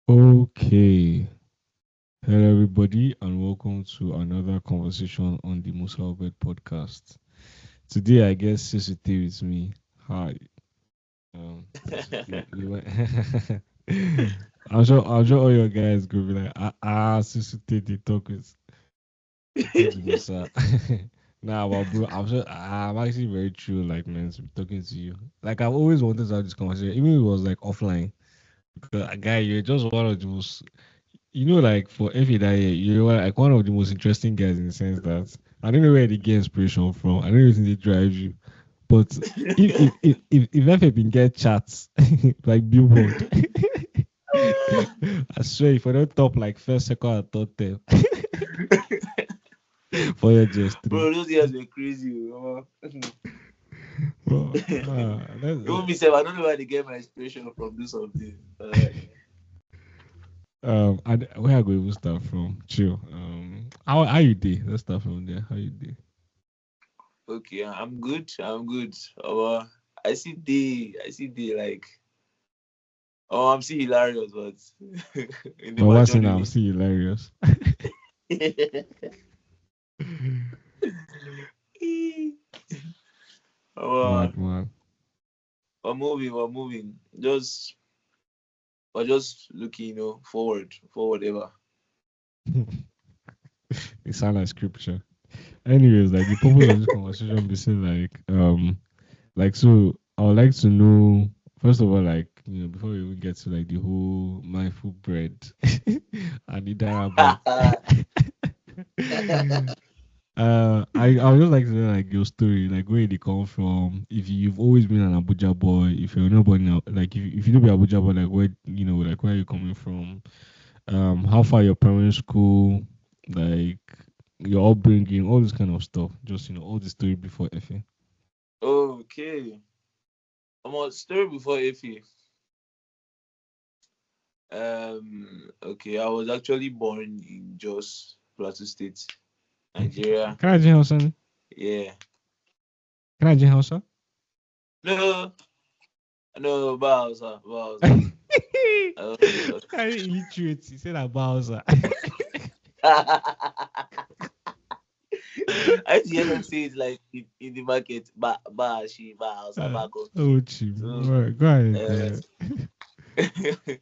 Okay. Hello, everybody, and welcome to another conversation on the Musa Obed podcast. Today, I guess Sesughter is me. Hi, Sesughter. I'm sure all your guys go be like, Sesughter, they talking to Musa. Nah, but bro, I'm actually very true, like, man, to be talking to you. Like, I've always wanted to have this conversation, even if it was like offline. Because, guy, you're just one of the most like for Effie that year, you're like one of the most interesting guys in the sense that I don't know where they get inspiration from. I don't know if they drive you. But if Effie been get chats like billboard, I swear if I don't top like first, second, and third term for your GS3. Bro, those years were crazy. Bro, Even myself, I don't know where they get my inspiration from this something. where I go even start from? Chill. How you did? Let's start from there. How you did? Okay, I'm good. I'm good. I see they like. Oh, I'm still hilarious, but in the But what's in I'm majority. still hilarious. uh, Mad man. we're moving. We're just looking, forward ever. It sounds like scripture. Anyways, like the purpose of this conversation be say like so I would like to know first of all, like, before we even get to like the whole mindful bread and Idarabong. I would just like to know like your story, like where they come from. If you've always been an Abuja boy, if you're nobody now, like if you don't be Abuja boy, like where like where are you coming from? How far your parents school, like your upbringing, all this kind of stuff. Just all the story before FA. Okay. I'm on story before Effie. Okay, I was actually born in Jos, Plateau State, Nigeria. Can I join Hausa? Yeah. Can I join Hausa? No, no, Bowser, Bowser. Uh, Can you illiterate? He said about Hausa. I used to hear them say it like in the market, she, Bowser, Bako. Oh, cheap. So, All right, go ahead, go uh, ahead.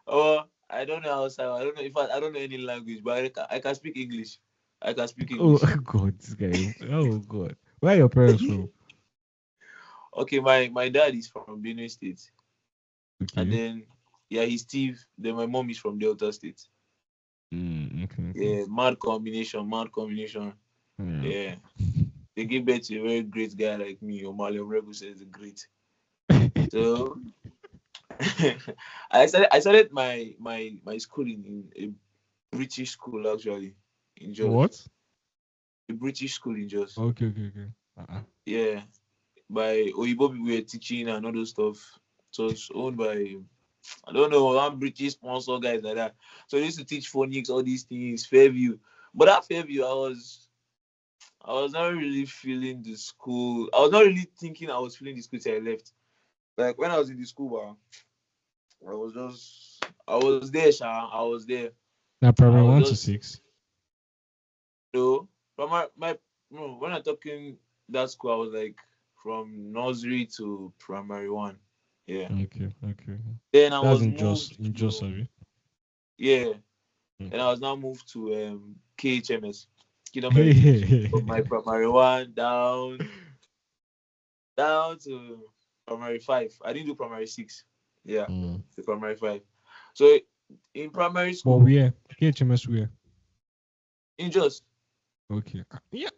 oh, I don't know how. I don't know if I don't know any language, but I can speak English. I can speak Oh, English. God, this guy. Oh, God. Where are your parents from? Okay, my dad is from Benue State, and Okay. then yeah, he's Steve. Then my mom is from Delta State. Okay, okay. Yeah, mad combination, mad combination. Yeah. Yeah, they gave birth to a very great guy like me. Omale Omregu says great. So I started my schooling in a British school actually in Jos. What? A British school in Jos. Okay, okay, okay. Uh-uh. Yeah, by Oyibo people were teaching and all those stuff. So it's owned by I don't know, one British sponsor guys like that. So they used to teach phonics, all these things, Fairview. But at Fairview, I was not really feeling the school. I was not really thinking I was feeling the school till I left. Like when I was in the school, I was there, Sha. I was there. Now, I primary was one to just six. from my no, when I'm talking that school, I was like from nursery to primary one. Yeah. Okay, okay. Then I That's was in Jos, moved to sorry. yeah. And I Okay. was now moved to KHMS, Kingdom Heritage, from my Hey. primary one down to primary five. I didn't do primary six. Yeah, Mm. to primary five. So in primary But school, where? KHMS where? in just Okay. Yeah,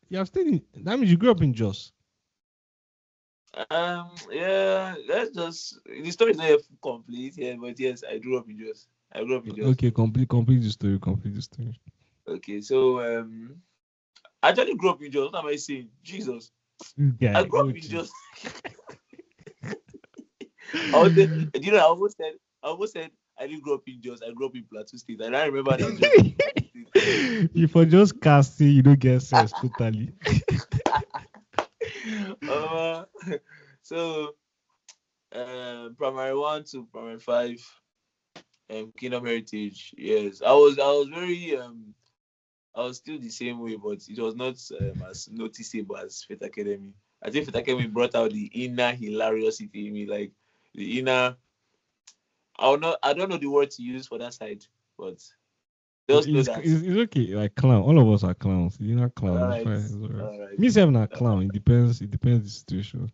you have stayed in. That means you grew up in Jos. yeah, let's just the story is not yet complete. Yeah, but yes, I grew up in just. I grew up in just. Okay, complete the story. Complete the story. Okay, so I actually grew up in just. What am I saying? Jesus, This I guy, grew up in Ochi. just. I was there, I almost said I didn't grow up in Jos. I grew up in Plateau State. And I remember that Jos is in Plateau State. You for just casting, you don't get sense totally. uh, so primary one to primary five, Kingdom Heritage. Yes, I was very I was still the same way, but it was not as noticeable as Faith Academy. I think Faith Academy brought out the inner hilariosity in me, like the inner. I don't know the word to use for that side, but just know that. It's okay. Like clown, all of us are clowns. You're not All clown. It's right, fine. It's alright. all right. Me, saying not clown. It depends. It depends the situation.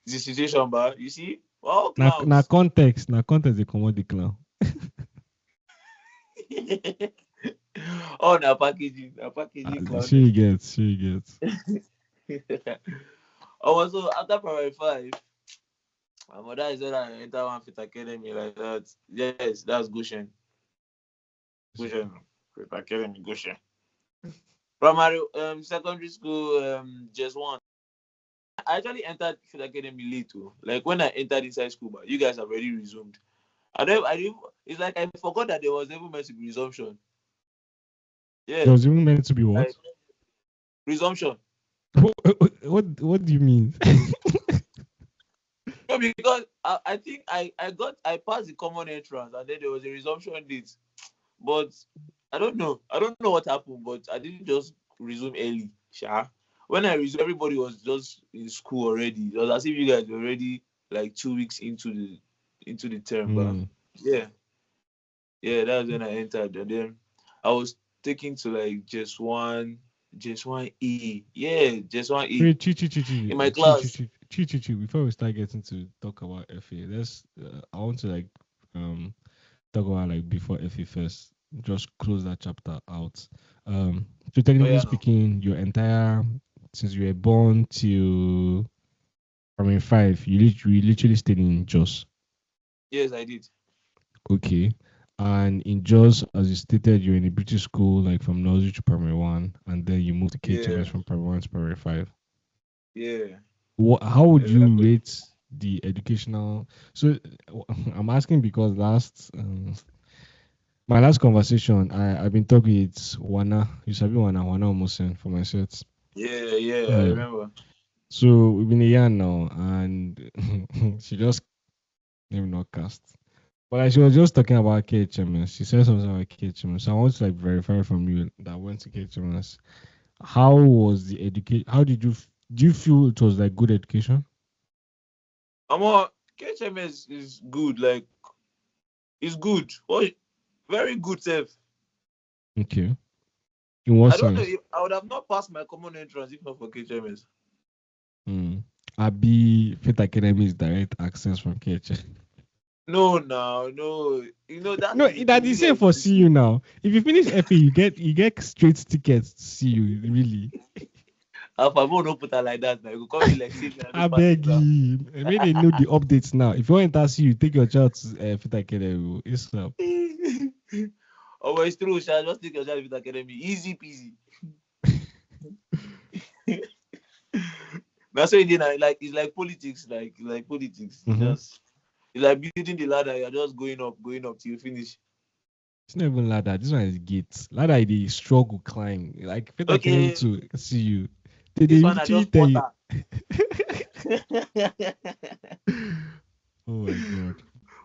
The situation, but you see, we're all Na clowns. context. Na context. They come out the clown. Oh, now packaging Sure you clowning. get. Sure you get. Oh, so after primary five, my mother is that I enter one fit academy like that. Yes, that's Goshen. Goshen. Fit academy, Goshen. Primary, secondary school, just one. I actually entered fit academy late too. Like when I entered inside school, but you guys have already resumed. I didn't, it's like I forgot that there was never meant to be resumption. It Yeah, was even meant to be like what? resumption. What do you mean? No, because I think I passed the common entrance and then there was a resumption date. But I don't know what happened, but I didn't just resume early. Sha. When I resumed, everybody was just in school already. It was as if you guys were already like 2 weeks into the term. But Hmm. yeah, yeah, that was when I entered. And then I was taking to like just one E. Yeah, just one E. Wait, In my class. before we start getting to talk about FA, let's. I want to like um talk about like before FA first. Just close that chapter out. So Oh technically yeah, no. speaking, your entire since you were born till primary five, you literally stayed in Jos. Yes, I did. Okay. And in Jos, as you stated, you're in a British school, like from nursery to primary one, and then you moved to Yeah, KHMS from primary one to primary five. yeah, How would you exactly. rate the educational? So I'm asking because my last conversation, I've been talking with Wana. You sabi Wana almost for my sets. Yeah, yeah, I Yeah. remember. So we've been a year now, and she just name not cast. But like, she was just talking about KHMS. She said something about KHMS. So I want to like verify from you that went to KHMS. How was the education? How did you? Do you feel it was like good education? Amo, KHMS is good. Like, it's good. Oh, very good, Seth. Okay. In what I don't know sense? if I would have not passed my common entrance if not for KHMS. Hmm. Abi Faith Academy is direct access from KHMS. No, no, no. You know, that No, is a that is same privilege for to see. CU now. If you finish FA, you get straight tickets to CU. Really, If I won't put her like that now, you could come be like, see me, I I don't pass beg exam. you. May they know the updates now. If you want to enter CU, take your child to Faith Academy. It's up. Oh, but it's true, Sha. Just take your child with academy. Easy peasy. That's what it is now. Like, it's like politics. Like politics. Mm-hmm. Just, it's like building the ladder. You're just going up till you finish. It's not even ladder. This one is gates. Ladder, they struggle climb. Like Faith Academy Okay, to CU. They this one I literally just tell put you. her. Oh my god.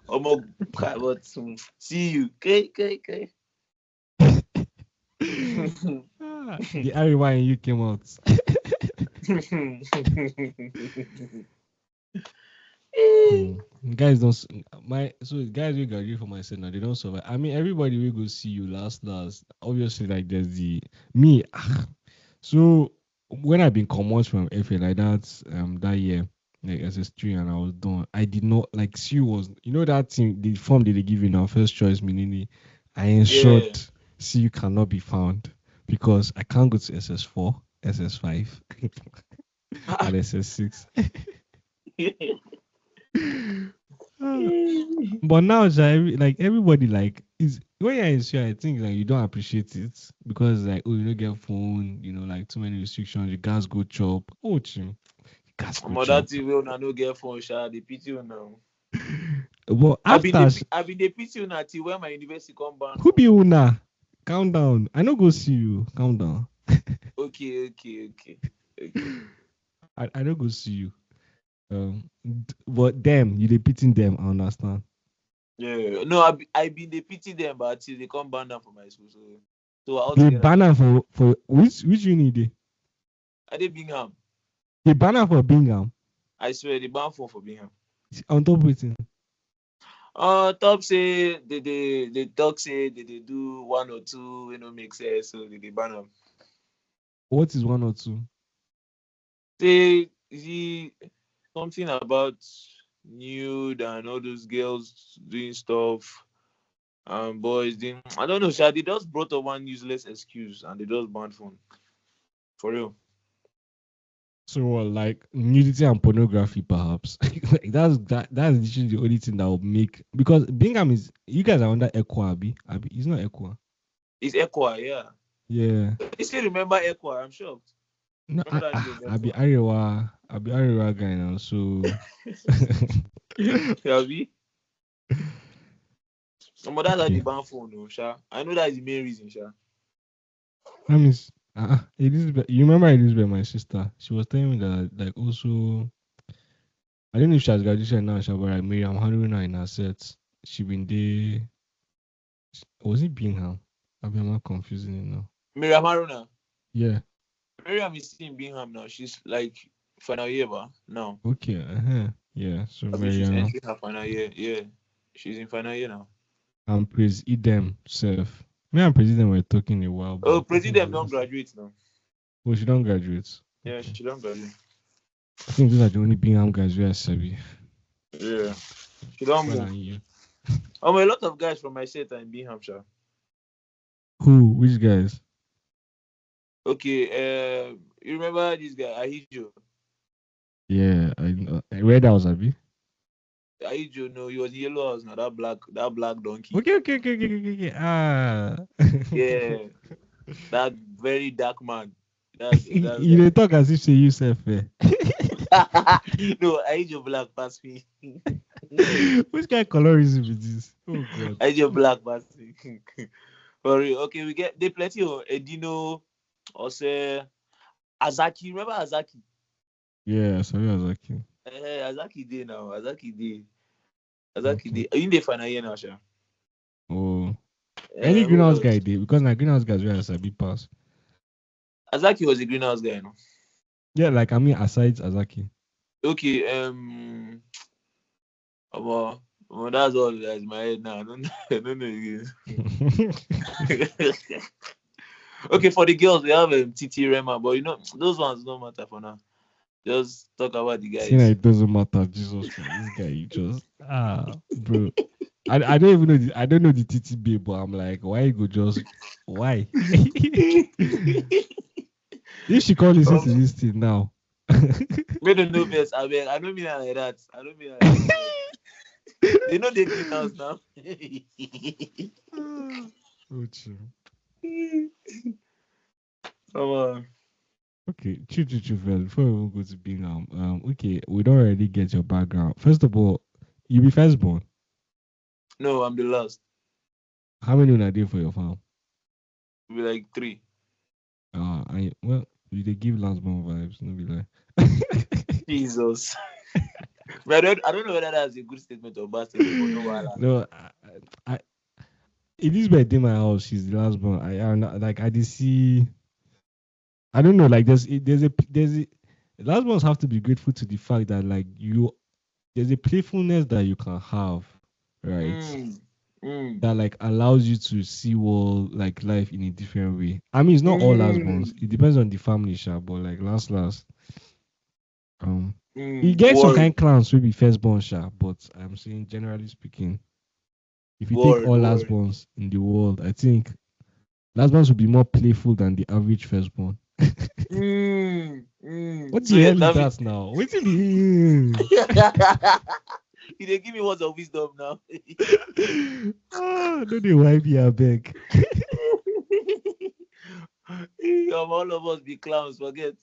Omo, but see you. Okay, okay, okay. The Ariwa in you came out. Hmm. Guys don't my so guys will graduate from my center, they don't survive. I mean everybody will go see you last. Obviously, like there's the me. So when I've been common from FA like that year, like SS3 and I was done, I did not like see was that thing the form that they give you now, first choice meaning I ensured Yeah. see you cannot be found because I can't go to SS4, SS5, and SS6. But now, like everybody, like is when you're in Syria, I think like you don't appreciate it because like you don't get phone, like too many restrictions. You guys go chop. Oh, gas go Omo, that chop. thing wey una no get phone, Sha. They pity you now. But after I been dey pity you now till when my university come ban who be phone. una? Calm down. I no go see you. Calm down. Okay, okay, okay, okay. I don't go see you. But them, you dey beating them. I understand. Yeah. No, I been they pity them, but till they come ban down for my school. So all They together. ban am for which uni dey? I did Bingham. They ban am for Bingham I swear they ban for Bingham. on top wetin? Top say they talk say they do one or two, make sense, so they ban them. What is 1 or 2? Say the something about nude and all those girls doing stuff and boys doing. I don't know, Sha. They just brought up one useless excuse and they just banned phone. For real. So what, like nudity and pornography, perhaps? Like that's literally the only thing that will make, because Bingham is, you guys are under Equa, Abi. It's not Equa. It's Equa, yeah. Yeah. You still remember Equa? I'm shocked. No, Remember that name, I be Equa? Arewa guy now. So Yabi? But that's how they okay. ban phone, no, Sha. I know that is the main reason, Sha. That means Elizabeth. You remember Elizabeth, my sister? She was telling me that, like, also, I don't know if she has graduated now, Sha, but like Miriam handling her in her sets. She been there. Was it Bingham? Am I confusing it now? Miriam Haruna. Yeah. Miriam is still in Bingham now. She's like final year, now. Okay. Yeah. So I mean, she's Miriam entering her final year. Yeah, she's in final year now. and Praise Idem self. Me and President were talking a while Oh, back. I think President don't graduate now. well, she don't graduate. Yeah, Okay. she don't graduate. I think those are the only Bingham guys we are Sabi. Yeah, she don't Well, move. and you. A lot of guys from my set are in Binghamshire. Who? Which guys? Okay, you remember this guy Ahijo? Yeah, I know. Where that was Abi? Ahijo, no, he was in Yellow House now. That black donkey. Okay. Ah. Yeah, that very dark man. That's You dey talk as if say you self eh. no, Ahijo black pass me. Which kind of colorism is this? Oh God. Ahijo black pass me. For real. Okay, we get they plenty of Edino, Ose, Azaki. Remember Azaki? Yeah, sorry, I was like, Azaki day now. Azaki day. Azaki okay. day. Are you in the final year now, Sha? Oh, any Who greenhouse guy else? did, because my greenhouse guys were Sabi pass. Azaki was a greenhouse guy, no? Yeah, like I mean, aside Azaki. Okay, that's all that's in my head now. I don't know again. Okay, for the girls, we have TT Rema, but those ones don't matter for now. Just talk about the See, now guys. it doesn't matter. Jesus Christ, this guy, you just bro. I don't even know I don't know the TTB, but I'm like, why you go just why? If she can't listen to um, this thing now. we don't know best. I don't mean it like that. I don't mean it like that. They know the greenhouse now. Oh, true. Come on. Okay, true, first, before we even go to Bingham, okay, we don't already get your background. First of all, you be firstborn. No, I'm the last. How many are there for your farm? We'll be like 3. Well, you they give lastborn vibes, no be like. Jesus. But I don't know whether that's a good statement or bad statement, but no, No, I Elizabeth in my house, she's the last born. I like I did see. I don't know. Like there's a last ones have to be grateful to the fact that like there's a playfulness that you can have, right? That like allows you to see world like life in a different way. I mean, it's not all last ones. It depends on the family, sha, but like last, you get some Word, kind clowns will be firstborn, sha. But I'm saying generally speaking, if you take word, all last word. borns in the world, I think last ones will be more playful than the average firstborn. What So the yeah, hell is that now? What's it be? you dey give me words of wisdom now. No, they wipe me, I beg. All of us be clowns, forget.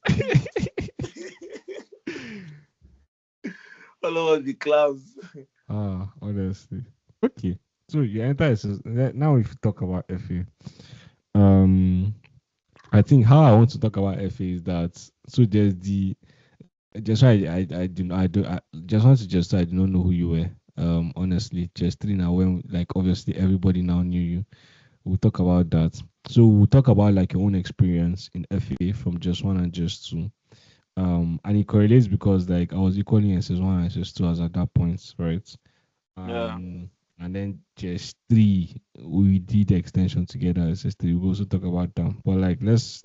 All of us be clowns. Honestly. Okay. So you enter now if you talk about FA. Um I think how I want to talk about FA is that so there's the just why I just want to just say I do not know who you were. Honestly, just three now when like obviously everybody now knew you. We'll talk about that. So we'll talk about like your own experience in FA from just one and just two. And it correlates because like I was equally in SS1 and SS2 as at that point, right? Yeah. And then just three, we did the extension together as SS3. We'll also talk about them. But like let's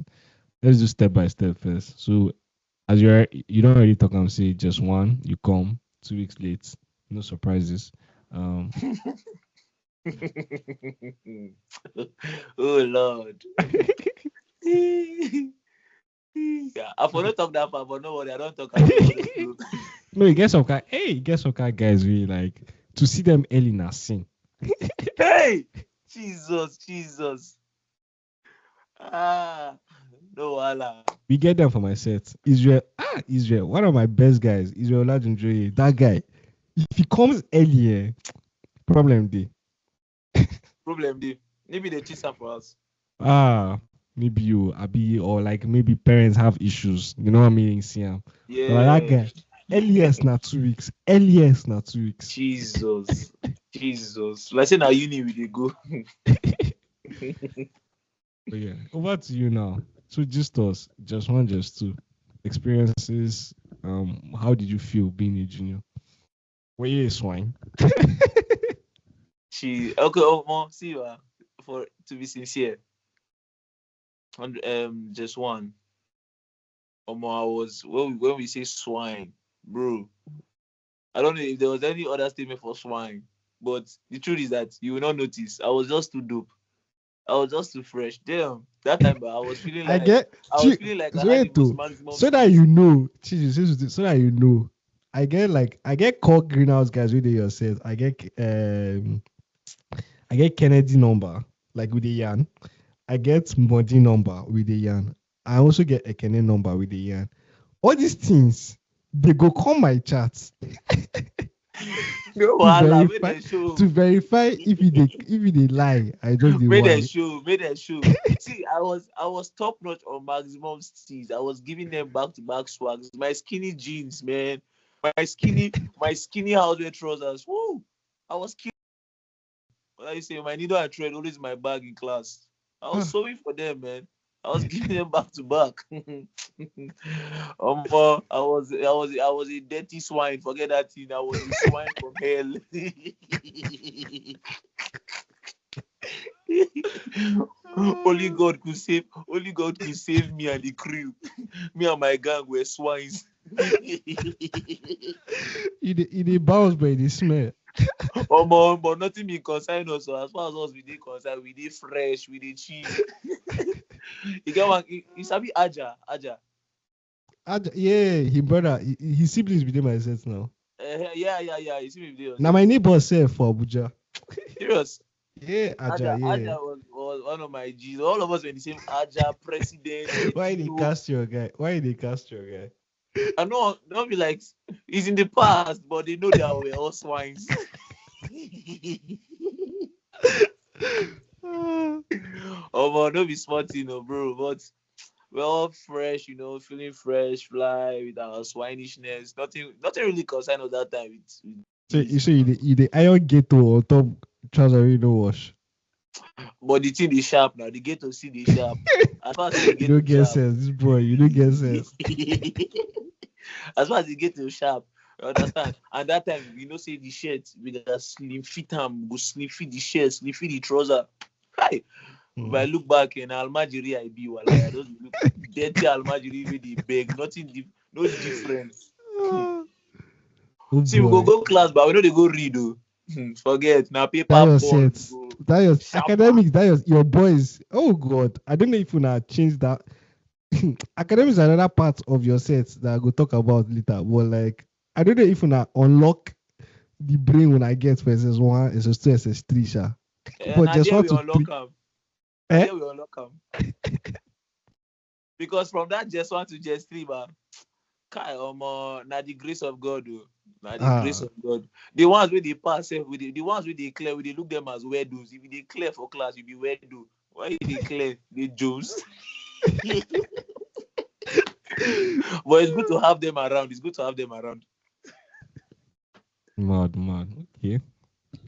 do step by step first. So as you don't already talk and say just one, you come 2 weeks late, no surprises. Um Oh Lord. Yeah, I for not talk that far, but no worry, I don't talk am for the flow. no, you get some kind. Hey, you get some kind guys really like to see them early in a scene. Hey, Jesus, Jesus. Ah, no wala. We get them for my set. Israel, one of my best guys, Israel Olajunjoye, that guy. If he comes earlier, problem day. Problem dey. Maybe they chase am for us. Maybe you, Abi, or like maybe parents have issues. You know what I mean? See him. But like that Yeah. guy, earliest not 2 weeks. Earliest not 2 weeks. Jesus. Jesus. Like say na uni we dey go. But yeah, over to you now. So just us, just one, just two experiences. How did you feel being a junior? Were you a swine? She okay, oh mom, see for to be sincere. Just one. I was when we say swine, bro. I don't know if there was any other statement for swine, but the truth is that you will not notice. I was just too dope. I was just too fresh. Damn, that time, but I get I was feeling like I had the wait most to maximum so that skills. you know, so that you know. I get called greenhouse guys with yourself. I get Kennedy number like with the yarn. I get Modi number with the yarn. I also get Ekene number with the yarn. All these things they go call my chat No to wahala, make verify them show. to verify if they lie. I just the Make them why. show. Make them show. See, I was top notch on maximum steez. I was giving them back to back swags. My skinny jeans, man. My skinny houseware trousers. Woo! I was killing. What I say, my needle and thread always in my bag in class. I was Ah, sewing for them, man. I was giving them back to back. I was a dirty swine. Forget that thing. I was a swine from hell. Only ah. God could save. Only God could save me and the crew. Me and my gang were swines. It bounce by the smell. But nothing be concern us. So as far as us we dey concerned, we dey fresh, we dey chill. You get one. You sabi Aja. Yeah, his brother, his siblings within my set now. Yeah. You see me video Now set. my neighbor said for Abuja. Serious. Yeah, Aja, Aja yeah. was one of my G's. All of us were the same. Aja, President, Why they Etino. cast your guy? Why they cast your guy? I know, don't be like, it's in the past, but they know that we're all swines. Ah, Don't be smart, bro. But we're all fresh, feeling fresh, fly with our swinishness. Nothing really concerned us that time with so you this. say you the iron ghetto on top trouser you no wash. But the thing is sharp now. The gate to see the sharp. As far as the You gate don't to get sharp. sense, this boy. You don't get sense. As far as the gate to sharp. You understand? And that time, say the shirt with a slim fit go slim fit the shirt, slim fit the trouser. Hi. If I Hmm. look back in Almajiri, I be walai. I just look dirty Almajiri with the beg. No difference. Ah, oh See, we boy, go class, but we know they go read though. Forget now that paper your ball set. we go That your sharper. academics. That your boys. Oh God, I don't know if you now change that. Academics are another part of your set that I go talk about later. But like, I don't know if you now unlock the brain when I get for SS1, SS2, SS3, sha. But Now just there one we to unlock three. them. Now Eh? there we unlock them. Because from that just one to just three, man. Kai na the grace of God, oh. Na the grace Ah, of God. The ones where they pass, the ones where they clear, we they look them as weirdos. If they clear for class, you be weirdo. Why they clear? They Joes. But it's good to have them around. It's good to have them around. Mad. Okay.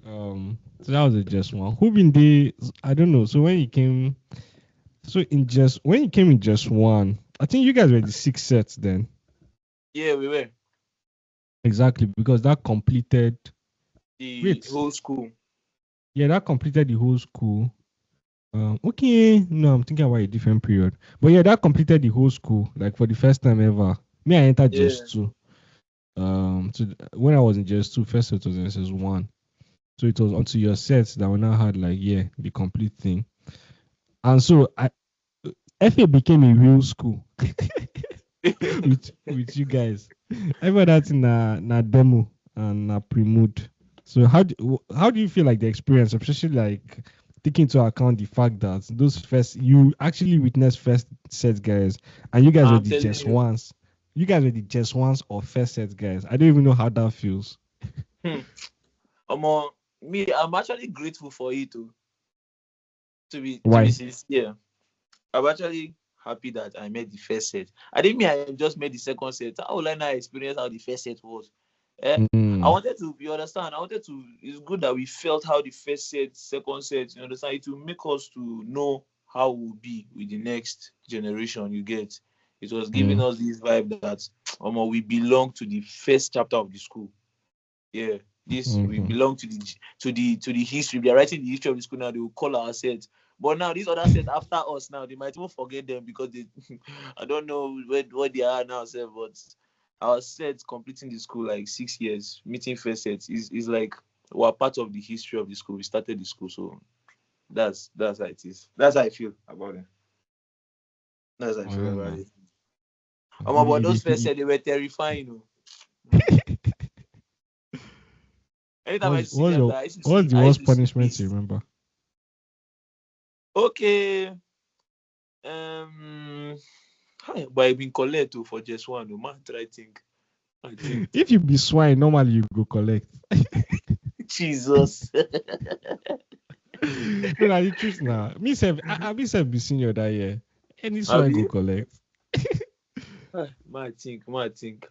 So that was a just one. Who been the? I don't know. So when you came in just one, I think you guys were the six sets then. Yeah, we were Exactly, because that completed. the Wait, whole school. yeah, that completed the whole school. Okay, no, I'm thinking about a different period. But yeah, that completed the whole school, like for the first time ever. Me, I entered Yeah. just two. When I was in just two, first set was in SS1. So it was onto your sets that we now had like the complete thing. And so FA became a real school with you guys. Every other thing na demo and na pre-mood. So how do you feel like the experience, especially like taking into account the fact that those first you actually witnessed first set guys and you guys were I'm the telling just you. ones. You guys were the just ones of first set guys. I don't even know how that feels. Hmm. Me, I'm actually grateful for it too. To be Why? sincere, I'm actually happy that I made the first set. I didn't mean I just made the second set. How will I now experience how the first set was? Eh? I Mm, wanted to, you understand? I wanted to. It's good that we felt how the first set, second set. You understand? It will make us to know how we'll be with the next generation. You get? It was giving mm, us this vibe that, we belong to the first chapter of the school. Yeah, this we mm-hmm. belong to the history. We are writing the history of the school now. They will call our sets, but now these other sets after us now they might even forget them because they I don't know what they are now, sir, but our sets completing the school like 6 years, meeting first sets is like we're part of the history of the school. We started the school, so that's how it is. That's how I feel about it. That's how I I feel don't about know. it. But It, those it, first it, sets they were terrifying. Hmm. Anytime I see them, that what's the I used worst to see punishment you beast. remember? Okay. Um, Hi, but I been collect too for just one. No man, try think. I think. If you be swine, normally you go collect. Jesus. No, na the truth now. Me self be senior that year. Any swine go Abi? collect. Man, think.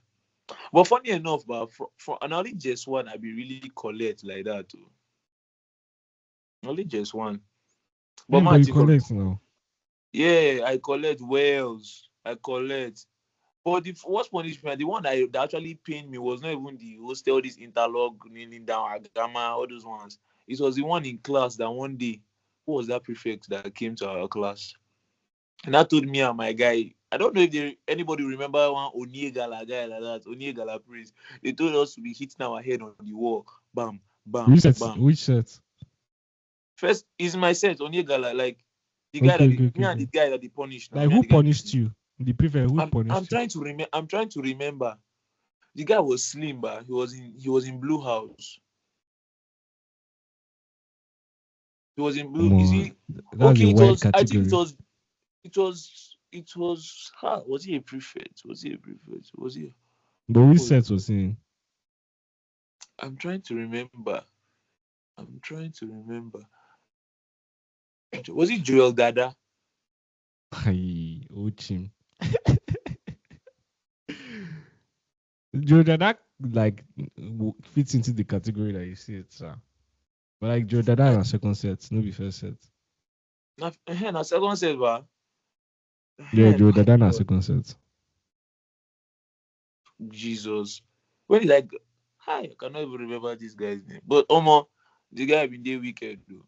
But funny enough, but for and only just one, I be really collect like that too. Only just one. But Yeah, but man, you think of collect now. yeah, I collect whales. I collect. But the worst punishment, the one that actually pained me was not even the hostel, this interlock, kneeling down, agama, all those ones. It was the one in class that one day, who was that prefect that came to our class? And that told me and my guy, I don't know if anybody remember one Oniegala guy like that, Oniegala priest. They told us to be hitting our head on the wall. Bam, bam, Which set? bam. Which set? First is my set, Oniegala, like the guy Okay, that okay, okay, me and the okay. guy that they punish now, Like me and who the guy punished you? The prefect who I'm punished you? trying to remember. I'm trying to remember. The guy was slim, but he was in blue house. He was in blue. Come Is on, he that's a okay? It wide was. I think it category. was. It was. Was he a prefect? Was he a prefect? Was he? But which Who was set it? was in? I'm trying to remember. I'm trying to remember. Was it Joel Dada? Hey, Ochim. Jordan, that like fits into the category that you see it, sir. But like Jordan, Eh, that na second set, no be first set. Na second set, ba. Yeah, My Jordan, that na God, second set. Jesus. When he like, hi, I cannot even remember this guy's name. But the guy been there wicked though.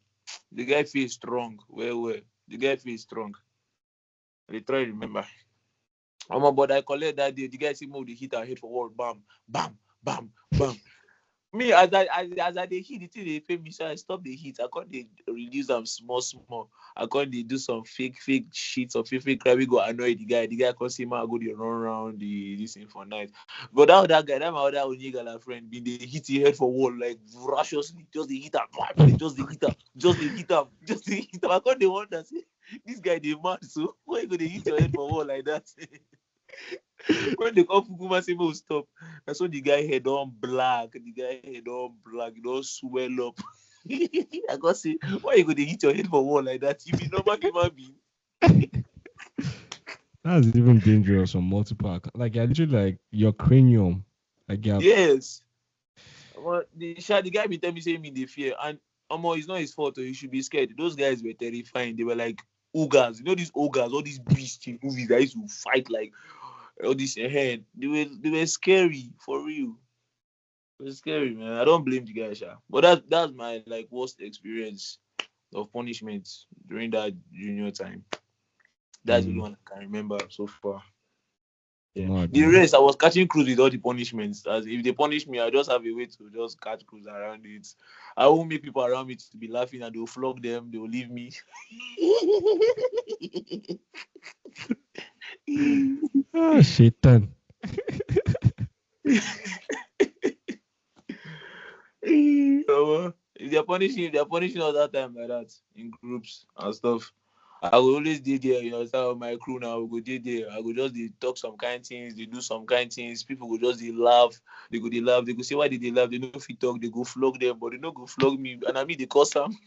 The guy feels strong. Well. The guy feels strong. I try to remember. But I collect that day. The guy see move the hit and hit for wall. Bam, bam, bam, bam. Me as I dey hit the thing dey pain me, so I stop the hit. I can't dey reduce them small. I can't dey do some fake shit or fake cry. We go annoy the guy. The guy come see me. I go dey run around the this thing for night. But that other guy, that my other Onyegala friend, been dey hit his head for wall like voraciously. Just dey hit am, just dey hit am, just dey hit am, just dey hit am. I can't dey wonder say this guy dey mad. So why you go dey hit your head for wall like that? When they come Fukuma say make we stop, that's when the guy head on black. The guy head on black. It don't swell up. I got say, why you gonna hit your head for wall like that? You be normal human being. That's even dangerous on multiple. Like you're literally like your cranium. Like Yes. The guy be tell me say me they fear, and it's not his fault. He should be scared. Those guys were terrifying. They were like ogres. You know these ogres, all these beasts in movies that used to fight like all this head. They were scary for real. It was scary, man. I don't blame the guy, sha. But that's my like worst experience of punishment during that junior time. That's the only one I can remember so far. Yeah. Mad, The man. rest, I was catching cruise with all the punishments. As if they punish me, I just have a way to just catch cruise around it. I won't make people around me to be laughing and they'll flog them, they'll leave me. Ah, shaitan. They're punishing us that time like that in groups and stuff. I will always did there, start my crew now. We go did there. I go just they talk some kind things, they do some kind things. People go just they laugh. They laugh. They go say why did they laugh? They know if you talk, they go flog them, but they don't go flog me. And I mean they cause them.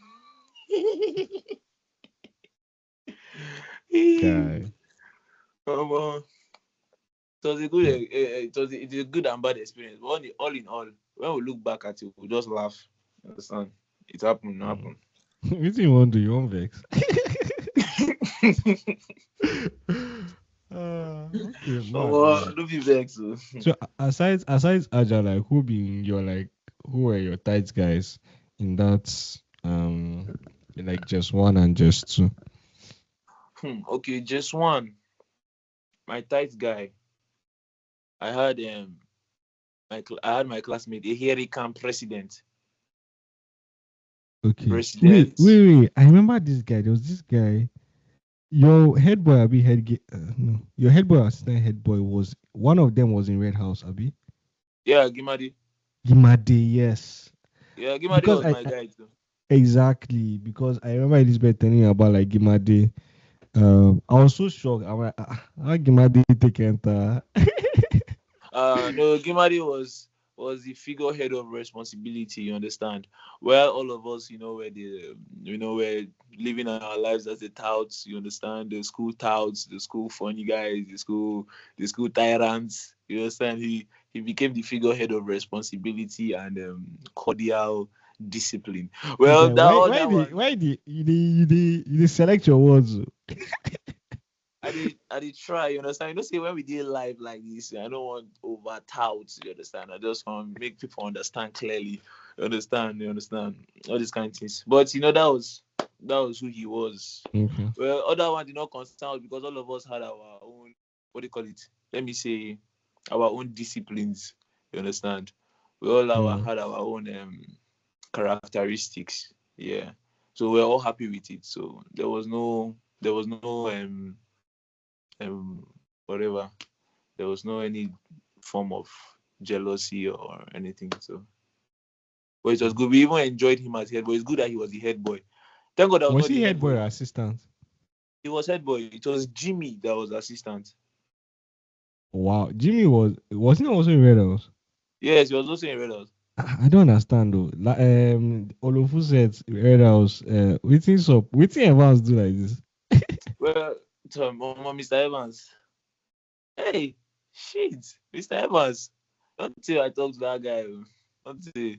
Guy. um, it was a good, it's a good and bad experience. But all in all, when we look back at it, we just laugh. Understand? It happened, happened. What do you want to do? You want vex? Okay, mad. Don't be vexed. So aside Aja, like who were your tight guys in that like just one and just two? Okay, just one. My tight guy. I had I had my classmate, a hairy camp president. Okay. President. Wait. I remember this guy. There was this guy. Your head boy, Abi, no. Your head boy assistant head boy was one of them was in Red House, Abi. Yeah, Gimadi. Gimade, yes. Yeah, Gimadi Because was my guy too. exactly because I remember Elizabeth telling me about like Gimade. I was so shocked. I'm like, how Gimade take enter? No, Gimadi was the figurehead of responsibility. You understand? Well, all of us, we're living our lives as the touts. You understand? The school touts, the school funny guys, the school tyrants. You understand? He became the figurehead of responsibility and cordial discipline. Well, Okay, that all that one. why you select your words? I did try, you understand? You know, see when we did live like this, I don't want over touts, you understand? I just want to make people understand clearly. You understand? All these kind of things. But that was who he was. Okay. Well, other one did not concern us because all of us had our own, what do you call it? Let me say our own disciplines. You understand? We all had our own characteristics. Yeah. So we're all happy with it. So there was no um whatever. There was no any form of jealousy or anything. So, but it was good. We even enjoyed him as head boy. It's good that he was the head boy. Thank God I was Was not he the head head boy boy. or assistant? He was head boy. It was Jimmy that was assistant. Wow, Jimmy wasn't he also in Red House? Yes, he was also in Red House. I don't understand though. Olofu said Red House. Waiting Evans do like this. Well, Mr. Evans. Hey, shit, Mr. Evans. Don't say I talked to that guy. Don't say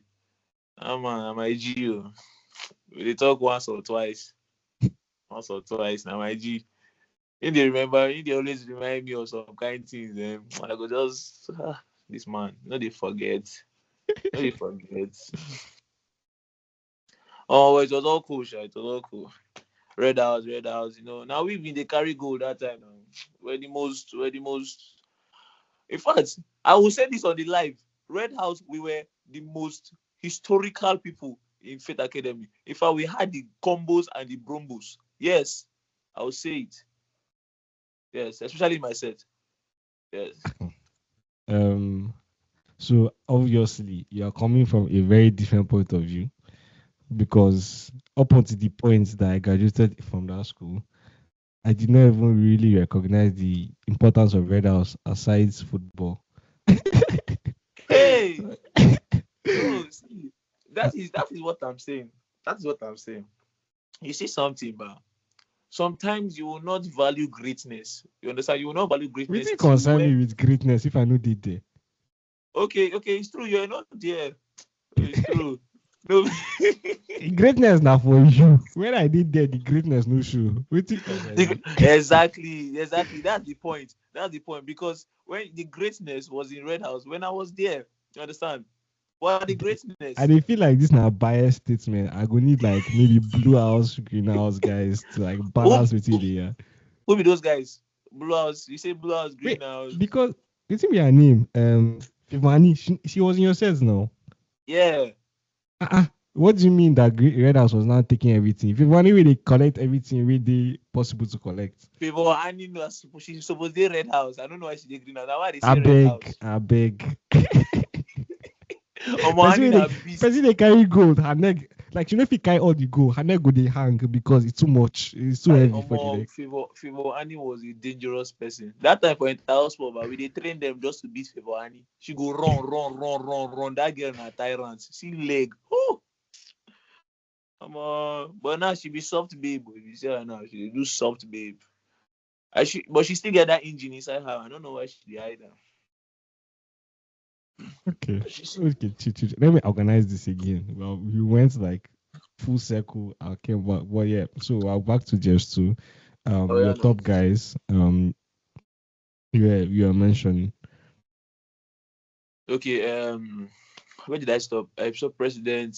I'm a G. We talk once or twice. Now my G. If they remember, if they always remind me of some kind things, then I go just this man. No, they forget. No, they forget. Oh, it was all cool, sha. It was all cool. Red House. Now we've been the carry gold that time. We're the most. In fact, I will say this on the live. Red House, we were the most historical people in Faith Academy. In fact, we had the combos and the brombos. Yes, I will say it. Yes, especially in my set. Yes. So obviously you are coming from a very different point of view because up until the point that I graduated from that school, I did not even really recognize the importance of Red House aside football. Hey, no, see, that is what I'm saying. That's what I'm saying. You see something, but sometimes you will not value greatness. You understand? You will not value We greatness didn't till concern when. me with greatness if I know did there. Okay, it's true. You're not there. it's true. No, Greatness now for you. When I did there, the greatness no show. Waiting concern you. exactly. That's the point. That's the point. Because when the greatness was in Red House, when I was there, you understand? What the greatness? I dey feel like this now biased statement. I go need like maybe blue house, green house guys to like Who, balance with it there. who be those guys? Blue House. You say Blue House, Green Wait, House. because it's be her name. Fivani, she was in your sets now. Yeah. What do you mean that Red House was not taking everything? Fivani where they collect everything where they possible to collect. Favor Annie was she's supposed to Red House. I don't know why she did Green House. Now why they I say Red beg, House? I beg. Annie na beast. Person they carry gold, her neck like if he carry all the gold, her neck go they hang because it's too much. It's too heavy for the neck. Favor Annie was a dangerous person. That time for entire sport, but we they train them just to beat Favor Annie. She go run. That girl na tyrant. See leg. Oh, but now she be soft babe. If you see her now, she dey do soft babe. But she still get that engine inside her. I don't know why she dey hide her. Okay. Let me organize this again. Well, we went like full circle. Okay, but yeah. So back to just two. Your top guys. You are mentioning. Okay. Where did I stop? I saw President.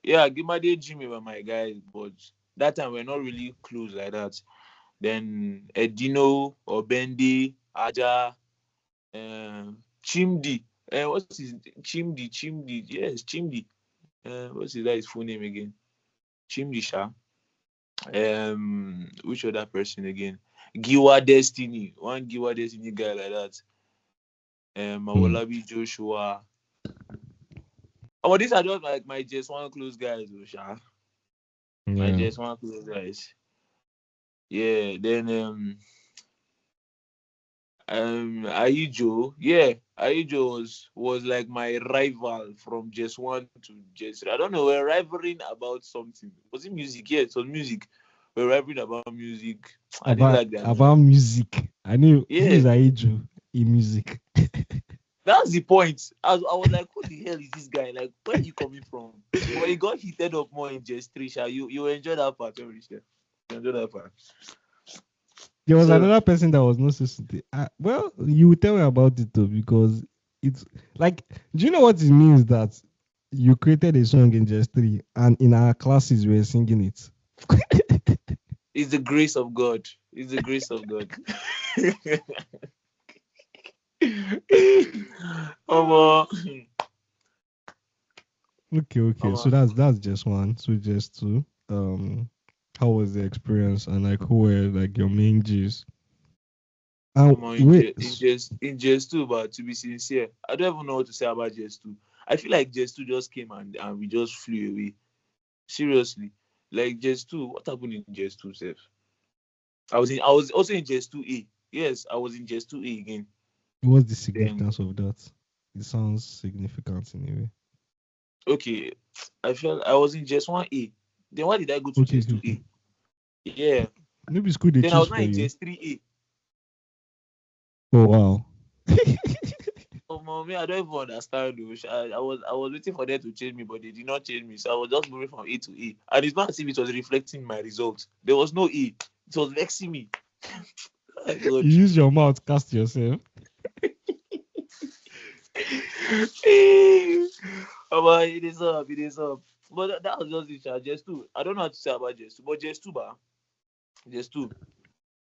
Yeah, Gimade Jimmy were my guys, but that time we're not really close like that. Then Edino or Bendy, Aja, Chimdi. What's his Chimdi? Yes, Chimdi. What's his full name again? Chimdi Sha. Which other person again? Giwa Destiny. One Giwa Destiny guy like that. Mawolabi Joshua. Oh, these are just like my just one close guys, Sha. My just one close guys. Yeah, then Aijo, yeah, Aijo was like my rival from just one to just. I don't know. We're rivaling about something. Was it music? Yeah, it was music. We're rivaling about music. I didn't like that. About music. I knew who is Yeah, Aijo in music. that's the point. I was like, who the hell is this guy? Like, where are you coming from? But he got heated up more in just three. You enjoy that part, don't you? You enjoy that part. There was another person that was not so. Well, you will tell me about it though, because it's like, do you know what it means that you created a song in just three and in our classes we were singing it? It's the grace of God. It's the grace of God. Okay. So that's just one. So just two. How was the experience, and like who were like your main G's? In just two, but to be sincere, I don't even know what to say about just two. I feel like just two just came and we just flew away. Seriously, like just two. What happened in just two, Seth? I was also in just two A. Yes, I was in just two A again. What's the significance of that? It sounds significant in a way. Okay, I felt I was in just one A. Then why did I go to just two A? Yeah. Maybe school they then I was choose not for in you. just 3A. Oh wow. Oh mommy, I don't even understand. I was waiting for them to change me, but they did not change me. So I was just moving from A to A. And it's not as if it was reflecting my results. There was no A. It was vexing me. You use your mouth, cast yourself. But it is up. But that was just it. Just two. I don't know how to say about just two, but just two, ba. Just two.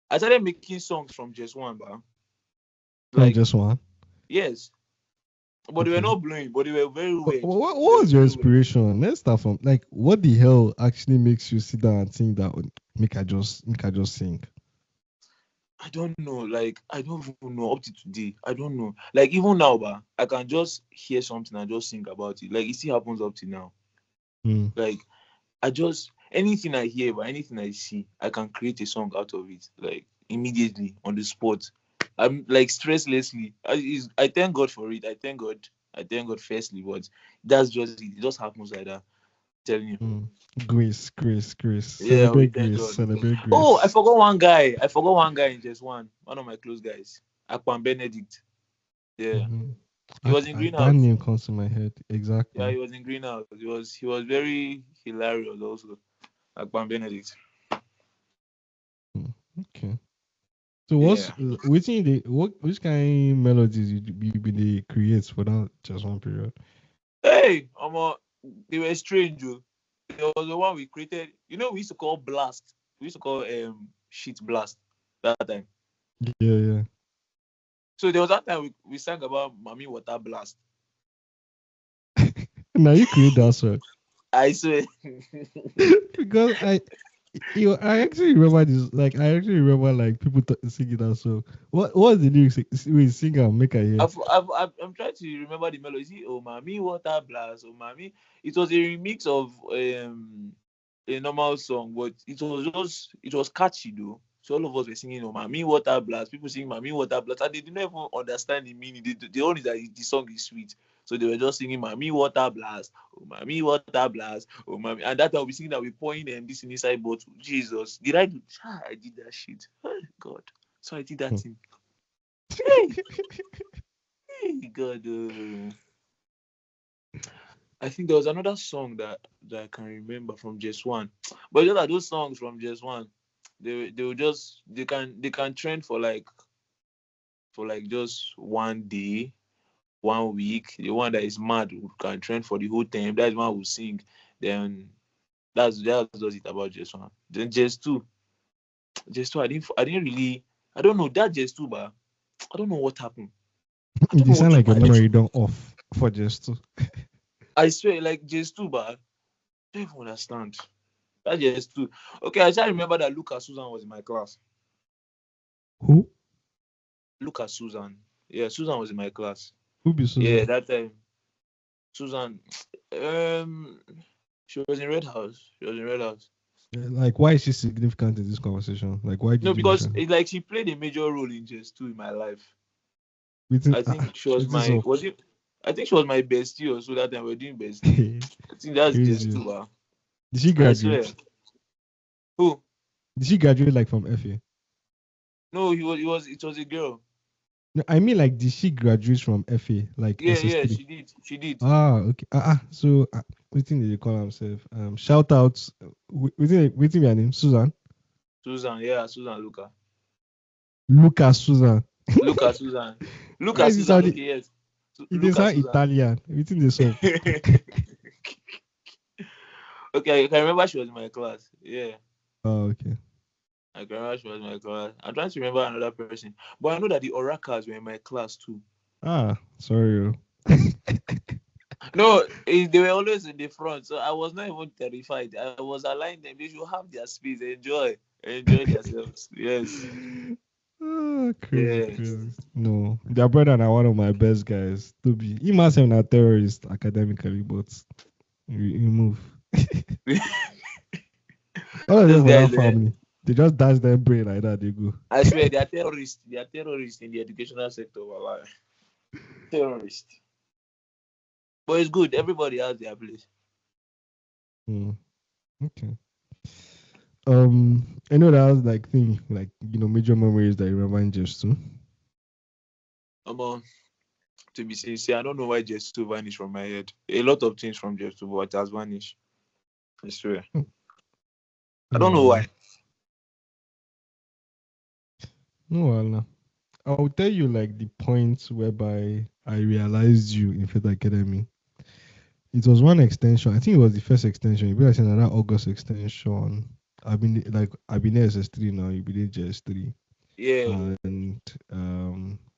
I started making songs from just one, ba. Like just one. Yes. But they were not blowing, but they were very weird. What was your inspiration? Let's start from like what the hell actually makes you sit down and think that make I just sing? I don't know. Like I don't even know up to today. I don't know. Like even now, but I can just hear something and just think about it. Like it still happens up to now. Like I just anything I hear, but anything I see, I can create a song out of it. Like immediately on the spot. I'm like stresslessly. I thank God for it. I thank God firstly, but that's just it. It just happens like that. I'm telling you. Grace. Yeah, Celebrate grace. Oh, I forgot one guy in just one of my close guys. Akpan Benedict. Yeah. He was in That Greenhouse. name comes to my head Yeah, exactly. he was in Greenhouse. He was very hilarious also. Like Bam Benedict. Hmm, okay. So what's Yeah. which kind of melodies you been they create for that just one period? Hey, they were strange. Oh. There was the one we created. We used to call blast. We used to call shit blast that time. Yeah, yeah. So there was that time we sang about Mami Water Blast. Now you create that song I swear. because I actually remember this. Like I actually remember like people singing that song. What's the lyrics? We sing and make a hear. I'm trying to remember the melody. See, oh Mami Water Blast, oh Mami. It was a remix of a normal song, but it was catchy though. So all of us were singing oh Mami Water Blast. People sing Mami Water Blast, and they didn't even understand the meaning. The only that the song is sweet. So they were just singing Mami Water Blast, oh Mami Water Blast, oh Mami. And that time we sing that we pouring this in inside bottle. Jesus, did I do? I did that shit. Oh, God. So I did that Hmm. thing. Hey, hey, God. I think there was another song that I can remember from Just One, but just like those songs from Just One, they will just they can trend for like just one day, 1 week. The one that is mad can trend for the whole time. That's one we sing. Then that's just it about Just One. Then Just Two. I didn't really. I don't know that Just Two, but I don't know what happened. I don't They know what sound took like my your attention. memory don't off for just two. I swear, like Just Two, but I don't even understand. That Just Two. Okay, I just remember that Lucas Susan was in my class. Who? Lucas Susan. Yeah, Susan was in my class. Who be Yeah, Susan? that time Susan. Um, she was in Red House. She was in Red House. Like, why is she significant in this conversation? Like, why No, did you because mention her? it's like she played a major role in Just Two in my life. Waiting, I think she was waiting my so was it. I think she was my bestie or so that time we are doing bestie. I think that's Just crazy. Two. Did she I swear. graduate? Who? Did she graduate like from FA? No, he was. It was. It was a girl. No, I mean like, did she graduate from FA like Yeah, yeah, SS3? she did. She did. Ah, okay. So waiting did they call himself? Shout out. Waiting her name Susan. Susan. Yeah, Susan Luca. Lucas Susan. Lucas Susan. Why Lucas is this Susan. sounding? Okay, yes. It is Lucas sound Susan. Italian. Waiting this up. Okay, I can remember she was in my class. Yeah, Oh, okay. I can remember she was in my class. I'm trying to remember another person, but I know that the oracles were in my class too. Sorry. No, they were always in the front, so I was not even terrified. I was allowing them. They should have their space, enjoy themselves. Yes, Crazy, yes. crazy. No, their brother are one of my best guys. To be, he must have a terrorist academically, but you move. All of them Those for that guys, family, they just dash their brain like that. They go. I swear, they are terrorists. They are terrorists in the educational sector. Wallah. Terrorists. But it's good. Everybody has their place. Hmm, okay. I know that was like thing, like major memories that you remember in just too. Um, to be sincere, I don't know why Jet 2 vanished from my head. A lot of things from Jet 2, but it has vanished. I swear. I No, don't know Allah. why. No, Allah. I'll tell you like the point whereby I realized you in Fed Academy. It was one extension. I think it was the first extension. You be like saying another August extension. I've been SS3 now. You be JS3, Yeah. and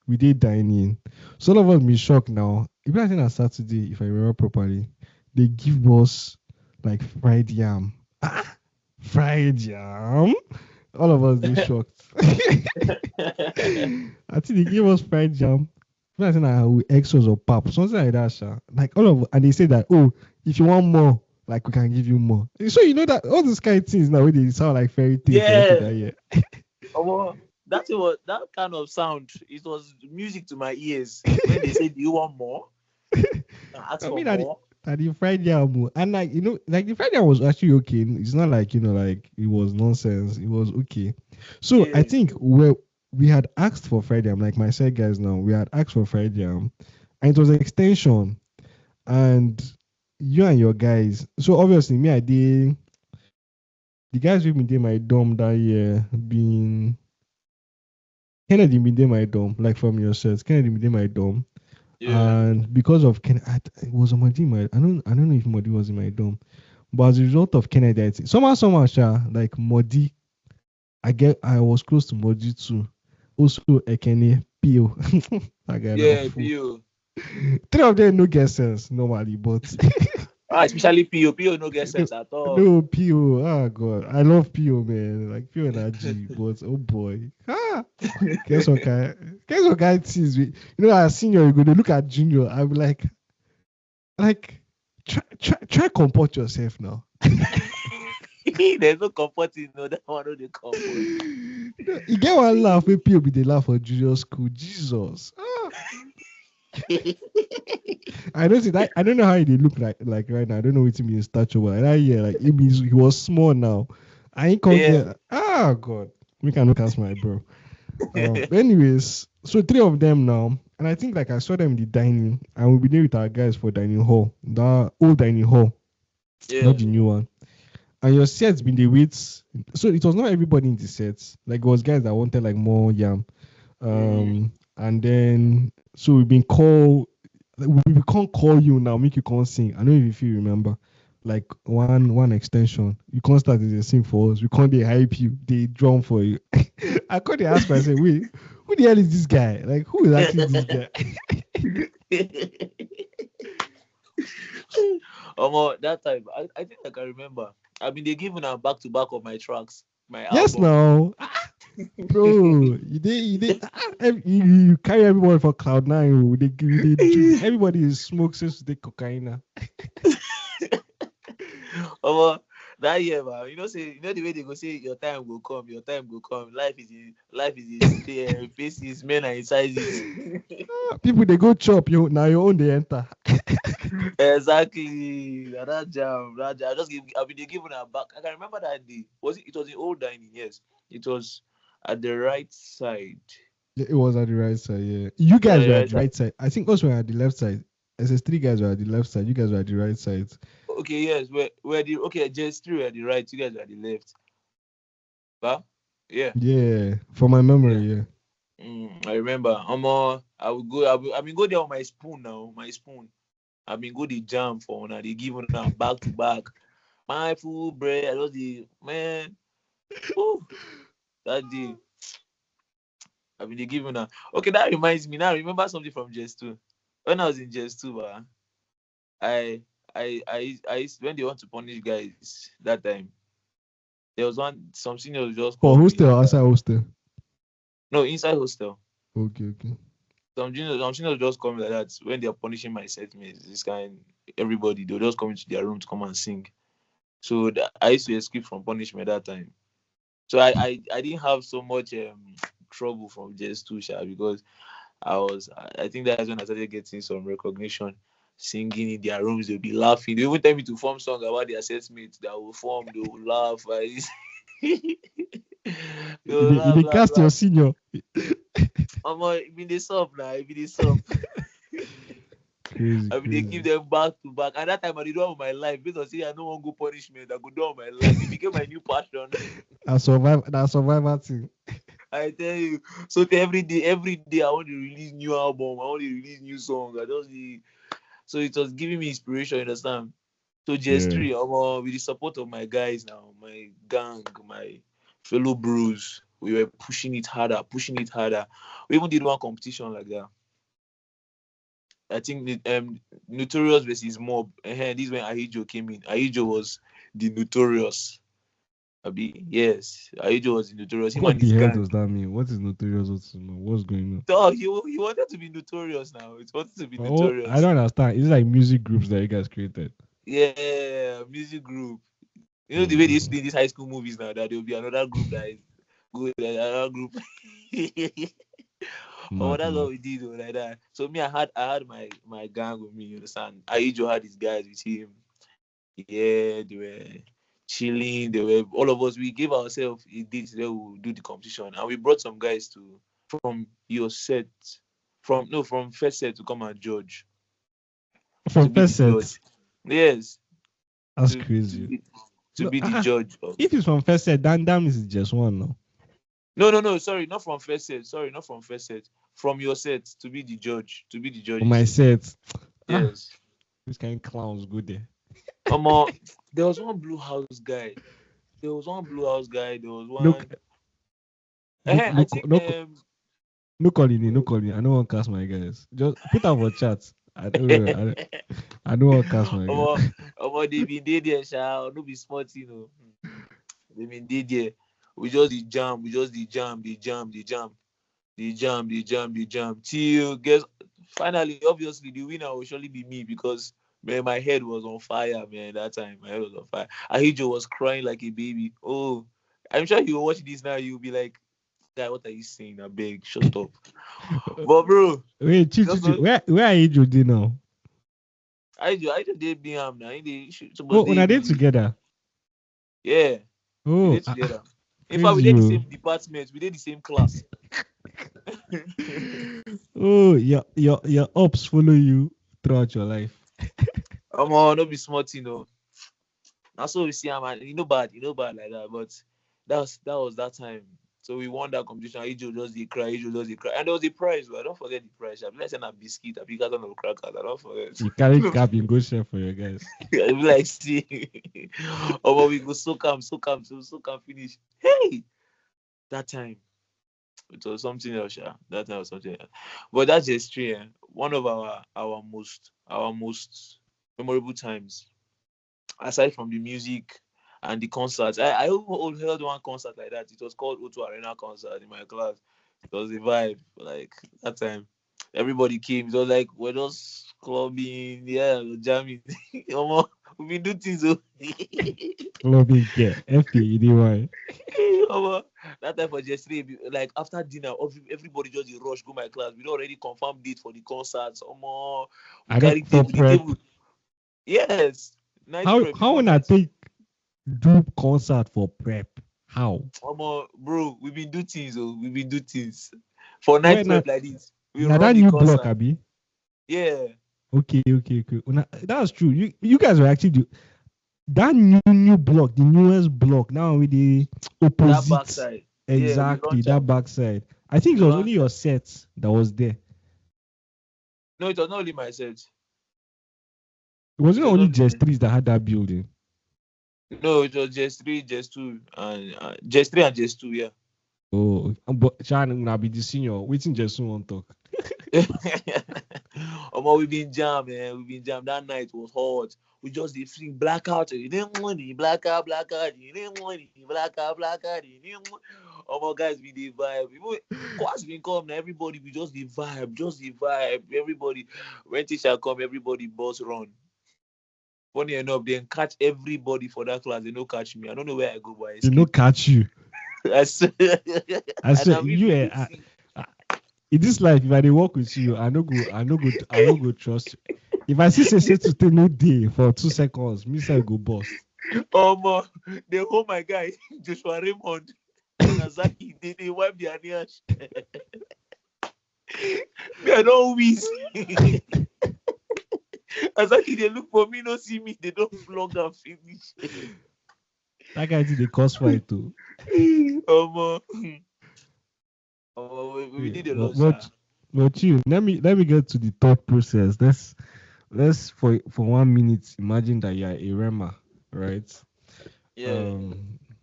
we did dining. So all of us be shocked now. You be like saying on Saturday, if I remember properly, they give us like fried yam. Fried yam. All of us they shocked. I think they gave us fried jam. I think with extras or pap, something like that, sha. Like all of, and they say that, oh, if you want more, like we can give you more. So you know that all these kind of things now, where they sound like fairy tale for every Yeah. that year. That kind of sound. It was music to my ears when they said, "Do you want more? Ask I for mean, more." that the fried jam, and like like the fried jam was actually okay. It's not like like it was nonsense. It was okay. So I Yeah. think we had asked for fried jam, like my side guys now, we had asked for fried jam, and it was an extension, and you and your guys. So obviously, me, I did. The guys who been there my dorm that year, been Kennedy been there my dorm, like from your sets. Kennedy been there my dorm, Yeah. and because of it was Modi. I don't know if Modi was in my dorm, but as a result of Kennedy, I think somehow, like Modi, I was close to Modi too. Also, Ekene, Pio, that guy, that Yeah, fool. PO. Three of them no get sense normally, but Especially PO. PO no get sense at all. no Pio. Oh god, I love Pio, man. Like Pio and G, but oh boy, get some guy things. As senior, you go to look at junior. I'm like, try comport yourself now. There's no comforting, no, that one no they comfort. You get one laugh when Pio be the laugh for junior school. Jesus. I don't see that. I don't know how he look like right now. I don't know what he means stature, but that year, like he was small now. I ain't can't Yeah. get. Ah God, we can look at my bro. Anyways, so three of them now, and I think like I saw them in the dining, and we'll be there with our guys for dining hall, the old dining hall, not Yeah. the new one. And your sets been the weights, so it was not everybody in the sets. Like it was guys that wanted like more yam. Mm. And then so we've been called. We can't call you now, make you can't sing. I don't know if you remember. Like one extension, you can't start to sing for us. We can't they hype you, they drum for you. I can't they ask myself, wait, who the hell is this guy? Like who is actually this guy? That time, I think I can remember. I mean, they given a back to back of my tracks, my Yes, album. now, bro, you carry everyone for cloud 9. Everybody is smoke since they cocaine. That year, man, say, the way they go say your time will come, your time will come. Life is faces, men are in sizes. People they go chop you now. Your own they enter. Exactly. That jam. I mean, they given her back. I can remember that day. It was in old dining, yes. It was at the right side. Yeah, it was at the right side. Yeah, you At guys the were at right the side. right side. I think us were at the left side. SS3 guys were at the left side. You guys were at the right side. Okay, yes. Just three were at the right, you guys were at the left. Huh? Yeah. Yeah, for my memory. Yeah. Yeah. I remember. I would go. I mean, go there on my spoon now. My spoon. I mean, go the jam for now. They give her back to back. My food bread. I just the man. Ooh, that day. I mean, they give her. Okay, that reminds me. Now I remember something from Jess 2. When I was in Jess 2, I, when they want to punish guys that time, there was some seniors just For called me hostel like or outside hostel. no, inside hostel. Okay, okay. Some seniors just come like that when they are punishing my set mates. This kind, everybody they'll just come into their room to come and sing. So I used to escape from punishment that time. So I didn't have so much trouble from JS2 Sha, because I think that's when I started getting some recognition. Singing in their rooms, they'll be laughing. They even tell me to form song about their set mates that will form, they will laugh. They will You laugh, they laugh, cast your laugh. senior. I mean they sub now, I mean they sub. Crazy, I mean, they give crazy. them back to back. And that time, I did all my life. Based on saying I don't want to go punishment, I go do all my life. It became my new passion. I survive. That survivor thing. I tell you. So every day, I want to release new album. I want to release new song. So it was giving me inspiration. You understand? So Yeah. GS3, with the support of my guys now, my gang, my fellow bros, we were pushing it harder, pushing it harder. We even did one competition like that. I think Notorious versus Mob. This is when Ahijo came in. Ahijo was the Notorious. Abi, yes, Ahijo was the Notorious. Him What and his the hell gang. does that mean? What is notorious? What's going on? So he wanted to be notorious now. He wanted to be Oh, I notorious. don't understand. It's like music groups that you guys created. Yeah, music group. You know the way they used to Mm, do in these high school movies now, that there will be another group that is good, another group. Oh, mad, that's mad. what we did like that. So me, I had my gang with me. You understand? Ahijo had his guys with him. Yeah, they were chilling. They were all of us. We gave ourselves a date where we will do the competition, and we brought some guys to from your set. from first set to come and judge, From to be the first judge. set. Yes, That's to crazy. No, be the judge of. if it's from first set, then damn is just one no. No. Sorry, not from first set. Sorry, not from first set. From your set to be the judge. To be the For my judges. set. Yes. This kind of clowns go there. There was one blue house guy. There was one blue house guy. There was Look, one. look, I look, think no, no calling in, no calling. I don't want to cast my guys. Just put out for chat. I don't know. I don't want to cast my guys. They been there, shall no be smart, you know. They been there. We just the jam. We just the jam. The jam. Till guess finally, obviously, the winner will surely be me because man, my head was on fire, man. That time, my head was on fire. Ahijo was crying like a baby. Oh, I'm sure you will watch this now. You'll be like, guy, what are you saying? I beg, shut up. But bro, Wait, just where are you, Jody now? I just did BM now. They Oh, supposed when to are they be, together? yeah, we Oh, did together. In fact, we crazy did the you. same department. We did the same class. Oh, your ops follow you throughout your life. Come on, don't be smart, you know. That's what we see, man. You know bad like that. But that was that time. So we won that competition. Ijo just the cry, and there was a prize. But I don't forget the prize. I be like saying a biscuit, a big carton of crackers. I don't forget. You carry cap, you go share for your guys. I be like, see, oh, but we go so come finish. Hey, that time it was something else. Yeah. That time was something else. But that's just true. One of our most memorable times aside from the music and the concerts. I held one concert like that. It was called O2 Arena concert in my class. It was a vibe. Like that time, everybody came. It was like we're just clubbing, yeah, jamming. Omo, we been do things. Oh. Loving care. F-A-E-D-Y. Omo, that time for just three, like after dinner, everybody just dey rush go my class. We don't already confirm date for the concerts. Omo, we I know carry for table. The prep. table, yes, night How prep how before when I night. take do concert for prep? How? Omo, bro, we been do things, oh, we been do things. For night When prep like this, we now run that the new block, concert. Abby. Yeah, Okay. That's true. You guys were actually that new block, the newest block. Now with the that opposite, backside. Yeah, we exactly launch that am. backside. I think We it was only launch your am. set that was there. No, it was not only my set. It wasn't It was only not just only trees that had that building. no, it was just three, just two, and just three and just two. Yeah. Oh, but Chan will be the senior. Waiting just soon on talk. Omo, we been jam, man. We been jam. That night was hot. We just did sing blackout. You didn't want it, blackout. You didn't want it, blackout. You didn't want. Omo, guys, we the vibe. Class been come now. Everybody, we just the vibe, Everybody, when teacher come, everybody boss run. Funny enough, they catch everybody for that class. They no catch me. I don't know where I go, but I They no escape. catch you. I swear. I And swear, I mean, you. In this life, if I dey work with you, I no go trust you. If I see say to stay no day for 2 seconds, me say I go bust. they hold my guy, Joshua Raymond and Azaki. They wipe their ears. Me, I don't wheeze. Azaki, they look for me, no see me. They don't flog and finish. That guy did the cause fight too. um, we Yeah, did a lot, sir. but you let me get to the thought process. Let's for 1 minute imagine that you are a Rema, right? Yeah.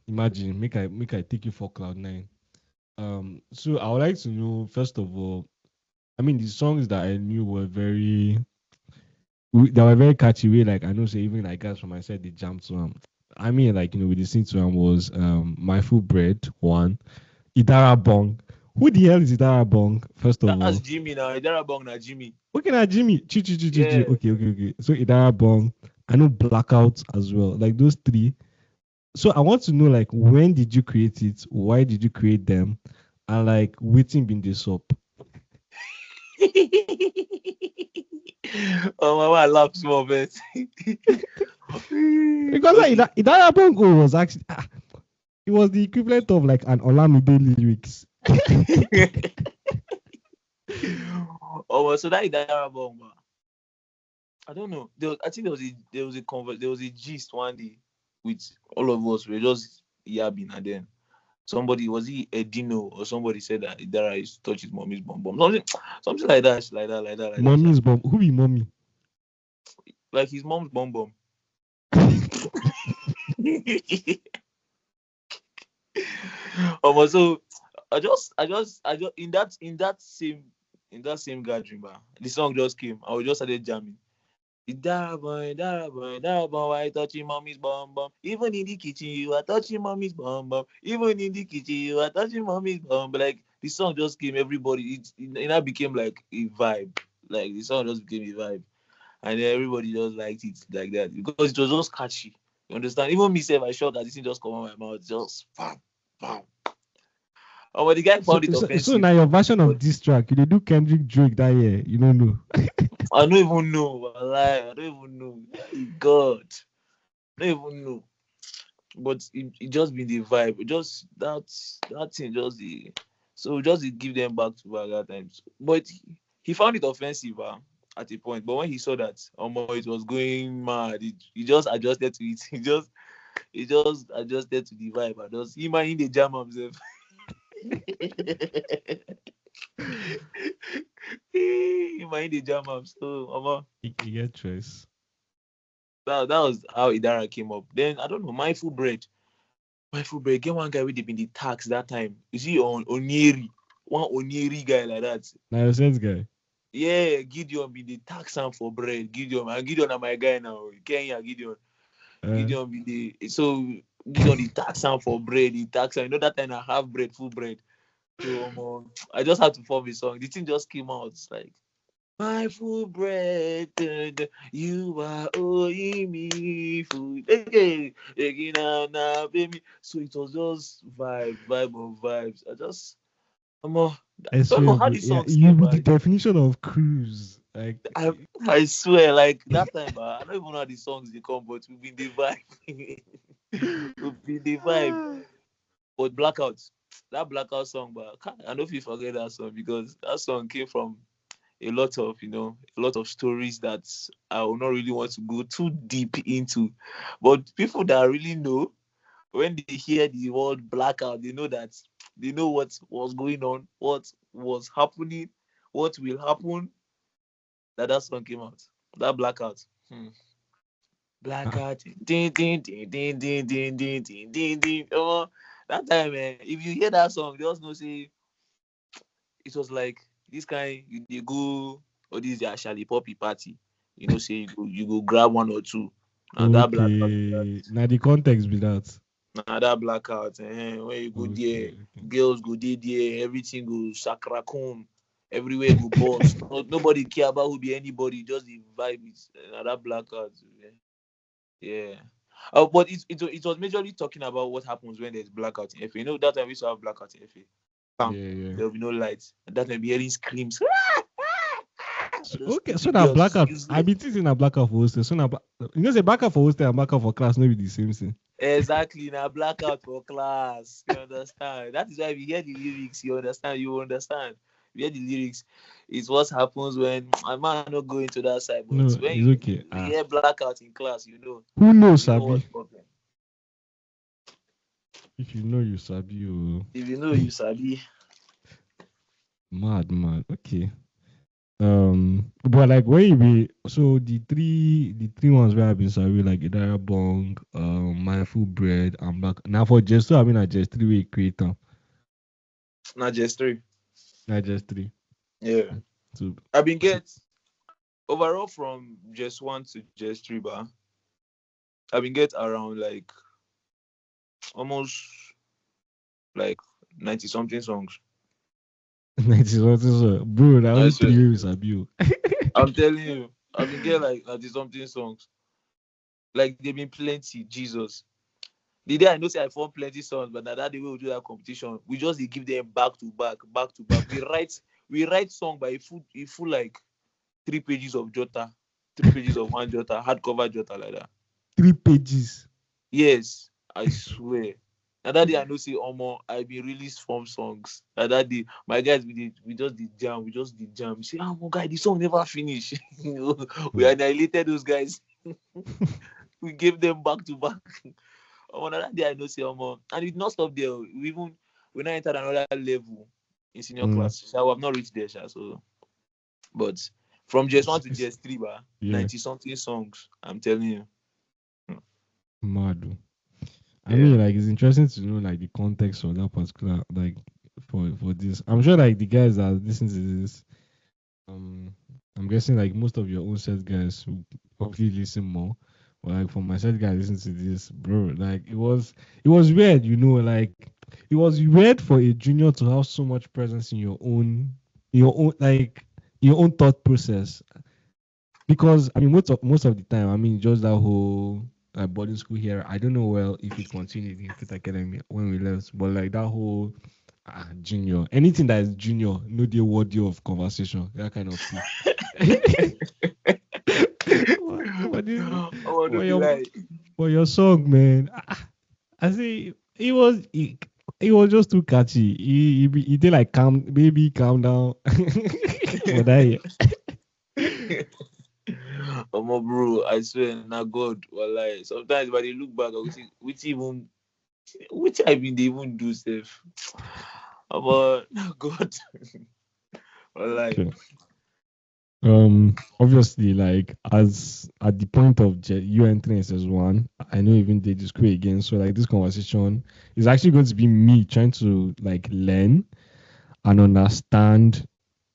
Imagine make I take you for Cloud9. So I would like to know first of all. I mean, the songs that I knew were they were very catchy. Way like I know, say even like guys from my side they jumped to them. I mean, like we listened to them was My Full Bread one, Idarabong. Who the hell is Idarabong? First of That's all, Jimmy now. Idarabong now, Jimmy. okay, now Jimmy, chi. Yeah. Okay. So Idarabong, I know Blackout as well. Like those three. So I want to know like when did you create it? Why did you create them? And like waiting been this up. Oh, I laugh small bit. Because like, Idarabong was actually it was the equivalent of like an Olamide lyrics. Oh, so that Idarabong, I don't know. I think there was a gist one day with all of us. We were just yabbing, and then somebody, was he Edino or somebody, said that Idara used to touch his mommy's bum bum. Something like that, like that. Mommy's bomb. Who be mommy? Like his mom's bum bum. So I just in that same gathering, the song just came. I was just started jamming. Idarabong, why you touching mommy's bum bum? Even in the kitchen, you are touching mommy's bum bum. Even in the kitchen, you are touching mommy's bum. But like the song just came, everybody. It now became like a vibe. Like the song just became a vibe, and then everybody just liked it like that because it was just catchy. You understand? Even me, I shot that this thing just come out my mouth, just bam, bam. Oh, but the guy So, found it so offensive. now your version But of this track, you dey do Kendrick Drake that year. You don't know. I don't even know. Wallahi, I don't even know. God, I don't even know. But it just been the vibe. It just that thing just the so just to give them back to back at times. But he found it offensive at a point. But when he saw that it was going mad, he just adjusted to it. He just adjusted to the vibe. And just him and in the jam himself. Him and in the jam him. So You get choice. that was how Idara came up. Then I don't know, Mindful break. Get one guy with been the tax that time. You see on Onieri, one Onieri guy like that. Now your sense guy. Yeah, Gideon be the tax am for bread. Gideon na my guy now. Kenya Gideon. Uh, Gideon be so Gideon the tax am for bread. The tax am. You know that time I have bread, full bread. So I just had to form a song. The thing just came out. It's like my full bread, you are owing me food. Hey, now, baby. So it was just vibe of vibes. I'm a, I don't know swear, how bro. these Yeah, songs you came be the by. definition of cruise. Like, I swear, like that time, I don't even know how the songs they come, but we've been the vibe. We've been the vibe. But Blackout, that Blackout song, but I don't know if you forget that song because that song came from a lot of stories that I will not really want to go too deep into. But people that really know, when they hear the word blackout, they know what was going on, what was happening, what will happen. That song came out. That blackout. ah, Blackout. Ding, ding, ding, ding, ding, ding, ding, ding, ding, ding. That time, if you hear that song, just know say it was like this kind you go or this their Charlie Poppy party. Say you go grab one or two. Now that blackout be that. okay. Now the context be that. Now that blackout. When you go there, Okay. Okay. girls go there, everything go sakrakun, everywhere go boss. Nobody care about who be anybody, just the vibe is that blackout. Yeah. But it was majorly talking about what happens when there's blackout in FA. That time we used to have blackout in FA. Bam. Yeah, yeah. There will be no lights. And that time be hearing screams. So, Those okay, so stupid now girls blackout. I useless. be thinking a blackout for hostel. So now, say blackout for hostel and blackout for class, no be the same thing. Exactly. Now blackout for class. You understand? That is why we hear the lyrics. You understand? You understand? We hear the lyrics. It's what happens when I might not go into that side, but No, when it's okay. you hear blackout in class, Who knows, you know Sabi? what's problem. If you know, you Sabi. Oh, If you know you sabi. mad. Okay. But like when you be so the three ones where I've been Sabi like Idarabong, Mindful Bread, and Black. Now for just so I mean I just three way creator, Not just three. not just three. Yeah. So, I've been so get overall from just one to just three bar. I've been get around like almost like 90 something songs. 90 something so bro, now I only swear. three ways Sabi. I'm telling you, I've been get like 90 something songs. Like they've been plenty, Jesus. The day I know say I form plenty songs, but now that the way we do that competition, we just dey give them back to back, back to back. We write song by a full like 3 pages of jota, 3 pages of one jota, hardcover jota like that. 3 pages. Yes, I swear. And that day I know say I been released from songs. And that day my guys we just did jam, We say, guy, the song never finish. We annihilated those guys. We gave them back to back. That day I know say and it not stop there. We now entered another level in senior Mm. class. So we have not reached there, sha, so but from just one to It's- just three, yeah, 90 something songs. I'm telling you. mad. I Yeah. mean, like it's interesting to know like the context of that particular like for this. I'm sure like the guys that listen to this, um, I'm guessing like most of your own set guys who probably listen more. But like for my set guys listen to this, bro, like it was weird, like it was weird for a junior to have so much presence in your own thought process. Because I mean, most of the time, I mean, just that whole boarding school here. I don't know well if it continued in Fit Academy when we left, but like that whole junior, anything that is junior, no dear worthy of conversation, that kind of thing. what is I want to what be your like, what your song, man? I say it was just too catchy. He did like calm, baby, calm down for that. bro, I swear, na God, wallahi. Sometimes when they look back, I will see which I been they even do stuff. But na God, wallahi. Yeah. Obviously, like as at the point of you entering SS1, I know even they just quit again. So like this conversation is actually going to be me trying to like learn and understand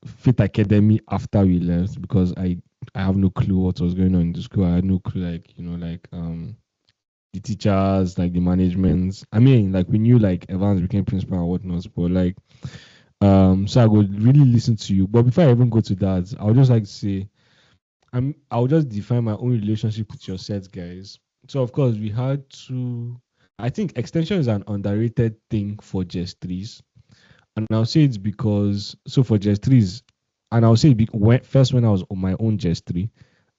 Fit Academy after we left, because I have no clue what was going on in the school. I had no clue, like the teachers, like the management. I mean, like we knew like Evans became principal and whatnot, but like so I would really listen to you. But before I even go to that, I would just like to say I'll just define my own relationship with your sets, guys. So of course we had to. I think extension is an underrated thing for Jest 3s, and I'll say it's because for Jest 3s, and I'll say first when I was on my own Jest 3.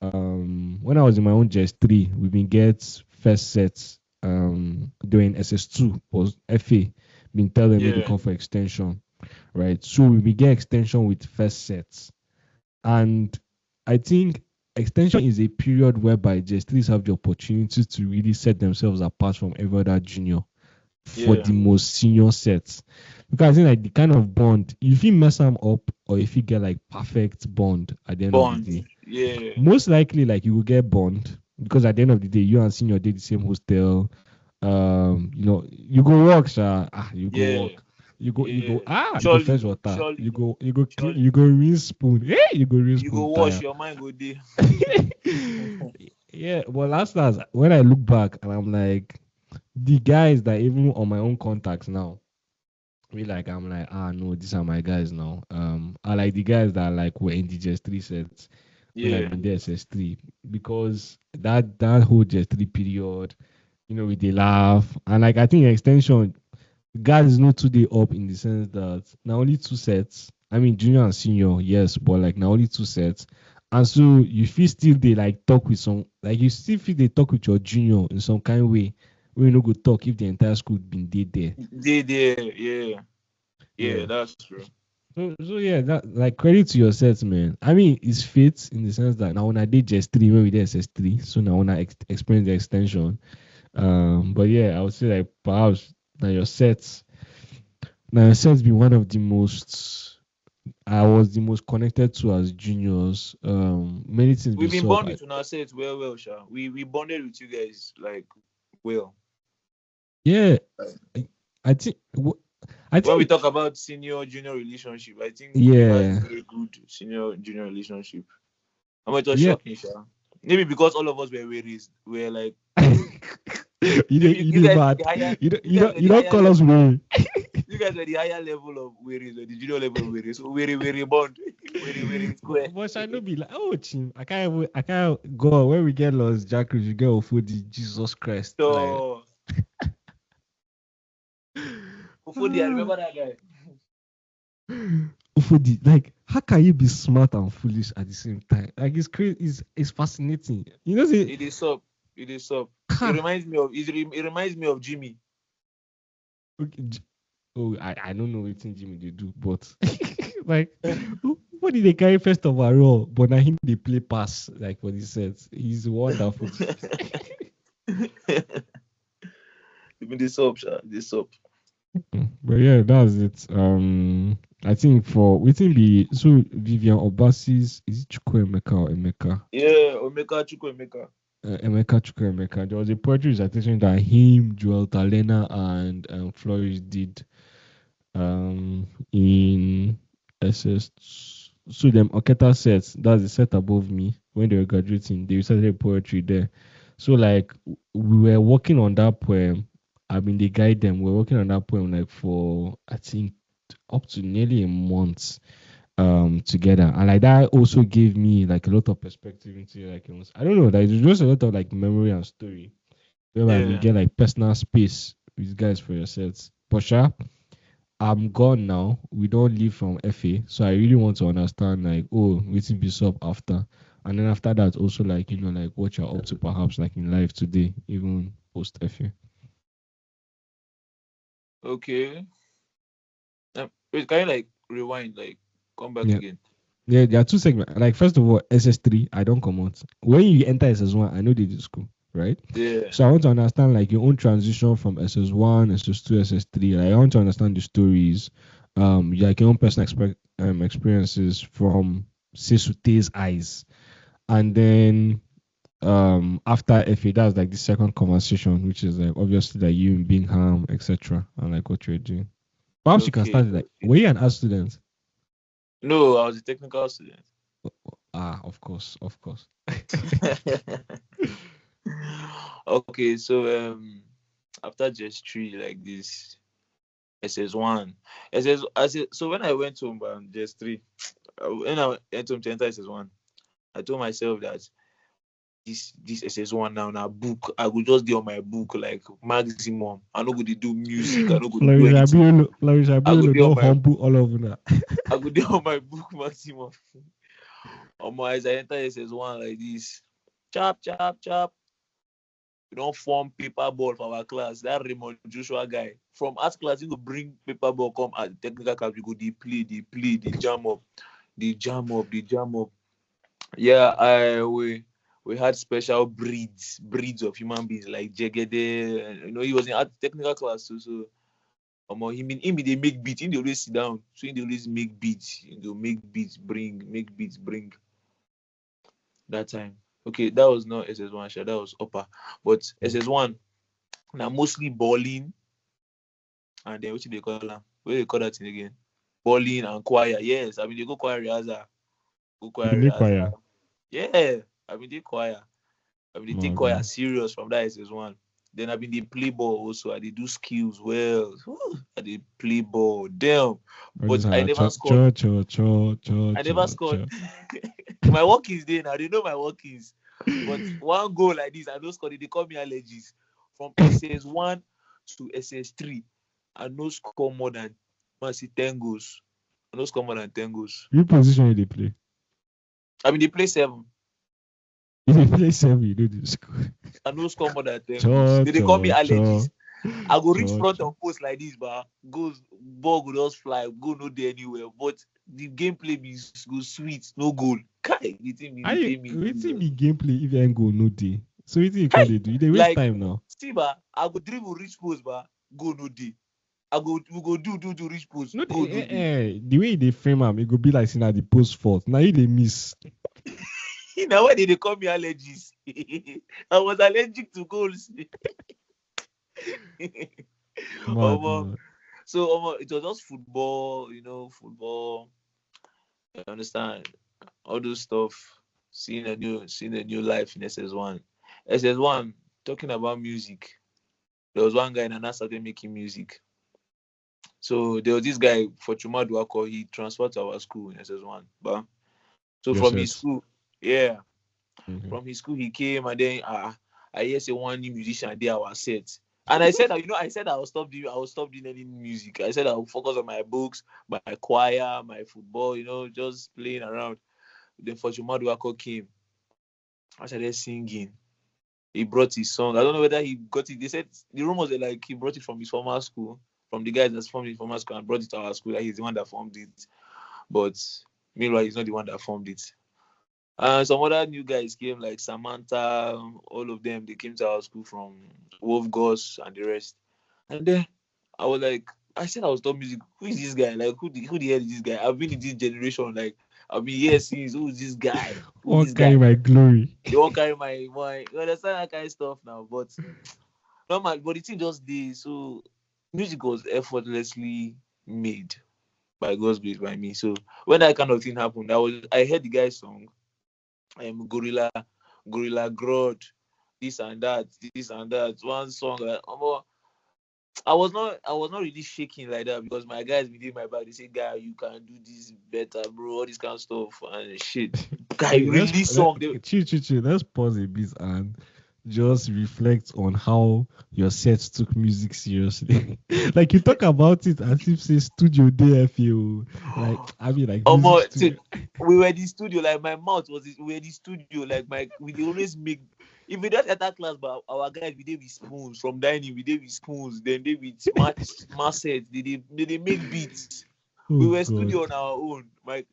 When I was in my own Jest 3, we been get first sets doing SS2 was FA, been tell them maybe Yeah, come for extension, right? So we been get extension with first sets, and I think extension is a period whereby J3s have the opportunity to really set themselves apart from every other junior for yeah. the most senior sets. Because I think like the kind of bond, if you mess them up or if you get like perfect bond at the end of the Bond. day, Yeah, most likely like you will get bond, because at the end of the day, you and senior did the same hostel. You go work, sha. You go yeah, work. You go yeah. you go Surely, fetch water. surely, You surely. go rinse spoon. Hey, you go rinse You go spoon wash tire. your mind go there. Yeah, but last when I look back and I'm like, the guys that even on my own contacts now, I'm like, no, these are my guys now. I like the guys that like were in the Just 3 sets when I've Yeah, been there SS3, because that whole Just 3 period, with the laugh, and like I think extension guys is not today up in the sense that now only two sets. I mean junior and senior, yes, but like now only two sets. And so you feel still they like talk with some, like you still feel they talk with your junior in some kind of way. We no go talk if the entire school been there. they there. Yeah, yeah. Yeah. That's true. So yeah, that like credit to your sets, man. I mean, it's fate in the sense that now when I did just three, when we did SS3, so now when I experience the extension. But yeah, I would say like perhaps now your sets been one of the most I was the most connected to as juniors. Many things be We've been sub. bonding to ourselves well, Sha. We bonded with you guys like well. Yeah, I, I think I When we think talk about senior junior relationship, I think we've had a yeah, very good senior junior relationship. It was yeah. shocking, Sha. Maybe because all of us were raised, we're like maybe You did mad. you guys were You the don't higher call us level of way. you guys were the higher level of wearies or the junior level of wearies. So weary bond. Weary square. But I know be like, oh, chim, I can't go when we get lost. Jack, you get off with the Jesus Christ. Like, So Ofodi, I ah. remember that guy. Ufodi, like, how can you be smart and foolish at the same time? Like, it's crazy. It's fascinating. See, It is up. It is up. ha, It reminds me of Jimmy. Okay, I don't know what Jimmy they do, but like, what did they carry first of all? But now him they play pass like for the sets. He's wonderful. Even this up, sha, this up. But yeah, that's it. I think for waiting be so Vivian Obasi's is it Chukwuemeka or Emeka? Yeah, Omeka Chukwu Emeka. Emeka Chukwuemeka. There was a poetry recitation that him, Joel Talena, and Flourish did in SS. So them Oketa sets, that's the set above me when they were graduating, they recited poetry there. So like we were working on that poem. I mean they guide them. We are working on that poem like for I think up to nearly a month together. And like that also gave me like a lot of perspective into like it was, I don't know, like there's just a lot of like memory and story whereby we Yeah. get like personal space with guys for your sets. But sure, I'm gone now. We don't leave from FA. So I really want to understand like, oh, waiting be up after. And then after that also like, like what you're up to perhaps like in life today, even post FA. Okay. Wait, can you like rewind, like come back Yeah. again? Yeah, there are two segments. Like first of all, SS3, I don't come out. When you enter SS1, I know they do school, right? Yeah. So I want to understand like your own transition from SS1, SS2, SS3. Like, I want to understand the stories, like your own personal experiences from Sesughter's eyes. And then after FA, that's like the second conversation, which is like obviously like you in Bingham, etc. and like what you're doing. Perhaps you can Okay. start it like were you an art student? No, I was a technical student. Ah, of course, of course. Okay, so after just three like this, SS1, so when I went home just three, when I went home to enter SS1, I told myself that this SS1 now book, I go just do on my book like maximum. I no go dey do music, I no go dey do anything. Flourish I go Abiolo, do on don't my humble all over that. I go do on my book maximum. As I enter SS1 like this, chop chop chop. We don't form paper ball for our class. That Raymond Joshua guy from art class, he go bring paper ball come at the technical class. We go they jam up, they jam up. Yeah, I we had special breeds of human beings like Jegede. He was in art technical class too. So he they make beats. He they always sit down. So he they always make beats. They make beats, make beats, bring that time. Okay, that was not SS1, sure, that was upper. But SS1 now mostly balling and then what they call them? What do they call that thing again? Balling and choir. Yes, I mean they go choir rehearsal. Go choir The choir. rehearsal. Yeah, I mean they choir. I mean they take My choir God. serious from that SS1. Then I mean they play ball also. I they do skills well. I they play ball. Damn. All But this I never cho scored. cho cho cho cho I never cho scored. cho. My workings there now. They know my workings. But one goal like this, I no score. They call me allergies. From SS1 to SS3, I no score more than 10 goals. I no score more than 10 goals. You position they play. I mean they play 7. If they play seven, you do this. I no score more than 10 goals. Cho They call me cho allergies. cho I go reach cho front cho. of post like this, but goals ball go just fly, go no there anywhere. But the gameplay be go sweet, no goal. Kai, the thing be they I pay me. waiting be gameplay if you ain't go no day. So waiting you call Kai, they do? They waste like time now. see I go dribble reach post, go no day. We go do reach post, No, go no day. the way they frame am, it go be like saying that the post fault. Now you they miss. Now why did they call me allergies? I was allergic to goals. Mad Omo. man. So it was just football, football. You understand all those stuff. Seeing a new life in SS1. SS1 talking about music. There was one guy that now started making music. So there was this guy for Chumaduako. He transferred to our school in SS1. But so Your from his set. school, yeah, Okay. from his school he came and then I hear say one new musician there our set. And I said that I said I will stop doing any music. I said I will focus on my books, my choir, my football, just playing around. Then for Chumaduako came. I started singing. He brought his song. I don't know whether he got it. They said the rumors were like he brought it from his former school, from the guys that's formed it from our school and brought it to our school. Like he's the one that formed it, but meanwhile he's not the one that formed it. And some other new guys came like Samantha, all of them. They came to our school from Wolf Goss and the rest. And then I was like, I said I was top music. Who is this guy? Like who the hell is this guy? I've been in this generation. Like I've been here since. Who is this guy? Who is All this carry guy? my glory. They won't carry my you understand that kind of stuff now. But normal, but the thing just did. So music was effortlessly made by God's grace by me. So when that kind of thing happened, I heard the guy's song, Gorilla Grodd, this and that, this and that. One song, I was not really shaking like that because my guys within my back they say, "Guy, you can do this better, bro." All this kind of stuff and shit. Guy, Wait, release song. chill. Let's pause a bit and just reflect on how your set took music seriously. Like you talk about it as if say studio DFU. Like I mean like music studio. We were the studio, like my mouth was we were the studio, like we dey always make if we don't enter class, but our guys we did with spoons from dining, we did with spoons, then they with match sets, they make beats. We Oh were god. studio on our own. Like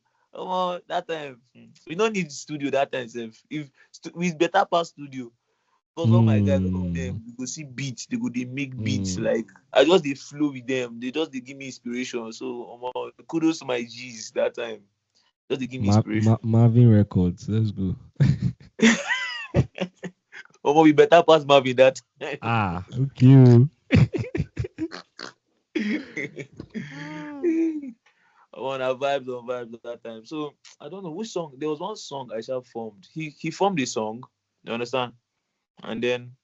that time we don't need studio that time self. If we better pass studio. Because all my guys, all of them, we go see beats, they make beats. Like I just they flow with them. They give me inspiration. So kudos to my G's that time. Just they give me inspiration. Marvin Records. Let's go. We better pass Marvin that. Okay. On vibes that time. So I don't know which song. There was one song I shall formed. He formed a song. You understand? And then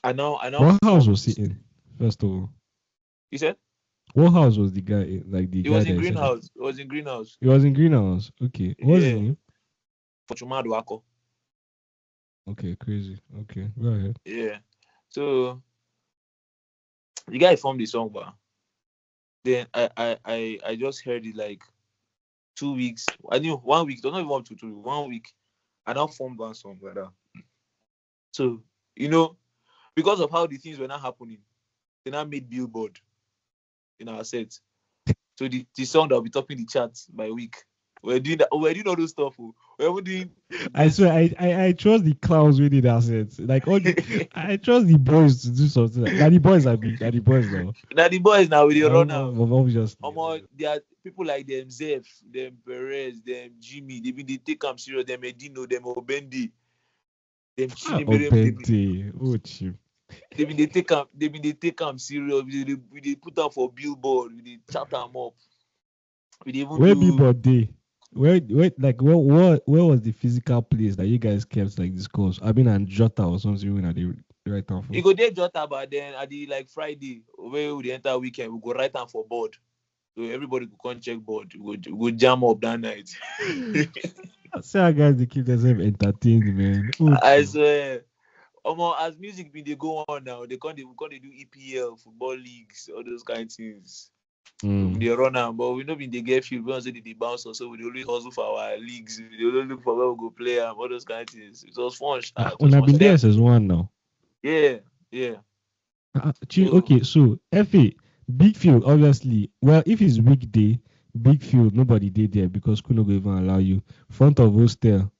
I now What house was he in? First of all, you said what house was the guy in? Like the it guy was that in you said greenhouse. It was in greenhouse. It was in greenhouse. Okay. What's his Yeah. name? Fortumado Ako. Okay, crazy. Okay, go ahead. Yeah. So the guy formed the song, but then I just heard it like 2 weeks. I knew 1 week. Don't even up to 2 weeks. 1 week. I now formed one song like that. So because of how the things were not happening, they now made Billboard in our set. So the song that will be topping the charts by week. We're doing that. We're doing all those stuff. We're doing. I swear, I trust the clowns with the assets. Like all the, I trust the boys to do something. Now the boys are big. Now the boys now. Now the boys now with the run out. Obviously. There are people like them Zeph, them Perez, them Jimmy. They take them serious. Them Edino, them Obendi, them Obendi. Oh, cheap. They take them serious. They put them for Billboard. They chat them up. Where Billboard day? Where was the physical place that you guys kept like this course? I mean, and Jota or something when I did write down for. You go there Jota, but then at the like Friday where we enter weekend, we go write down for board. So everybody could come check board. We go jam up that night. See how guys they keep themselves entertained, man. I swear. As music been they go on now, they do EPL, football leagues, all those kind of things. They run out, but we know when they get field, we don't say they bounce us, so we always hustle for our leagues. We always look for where we go play and all those kind of things. It was fun. When I've been there since one now. Yeah. Okay, so FA, big field, obviously. Well, if it's weekday, big field, nobody did there because school no go even allow you. Front of hostel.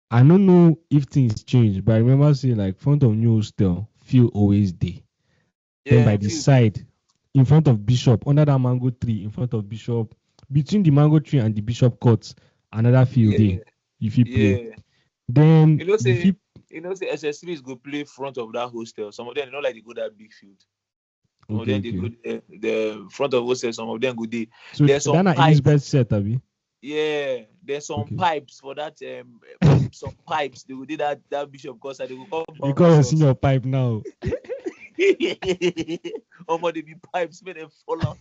I don't know if things change, but I remember saying like front of new hostel, field always day. Yeah, then by the side, in front of Bishop, under that mango tree, in front of Bishop, between the mango tree and the Bishop courts, another field day. If you play. Yeah. Then say SS3s go play front of that hostel. Some of them don't like to go that big field. Some of them they go the front of hostel, some of them go there. So there's some Elizabeth set, Abi. Yeah, there's some pipes for that. Some pipes they will do that Bishop course. They will come. Because I see your pipe now. They be pipes made them fall out.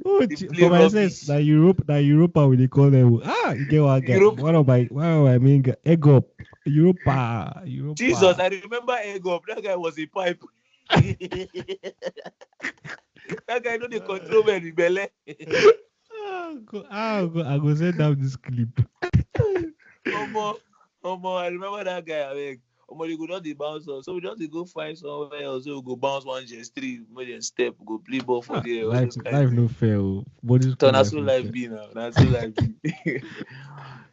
For my sense, that Europa will they call them. You get what guy? One of my main guy, egg up. Europa. Jesus, I remember egg up. That guy was a pipe. That guy know the control when he belly. I go send down this clip. I remember that guy. Somebody go just dey bounce us. So we just dey go find somewhere else. So we go bounce one just three, more than step, we go play ball for there, all Life, those kind of life things. no fair. Oh. Body So school na life so no life fair. be now. Na so life be.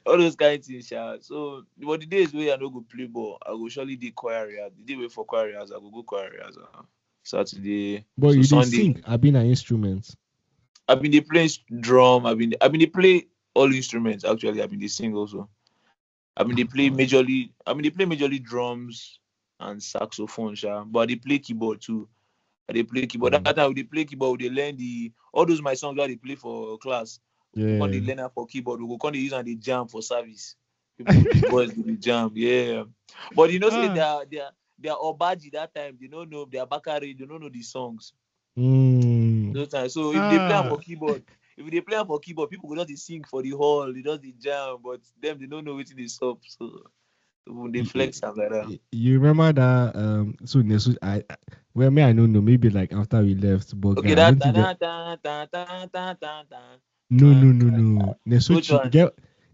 All those kind of things, sha. So but the days where I no go play ball, I go surely dey choir rehearsal. The day wey for choir rehearsal, I go go choir rehearsal. Saturday, But so you did Sunday. sing. I been an instrument. I been dey play drum. I been dey play all instruments actually. I been dey sing also. I been dey play Oh, majorly. I been dey play majorly drums and saxophone, sha. But I dey play keyboard too. I dey play keyboard. mm, That time we dey play keyboard. We dey learn the all those my songs wey I dey play for class. We come dey yeah. learn am for keyboard. We go come dey use am dey jam for service. People, the boys go dey jam. Yeah. But you know, say Ah. their obaji that time. They don't know their bakari. They don't know the songs. Mm. Those times. So if they play am for Ah. keyboard, if they play am for keyboard, people go just dey sing for the hall. They just dey jam. But them they don't know wetin dey sup. So they You, flex am like that. you remember that? So Nesu, well, me I don't know. Maybe like after we left, but Okay, guy, I that don't ta think that. ta ta ta ta ta ta ta. No, no, no, no. Which Nesuchi, one?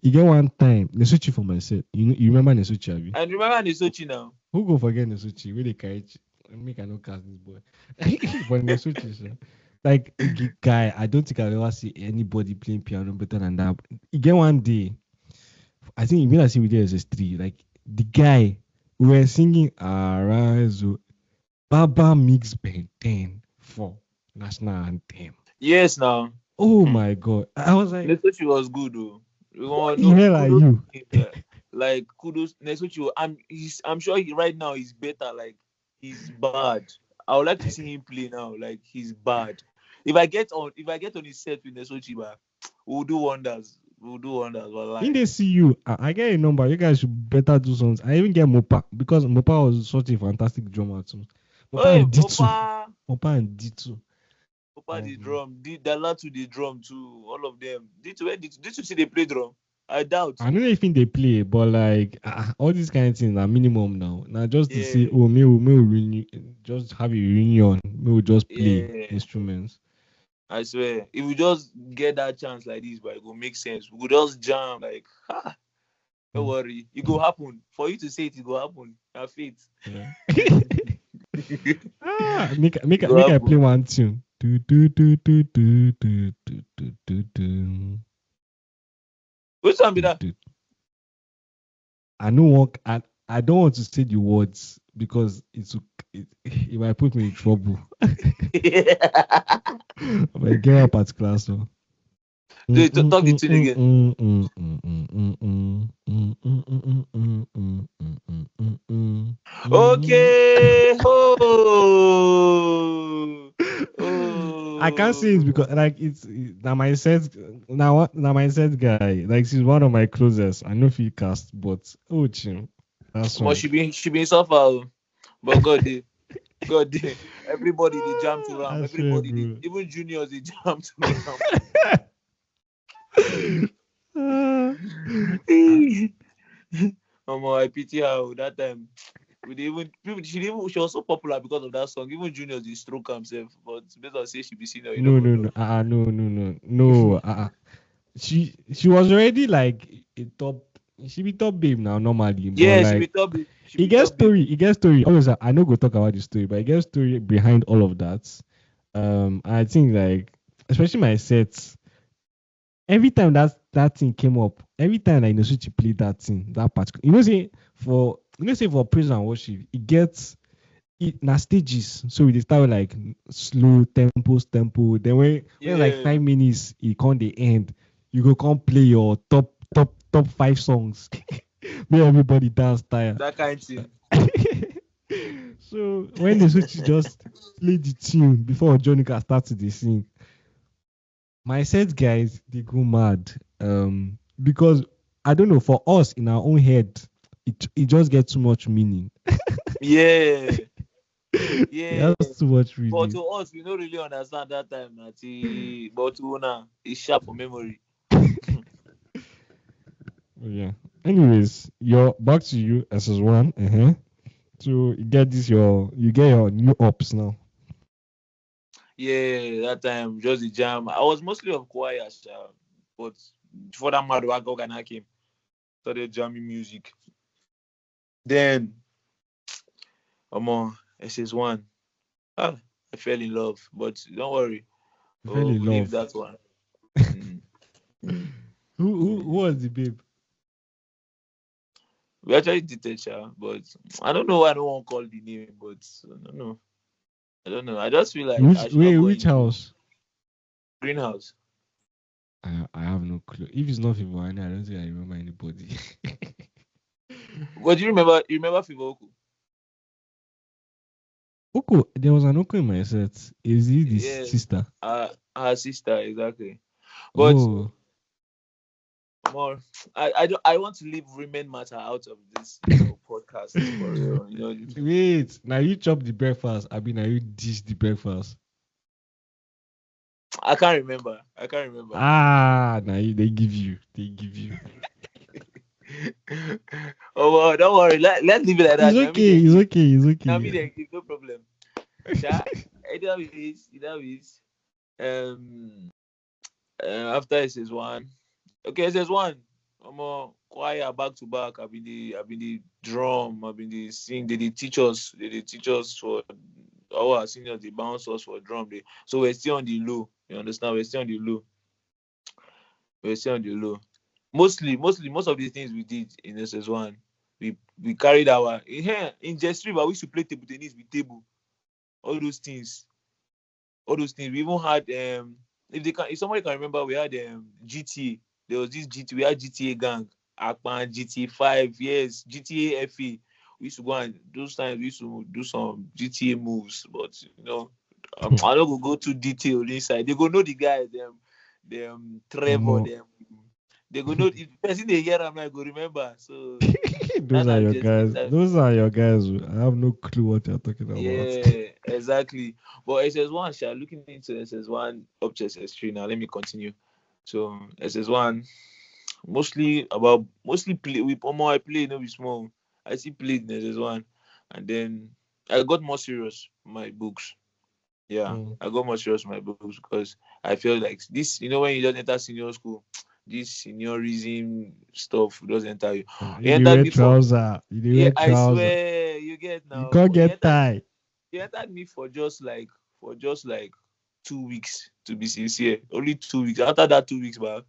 you get one time Nesuchi for myself. You remember Nesuchi, Abi? And remember the Sochi now. Who go forget Nesuchi? Where they carry? Make I no cast this boy. But Nesuchi, sir. Like guy, I don't think I've ever see anybody playing piano better than that. You get one day, I think when I see with the SS3, like the guy we were singing Arise, Baba Mix Ben 10 for national anthem. Yes, now. Oh Hmm. my god. I was like, Nesochi was good though. We what want the no hell are kudos to you? him. Like kudos Nesochi. I'm sure right now he's better. Like he's bad. I would like to see him play now. Like he's bad. If I get on his set with Nesochi, we'll do wonders. We'll do wonders. In Wallahi. they see you, I get a number. You guys should better do something. I even get Mopa because Mopa was such a fantastic drummer too. Mopa Hey, and D2. Mopa and D2. Opa the drum, Dala to the drum too. All of them. Did you see they play drum? I doubt. I don't know if they play, but like all these kind of things are minimum now. Now just to say, Yeah, oh, just have a reunion, me will just play yeah. instruments. I swear. If we just get that chance like this, but it will make sense. We could just jam like don't Mm, worry. It will happen. For you to say it will happen. Have faith. yeah. It will Make I play happen. one tune. Do do do do do do do do do do. Which one be Do, that? do. I don't want to say the words because it might put me in trouble. But I get a particular song. Talk the tune again. Okay. Oh. I can't say it because Oh. like now my set now my set guy like she's one of my closest. I know if he cast but oh chim that But song. she been suffer. But God did. Everybody they jam to ram. I swear, Everybody they, bro. even juniors they jam to Ah, ah, ram. I pity her that time. We dey even people she was so popular because of that song. Even juniors they stroke himself. But based on say she be senior, you no, never no, know. no, no, no, no, no. She was already like a top. She be top babe now normally, but Yeah, she like be top babe. She it be gets top babe. story. It gets story. Always, I know go talk about the story, but it gets story behind all of that. I think like especially my sets. Every time that thing came up, every time like Nosuchi played that thing, that particular, say for praise and worship, it gets it na stages. So we dey start with like slow tempo. Then when like Yeah, 5 minutes, it can't the end. You go come play your top 5 songs. Make everybody dance tire. that kind of thing. So when the switch just play the tune before Johnny can start to sing, my set guys they go mad. Because I don't know for us in our own head, it just gets too much meaning. Yeah, It yeah. has too much But meaning. to us, we don't really understand that time. But to una, it's sharp for memory. Yeah. Anyways, your back to you SS1. So you get your new ops now. Yeah, that time just the jam. I was mostly of choir, but before that mad work, I came started jamming music. Then SS1. Ah, I fell in love, but don't worry. You fell Oh, in we leave love. that one. Mm. Who was the babe? We actually dated, Sha, but I don't know why I don't want to call the name, but I don't know. I don't know. I just feel like I should not go Which into house? greenhouse. I have no clue. If it's not Fivani, I don't think I remember anybody. But do you remember? You remember Fivoku? Oko, there was an Oko in my set. Is he the Yes, sister? her sister exactly. But Oh, more, I want to leave women matter out of this, podcast for real. wait. Now you chop the breakfast. I mean, now you dish the breakfast. I can't remember. I can't remember. Ah, now they give you. They give you. Oh well, don't worry. Let's leave it like It's that. Now me okay. they It's give. okay. It's Now me okay. they give. No problem. Sha, either is after SS1. Okay, SS1. I'm choir back to back. I've been the drum. I've been the sing. They teach us. They teach us for our seniors. They bounce us for drum. So we're still on the low. You understand? We're still on the low. We're still on the low. Mostly, most of the things we did in SS1, we carried our in J Street, but we used to play table tennis with table. All those things. All those things. We even had if somebody can remember, we had GTA. There was this GTA. We had GTA gang, Akpan, GTA 5, yes, GTA FA. We used to go, and those times we used to do some GTA moves, but I don't go too detailed inside. They go know the guys, them Trevor, Omo. them. They go know if person they hear them, I go remember. So Those that are are your just guys. that. Those are your guys. I have no clue what you're talking about. Yeah, exactly. But SS1, looking into SS1 up to SS3 now. Let me continue. So SS1, mostly play with Omo. I play no be small. I still played in SS1, and then I got more serious with my books. Yeah, Mm. I got more serious with my books because I feel like this. When you just enter senior school, this seniorism stuff doesn't enter you. You You dey entered wear me for trouser. You dey Yeah, wear I trouser. swear you get You now. can't You get entered tie. you entered me for just like 2 weeks, to be sincere. Only 2 weeks. After that 2 weeks, but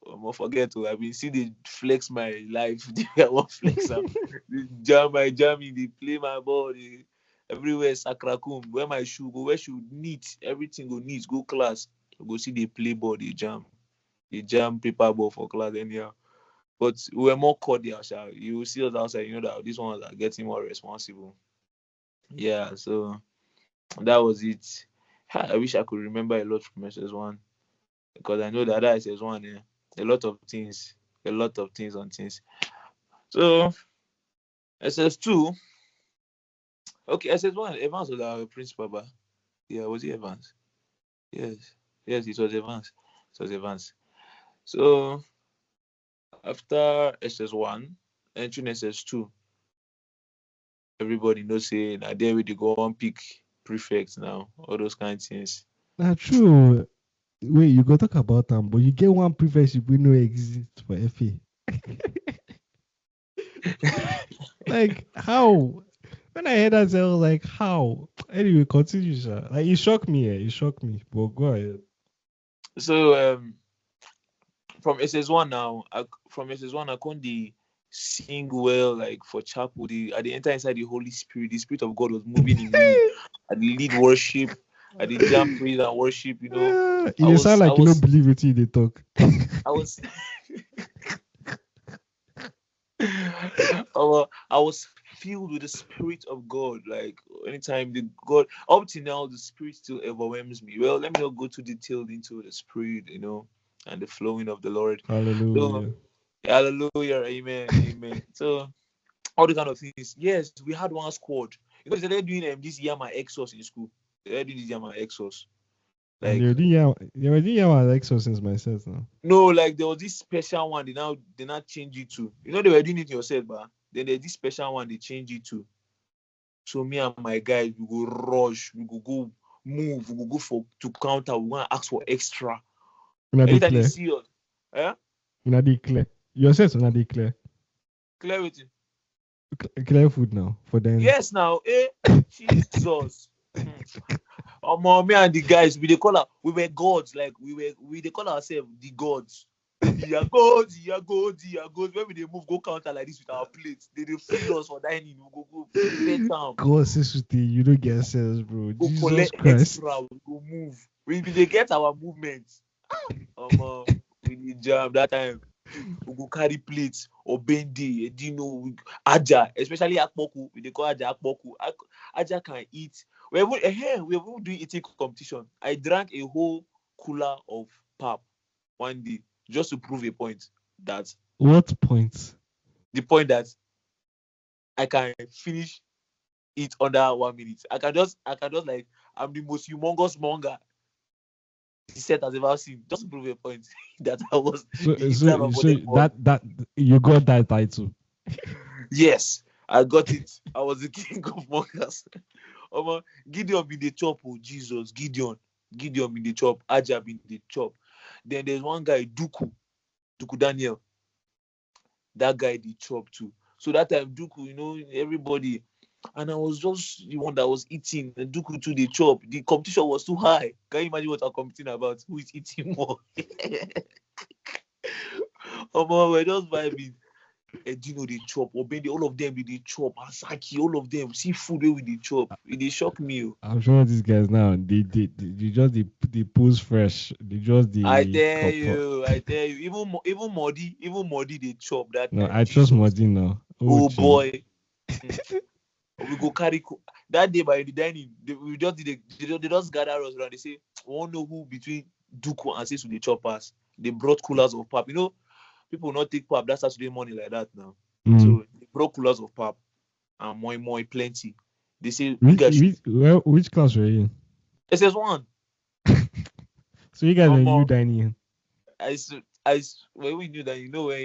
I won't forget to. I been see they flex my life. I want flex am. They jam my jamming. They play my ball. Everywhere sacracum. Wear my shoe. Go wear shoe neat. Everything go neat. Go class. Go see they play ball. They jam. They jam paper ball for class anyhow. But we were more cordial. Sha. You will see us outside. You know that these ones are getting more responsible. Yeah. So that was it. I wish I could remember a lot from SS1 because I know that SS1, a lot of things, on things. So SS2, okay, SS1, Evans was our principal, but yeah, was he Evans? Yes, yes, it was Evans. It was Evans. So after SS1, entering SS2, everybody knows say now there we dey go on pick prefect now, all those kind of things. Now true. Wait, you go talk about them, but you get one prefectship we no exist for FA. Like how? When I heard that, I was like, how? Anyway, continue, sir. Like it shocked me. It shocked me. But go ahead. So from SS1 now, I can't sing well like for chapel. I dey enter inside the Holy Spirit. The Spirit of God was moving in me. I dey lead worship. I did jam praise and worship. It I dey sound was I like you don't was believe it they talk. I was I was filled with the Spirit of God. Like anytime the God up to now, the Spirit still overwhelms me. Well, let me not go too detailed into the Spirit, and the flowing of the Lord. So Hallelujah. hallelujah, amen, amen. So all the kind of things. Yes, we had one squad. Because they're doing this Yama Exos in school. They're doing this Yama Exos. And Like you already have Alexa since my set now. no, like there was this special one they now change it to. They were doing it yourself, but then there's this special one they change it to. So me and my guys we go rush, we go move, we go for to counter, we want to ask for extra. Una dey Anytime they clear. see us, eh? Una dey clear. Your sets una dey clear. Clear with it. Clear food now for them. Yes, now, Jesus. Me and the guys, we were gods. Like we they call ourselves the gods. You are gods, you are gods, you are gods. When we they move, go counter like this with our plates. They feel us for dining. We go pay time. God, Sesughter, you don't get sense, bro. Go Jesus collect Christ. extra. We go move. We they get our movements. We need jam that time. We go carry plates or bendy, aja, especially akpoku. We dey call aja akpoku. Aja can eat. We even do eating competition. I drank a whole cooler of pap one day just to prove a point that What point? the point that I can finish it under 1 minute. I can just like I'm the most humongous monger the set has ever seen. Just to prove a point that I was So the so eater of so whatever. that you got that title. Yes, I got it. I was the king of mockers. Gideon be the chop, oh Jesus, Gideon. Gideon be the chop, Aja be the chop. Then there's one guy, Duku Daniel. That guy the chop too. So that time Duku, everybody, and I was just the one that was eating. And Duku too, the chop. The competition was too high. Can you imagine what I'm competing about? Who is eating more? We're just vibing. Dino dey chop, Obende, all of them dey chop, Asaki, all of them see food wey we dey chop. E dey shock me. I'm sure these guys now they just they pose fresh. They just I the tell couple. you, even Modi dey chop that No, time. I trust Jesus, Martin now. Oh oh gee. boy, Hmm. We go carry that day by the dining. We just they just gather us around. They say, we wan know who between Duku and Sesu dey chop pass. They brought coolers of pap. People will not take pap that Saturday morning like that now. Mm. So they brought coolers of pap and moi plenty. They say you guys should. Which class were you in? SS1. So you guys were new Um, dining. when we knew that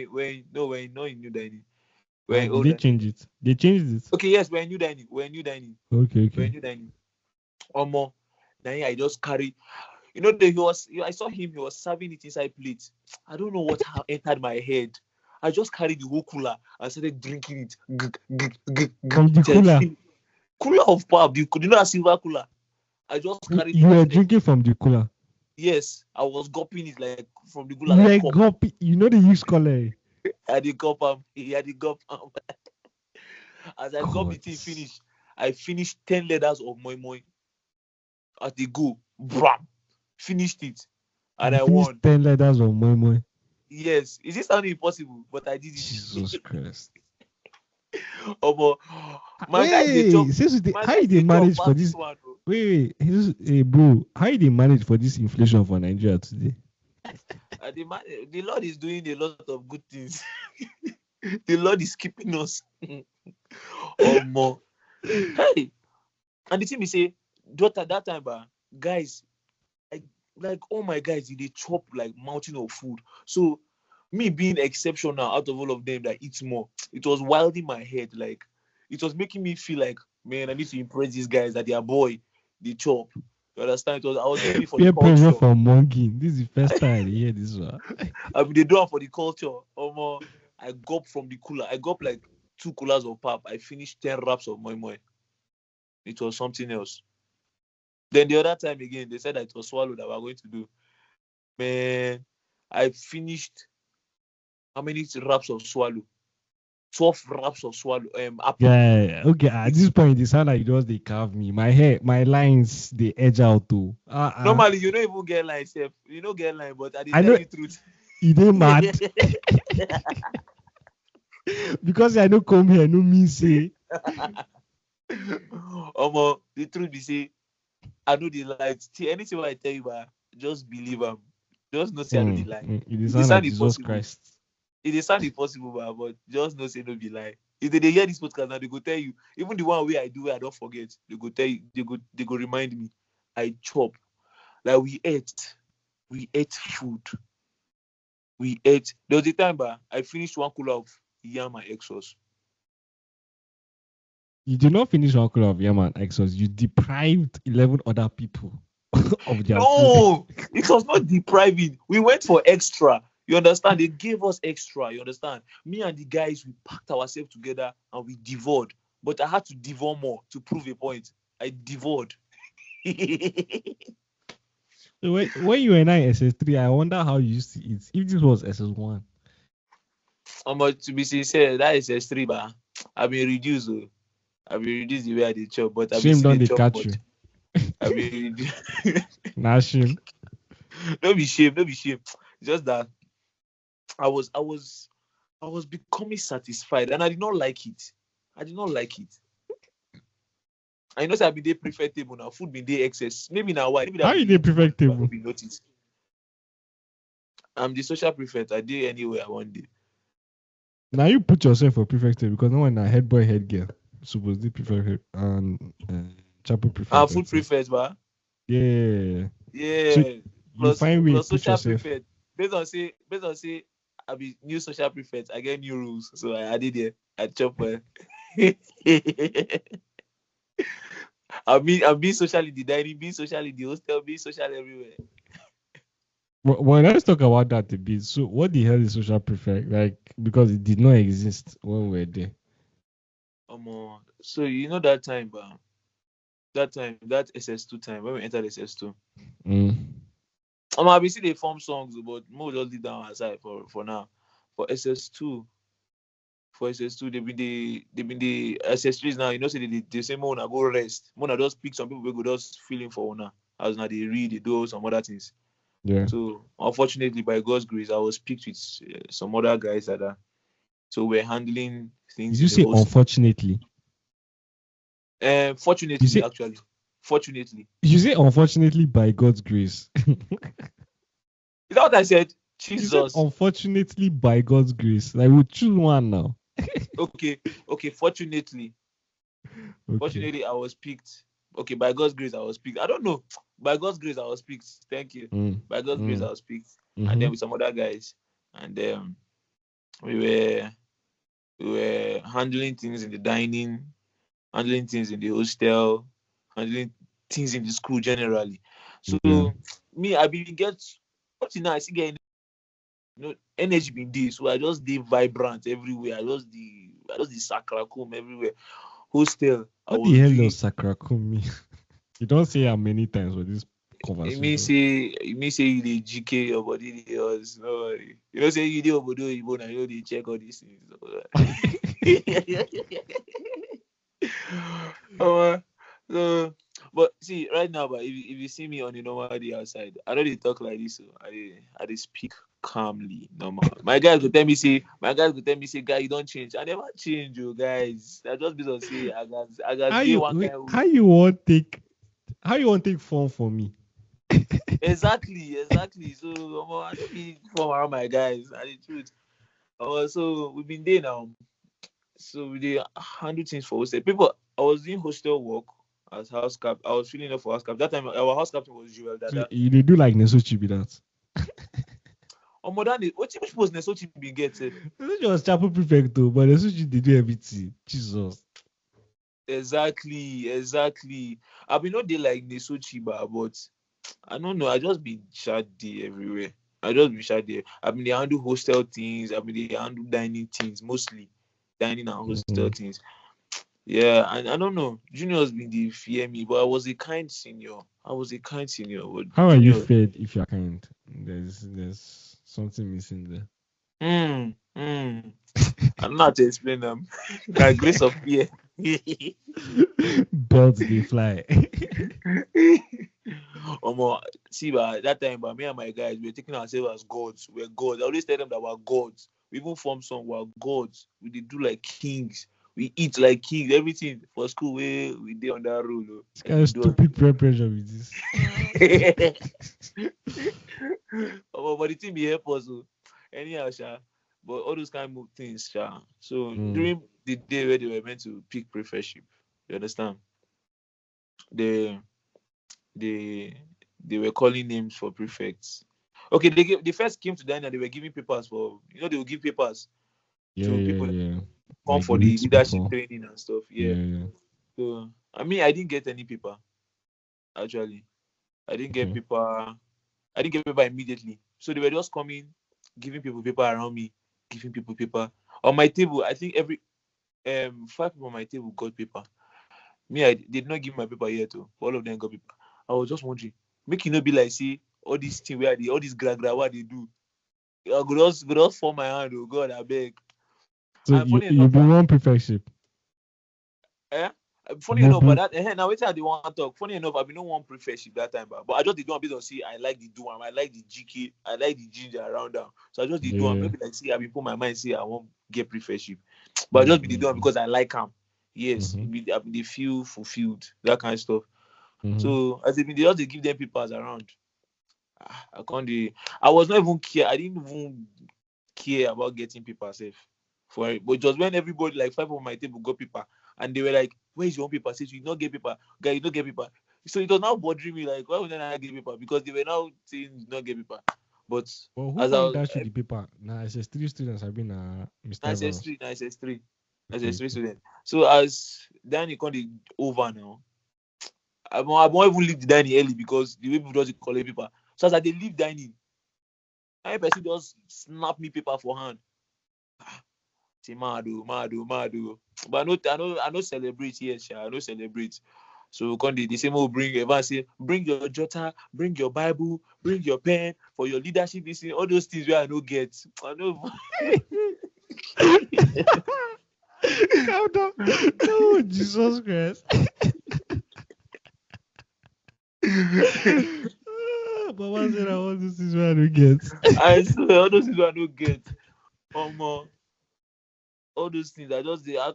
when you know you knew dining. Why When did old they dining. change it? They changed it. Okay, yes, when new dining. When new dining. Okay, When okay. new dining. Now I just carry. I saw him. He was serving it inside plate. I don't know what entered my head. I just carried the whole cooler and started drinking it. From the cooler. Cooler of pub. That silver cooler. I just carried it You and were started. drinking from the cooler. Yes, I was gulping it like from the cooler You like were cup. you know they use color. I did gulp he had the gulp As I gulp the God. thing finish, I finished 10 letters of moi moi at the go. Bram. Finished it. And You I finished won. 10 letters of moi moi. Yes. Is this sounding impossible? But I did Jesus it. Christ. Omo, my guys they chop. Wait, seriously, My how you guys they they chop manage for past this? this one. Oh. Hey, bro, how you they manage for this inflation for Nigeria today? The Lord is doing a lot of good things. The Lord is keeping us. Omo. Hey. And the thing we say, daughter, that time, guys, like all my guys, they chop like mountain of food. So me being exceptional out of all of them that eats more, it was wilding my head. Like it was making me feel like, man, I need to impress these guys that their boy, they chop. You understand? I was doing it for the Peer pressure culture. from monkey. This is the first time I hear this one. I mean, they do it for the culture. I got from the cooler. I got like 2 coolers of pap. I finished 10 wraps of moi moi. It was something else. Then the other time again, they said that it was swallow that we are going to do. Man, I finished how many wraps of swallow? 12 wraps of swallow. Apple. Yeah, okay. At this point, it sound like you just they carve me. My hair, my lines, they edge out too. Normally, you don't even get line, Seth. You don't get line, but I did I tell know you truth. it ain't mad because I don't come here. No mean say. The truth be say, I know the light. See, anything what I tell you, just believe them. Just not say I know the lie. It is It is sound like sound Jesus impossible. Christ. It is sound impossible, but just not say no be lie. If they hear this podcast now, they go tell you. Even the one way I do, I don't forget. They go tell you. They go remind me. I chop. Like we ate food. We ate. There was a time, I finished 1 cooler of yam and egg sauce. You did not finish one kilo of yam and exos. You deprived 11 other people of their food. No, it was not depriving. We went for extra. You understand? They gave us extra. You understand? Me and the guys, we packed ourselves together and we devoured. But I had to devour more to prove a point. I devoured. So when you were in SS3, I wonder how you used to eat. If this was SS1. To be sincere, that is S3, but I've been reduced. Oh. I've been reduced the way I did chop, but I've been Shame still don't dey they chop catch much. you. I've been reduced. Nah, shame. Don't be shame. Don't be shame. Just that I was I was I was becoming satisfied and I did not like it. I did not like it. I know say I been dey prefect table now. Food been dey excess. Maybe now why? Maybe that How be you the the reason why perfect people table? no be notice. I'm the social prefect. I dey anywhere I want dey. Now you put yourself for prefect table because no one a head boy head girl supposed to prefect and chapel I'm prefect. I food think. prefect, ba. Yeah. So Yeah. you find way Plus put social yourself. prefect. Based on say I be new social prefect. I get new rules, so I did there. I chop well. I'm being social in the dining, being social in the hostel, being social everywhere. Well, let's talk about that a bit. So, what the hell is social prefect? Like, because it did not exist when we were there. So you know that time, that SS2 time when we entered SS2. Mm. I be see they form songs, but more just leave down aside for now. For SS2, they been the SS3s now. You know, say they say more na go rest. More na just pick some people we go just feeling for una. As now they read, they do some other things. Yeah. So unfortunately, by God's grace, I was picked with some other guys that are. So we're handling Did things you in the say host. unfortunately? You Fortunately, say actually, fortunately, you say unfortunately by God's grace. is that what I said? You said Jesus. unfortunately by God's grace. Like we choose one now. Okay. Okay. Fortunately, I was picked. Okay, by God's grace, I was picked. I don't know. By God's grace, I was picked. Thank you. Mm. By God's grace, I Mm. was picked. And Mm-hmm. then with some other guys, and we were we were handling things in the dining, handling things in the hostel, handling things in the school generally. So Yeah. me, I been get what you know. I see get energy been there, so I just dey vibrant everywhere. I just the sacracum everywhere. Hostel, I What the was hell doing. does Sakrakun mean? You don't say how many times with this It mean conversation. say you dey GK your body dey us. No worry. You know say you dey obodo oyibo na you know dey check all these things. Omo, so, but see right now, but if you see me on a normal day outside, I know they talk like this. So I dey speak calmly, normal. My guys go tell me say, guy, you don't change. I never change, you guys. I just based on say I got day one kind of way. How you want take phone for me? Exactly. So I don't be from around my guys. And the truth. So we've been there now. So we dey handle things for hostel. People, I was doing hostel work as house cap. I was filling up for house cap. That time our house captain was Joel So Dada. you they do like Nesochi be that. More than which post Nesochi been get safe? Nesochi was chapel prefect though, but Nesochi they do everything. Jesus. Exactly. I been not dey like Nesochi, but I don't know. I just been shot there everywhere. I just been shot there. I been dey handle hostel things. I been dey handle dining things mostly, dining and hostel Mm. things. Yeah, and I don't know. Juniors been dey fear me, but I was a kind senior. But How are you juniors. fed if you're kind? There's something missing there. I don't know how to explain them. The grace of fear. Birds they fly. Omo, see, that time, me and my guys, we were taking ourselves as gods. We're gods. I always tell them that we're gods. We even form some, we're gods. We dey do like kings. We eat like kings. Everything for school, we did on that rule. Oh. This And kind they of do us. stupid peer pressure with this. But the thing be help us. Oh. Anyhow, sha. But all those kind of things, sha. So Mm. during the day where they were meant to pick prefectship, you understand? They they they were calling names for prefects. Okay, they first came to Daniel, they were giving papers for they will give papers Yeah, to yeah, people that yeah. come Like for the weeks leadership before. training and stuff. Yeah, Yeah. yeah. So I mean I didn't get any paper actually. I didn't get Okay. paper. I didn't get paper immediately. So they were just coming. giving people paper around me, giving people paper. On my table, I think every 5 people on my table got paper. Me, I did not give my paper yet too. All of them got paper. I was just wondering, make you not be like, see, all this thing where they all this gra what they do. I go just fall my hand, oh God, I beg. So And you funny you enough, be one prefectship. eh? Funny You enough, but be that now wait till they want to talk. Funny enough, I been no one prefectship that time, but I just did one based on see I like the do I like the GK, I like the ginger around them. So I just did one. yeah. Maybe like see I been put my mind see I won't get prefectship. But I just be the doing Mm-hmm. because I like them. Yes, Mm-hmm. I be they feel fulfilled, that kind of stuff. Mm-hmm. So as they been they just they give them papers around. I can't I was not even care. I didn't even care about getting paper safe for it. But just when everybody like 5 on my table got paper and they were like, where's your own paper? Says you not get paper, guy, you not get paper. So it was now bothering me like why would I not get paper? Because they were now saying you not get paper. But Well, who as I can't was dash you the paper? Now I says 3 students have been Mr. Evans. nice S3, nice Okay, S3 okay. student. So as Danny come over now, I won't even leave the dining early because the way people just collect paper. So as I they leave dining, I person just snap me paper for hand. Say mad oh. But I know celebrate, yes, I know celebrate. So come they say more bring everyone say bring your jotter, bring your Bible, bring your pen for your leadership listening, all those things where I no get. I know Calm down. No, Jesus Christ. Mama said I want this is where I don't get. I swear all those things where I no get. All those things I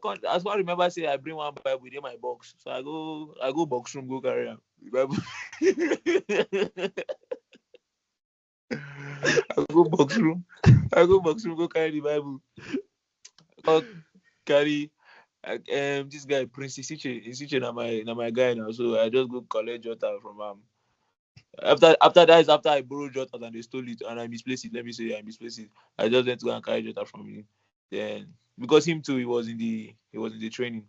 can't remember say I bring one Bible in my box. So I go box room, go carry am. The Bible. I go box room. Go carry the Bible. Go carry this guy Prince Isiche na my guy now. So I just go collect Jota from after that is after I borrowed Jota and they stole it and I misplaced it. Let me say I misplaced it. I just went to go and carry Jota from him. Then because him too he was in the training.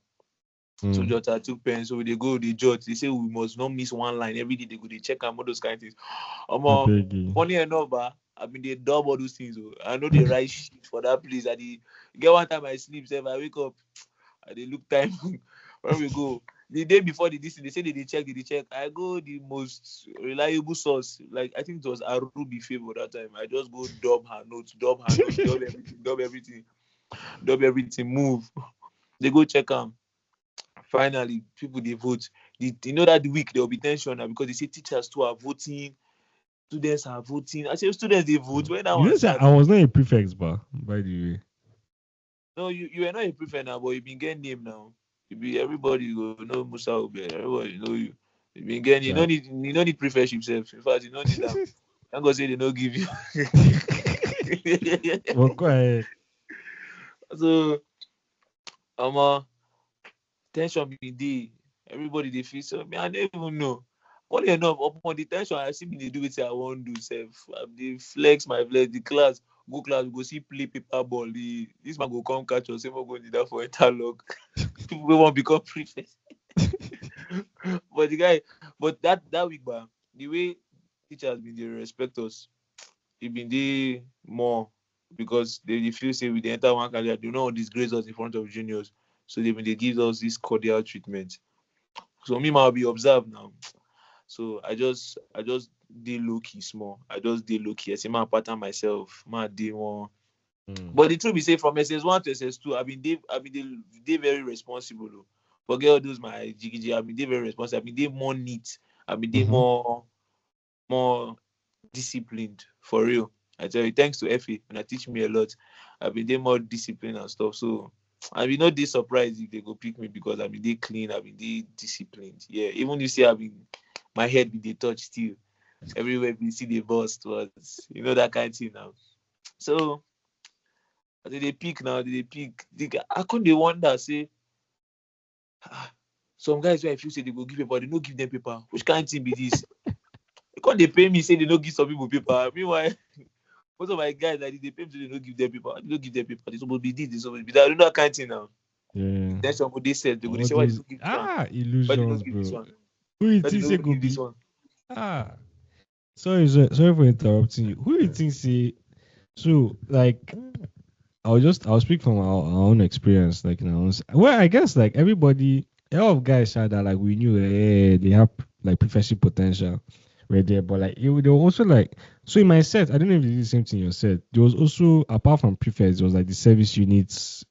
So Mm, Jota took pen, so they go, they jot. They say we must not miss one line every day. They go, they check out all those kind of things. I Um, beg you. funny enough, I mean they dub all those things. Oh. I know they write shit for that place. Get one time I sleep, say if I wake up, I they look time when we go. The day before the this, they say they check. I go the most reliable source. Like I think it was a Ruby favor that time. I just go dub her notes, dub everything, move. They go check them. Finally, people they vote. You know that the week there will be tension now because they say teachers too are voting, students are voting. I say students they vote when that You one know, say starts. I was not a prefect, but by the way. No, you were not a prefect now, but you been getting name now. You be everybody go know Musa Obed, everybody know you. You been getting Yeah. you don't need prefectship self. In fact, you don't need them. I'm gonna say they don't give you. Well, go ahead. So tension be dey. Everybody they feel so me I don't even know. Funny enough, upon the tension I see me they do it I won't do self. They flex my flex the class. Go class, we go see play paper ball. This man go come catch us, say we go need that for interlock. People will want become prefect. But the guy, but that week, the way teachers been they respect us, it been they more because they feel say we dey enter one career, they don't disgrace us in front of juniors. So they give us this cordial treatment. So me might be observed now. So I just did low key small. I just did low key. I say my pattern myself. My day one. Mm. But the truth be say from SS1 to SS2, I been very responsible. Oh. Forget all those my jiggy. I been they very responsible. I been they more neat. I been they Mm-hmm. more disciplined for real. I tell you, thanks to Effie, and I teach me a lot. I've been there more disciplined and stuff. So I be not this surprised if they go pick me because I been they clean, I been they disciplined. Yeah, even you see I been my head be they touch still. Everywhere we see the bust was that kind of thing now. So as they pick now, they pick. I can't they wonder say some guys where I feel say they go give paper, they no give them paper. Which kind of thing be this? They can't they pay me say they no give some people paper. Meanwhile, most of my guys like they pay me to they don't give them paper. They don't give them paper. They supposed to be this, they supposed to be that. I don't know that kind of thing now. Yeah. Tension go they said they go they All say why they those don't give this one? Why they illusions, don't give this bro. one? Who you Why they think say don't go give this be? one? Ah, sorry for interrupting you. Who you think say So like I'll speak from our own experience, like well, I guess like everybody, a lot of guys said that like we knew they have like professional potential right there, but like they were also like so in my set, I don't know if you did the same thing in your set. There was also apart from prefects, there was like the service units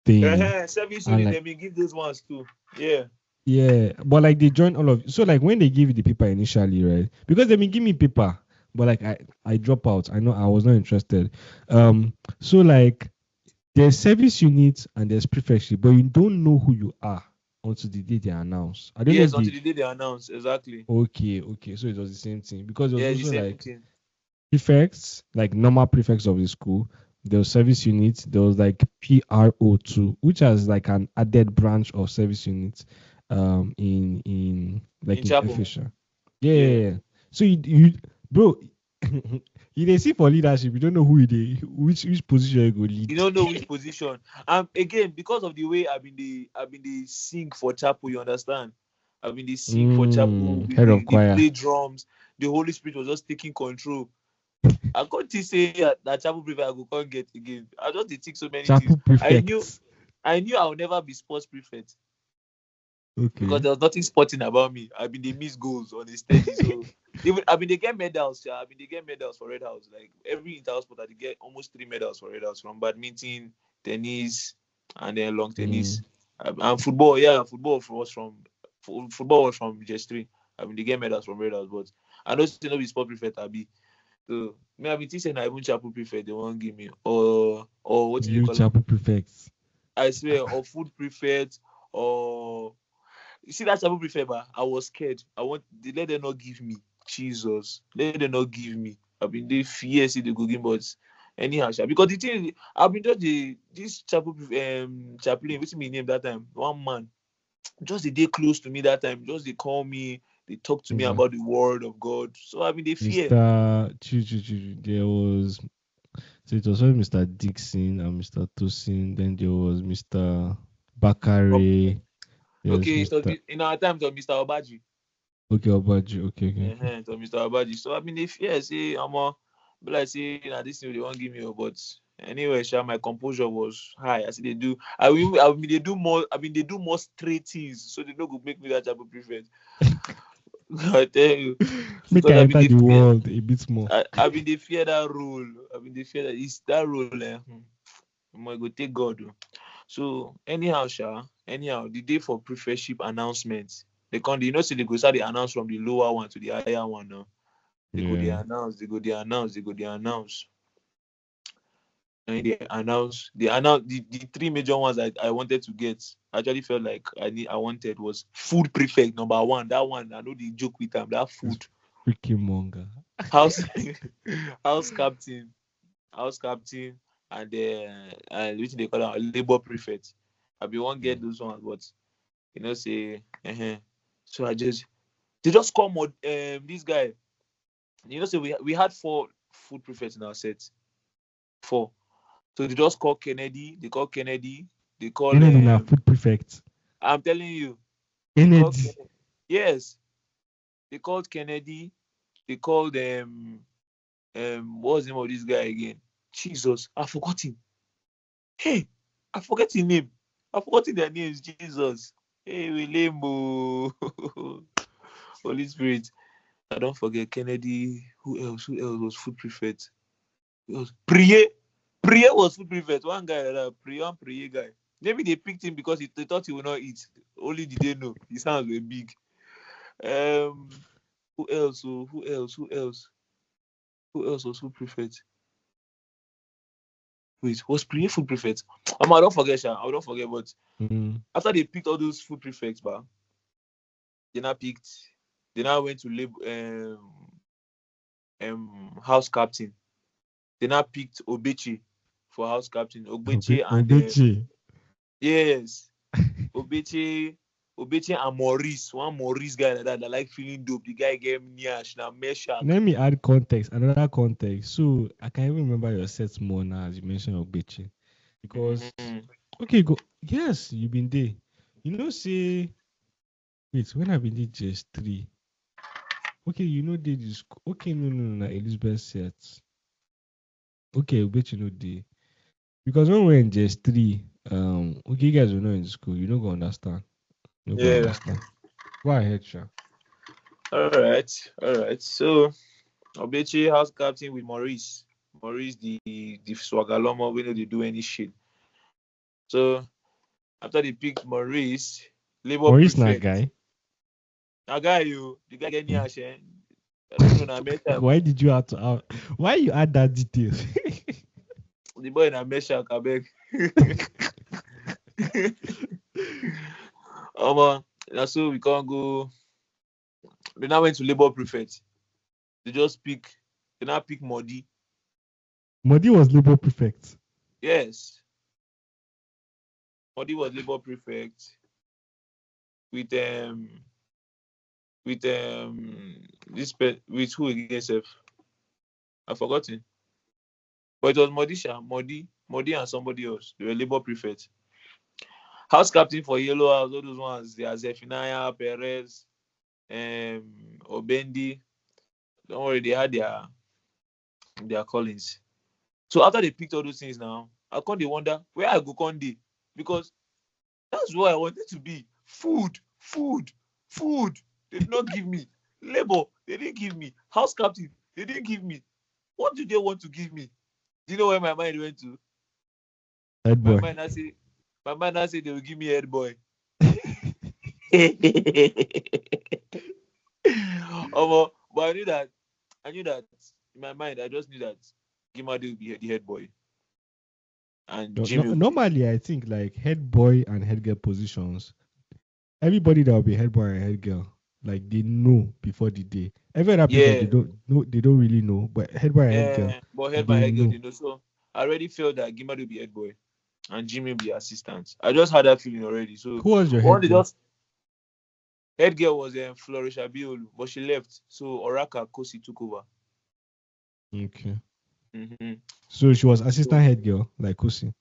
thing, Service and unit, like they may give those ones too. Yeah. yeah, but like they join all of so like when they give you the paper initially, right? Because they been give me paper, but like I drop out. I know I was not interested. So like there's service units and there's prefectship, but you don't know who you are until the day they announce. I don't know Yes, if until they the day they announce. Exactly. okay. So it was the same thing because there was Yeah, the also same like thing. prefects, like normal prefects of the school. There was service units. There was like PRO2, which has like an added branch of service units, in like In in chapel. official. Yeah, yeah, Yeah. yeah. So you bro, you they see for leadership, you don't know who you dey, which position you go You lead. don't know which position. Again, because of the way I've been the sing for chapel, you understand? I've been the sing for chapel, Head of they choir. play drums, the Holy Spirit was just taking control. I can't say that chapel prefect I go can't get again. I just dey think so many things. Chapel prefect. I knew I would never be sports prefect because Okay. there was nothing sporting about me. I've been they miss goals on a steady. So even I've been they get medals, yeah. I've been they get medals for Red House. Like every inter sport, I dey get almost 3 medals for Red House from badminton, tennis, and then long tennis. Mm. And football, yeah, football was from just three. I mean they get medals from Red House, but I know say no be sport prefect I be. So me I been think say na even chapel prefect they won't give me or what do they You call them? chapel prefects. I swear, or food prefect, or you see that chapel prefect, ba, I was scared. They let them not give me. Jesus, let them not give me. I've been there fear say they go give, but anyhow, sha. Because the thing is, I've been just this chaplain, what's my name that time? One man, just the day close to me that time, just they call me, they talk to me Okay. about the word of God. So I've been they fear. Mr. There was so it was when Mr. Dixon and Mr. Tosin, then there was Mr. Bakare, there's Okay, so Mr. in our time, so Mr. Obaji. Okay Obaji, okay. So Mr. Abaji. So I mean, if fear say I'm a, be like say na this thing they won't give me, but anyway, sha, my composure was high. I see they do. I mean they do more. I mean they do more straight things, so they no go make me that type of prefect. I tell you, Make because I I mean enter they the fear. world a bit more. I mean they fear that role. I mean they fear that it's that role. I go take God. So anyhow, sha, anyhow, the day for prefectship announcement, they come. You know, say they go start the announce from the lower one to the higher one now. They go, they Yeah. announce, they go, they announce, they go, they announce. And they announce the three major ones I wanted to get. I actually felt like I wanted was food prefect number one. That one I know they joke with them. That It's food freaking manga. house house captain, house captain, and which they call them labor prefect. I be want get those ones, but say so they just call this guy. Say we had four food prefects in our set. Four. So they just call Kennedy. They call Kennedy. They call. Kennedy na food prefect. I'm telling you. They call Kennedy. Kennedy. Yes. They called Kennedy. They called what's the name of this guy again? Jesus, I forgot him. Hey, I forget his name. I forgot their names. Jesus. Hey, Wilemo. Holy Spirit. I don't forget Kennedy. Who else? Who else was food prefect? Who else? Priye. Priye was food prefect. One guy like that. Priye guy. Maybe they picked him because they thought he would not eat. Only did they know his hands were big. Um, who else? Oh, who else? Who else? Who else was food prefect? Wait, was Priye food prefect? I don't forget, Sha. I don't forget. But Mm. after they picked all those food prefects, but they now picked. They now went to house captain. They now picked Obechi for house captain. Obechi and Obechi. yes, Obechi, Obechi and Maurice, one Maurice guy like that like feeling dope. The guy gave me Nyash now Meshach. Let me add context, another context. So I can even remember your sets more now as you mentioned Obechi. Because Mm-hmm. okay, go yes, you've been there. You know, say wait, when I've been there just three. Okay, you know they just okay, no, Elizabeth sets. Okay, bet you know the because when we're in just 3, okay, you guys were not in school. You don't go understand. You don't go Yeah. understand. Go ahead, Sha. All right. So Obechi house captain with Maurice. Maurice the swagalomo, we know they do any shit. So after they picked Maurice, Labour Maurice na prefect. guy. Now guy you the guy get Hmm. near I don't know na Meshach. Why did you have to add? Why you add that detail? The boy na Meshach abeg. Now so we can't go. They now went to Labour prefect. They just pick. They now pick Modi. Modi was labor prefect. Yes, Modi was Labour prefect with with with who again sef? I forgotten. But it was Modi and somebody else. They were Labour prefect. House captain for Yellow House, all those ones. They are Zephaniah, Perez, Obendi. Don't worry, they had their callings. So after they picked all those things now, I can't they wonder where I go Conde because that's what I wanted to be. Food, food, food. They did not give me. Labor, they didn't give me. House captain, they didn't give me. What do they want to give me? Do you know where my mind went to? Head My boy. mind I say, my mind I say they will give me head boy. But I knew that in my mind, I just knew that Gimade will be the head boy and Jimmy will be Normally, I think like head boy and head girl positions. Everybody that will be head boy and head girl, like they know before the day. Every other prefect yeah. they don't know. They don't really know. But head boy and head girl, But head my they head girl, know. you know. So I already felt that Gimade will be head boy and Jimmy will be assistant. I just had that feeling already. So Who was your one head they girl? just head girl was Flourish Abiolu, but she left. So Oraka Kosi took over. Okay. Mm-hmm. So she was assistant head girl, like Kosi.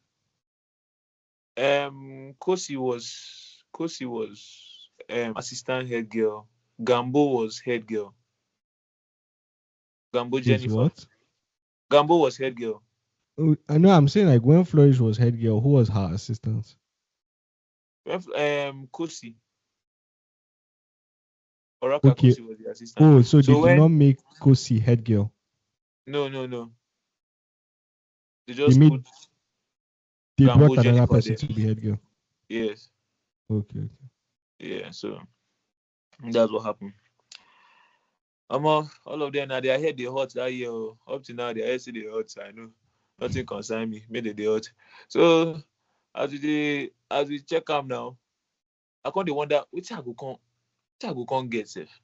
Kosi was assistant head girl. Gambo was head girl. Gambo Was Jennifer. what? Gambo was head girl. Oh, I know. I'm saying like when Flourish was head girl, who was her assistant? Kosi. Oraka Okay. Kosi was the assistant. Oh, so they So did not when make Kosi head girl. no. They They just made put they brought Gambo another Jennifer person there. to be head girl. Yes. Okay. Yeah. So that's what happened. All of them now their head they hot that year. Oh. Up to now their head still they hot. I know. Nothing concern me. Made they hot. So as we check them now, I can't wonder which I go come get safe.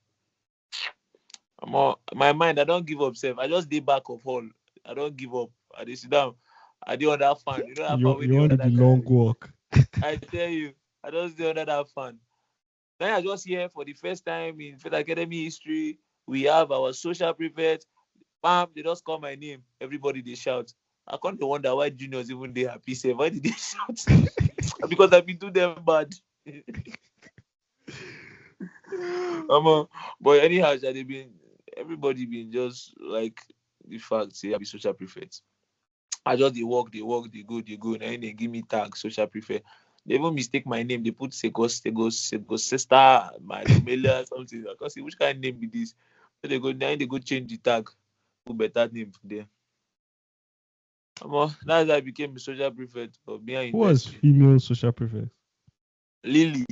My mind, I don't give up safe. I just dey back of hall. I don't give up. I dey sit down. I dey under fan. You know that fan You wey you dey want under to do that the long gallery. walk. I tell you, I just dey under that fan. Then I just hear for the first time in Fed Academy history, we have our social prefect. Bam, they just call my name. Everybody they shout. I can't wonder why juniors even they happy. Say why did they shout? Because I've been too them bad. But anyhow, they been everybody been just like the fact say I be social prefect. I just they walk, they go. Now they give me tag social prefect. They even mistake my name. They put Segos sister, my Lumelia, something. I can see which kind of name be this. So they go change the tag. Put better name for them. That's how I became a social prefect of being Who was university. female social prefect? Lily.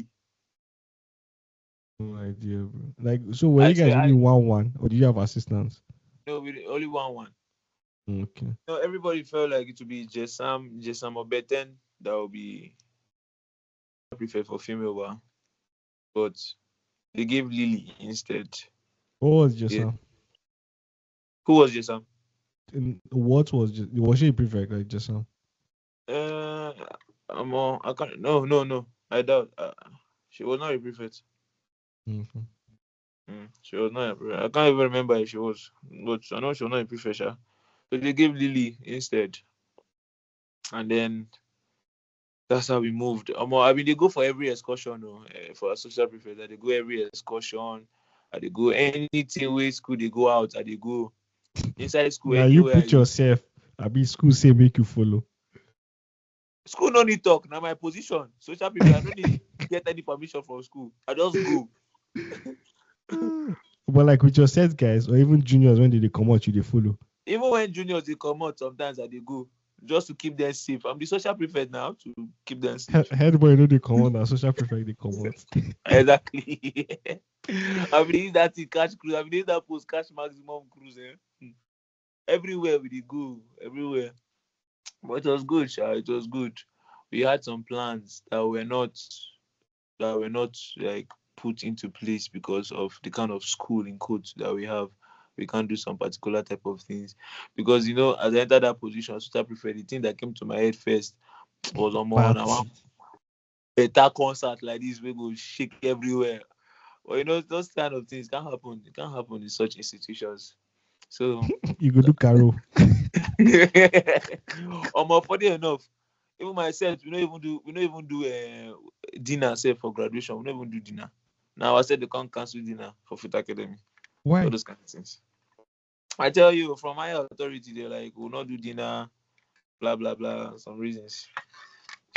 No idea, bro. Like, so were I you say guys only I one, or did you have assistants? no we only one. Okay. No, everybody felt like it would be Jesam Obeten that will be prefect for female one. But they gave Lily instead. What was Yeah. Jessam? Who was Jesam? What was she a prefect like Jessam? Uh, I can't. No. I doubt. She was not a prefect. Okay. She was not a prefect. I can't even remember if she was, but I know she was not a prefect. Sha. So they gave Lily instead, and then that's how we moved. I mean, they go for every excursion, for a social prefect. They go every excursion. They go anything where school they go out. They go inside school Now you anywhere. put yourself I be school say make you follow. School no need talk. Now my position. Social people, I don't need get any permission from school. I just go. But like with your set guys or even juniors when they come out, you they follow. Even when juniors they come out, sometimes I they go just to keep them safe. I'm the social prefect now to keep them safe. Head boy know they come out, and social prefect they come out. Exactly. I mean, that thing catch cruise. I mean, that post catch maximum cruise. Everywhere we did go, everywhere. But it was good, Sha. It was good. We had some plans that were not like put into place because of the kind of school in quotes that we have. We can't do some particular type of things because as I entered that position, as I prefer the thing that came to my head first was on I want Party. better concert like this. We go shake everywhere. But those kind of things can't happen. It can't happen in such institutions. So, You go do caro. funny enough, even myself, we don't even do dinner sef for graduation. We don't even do dinner. Now I said they can't cancel dinner for Fit Academy. All Why? those kind of things. I tell you, from my authority, they're like, we'll not do dinner, blah blah blah. Some reasons.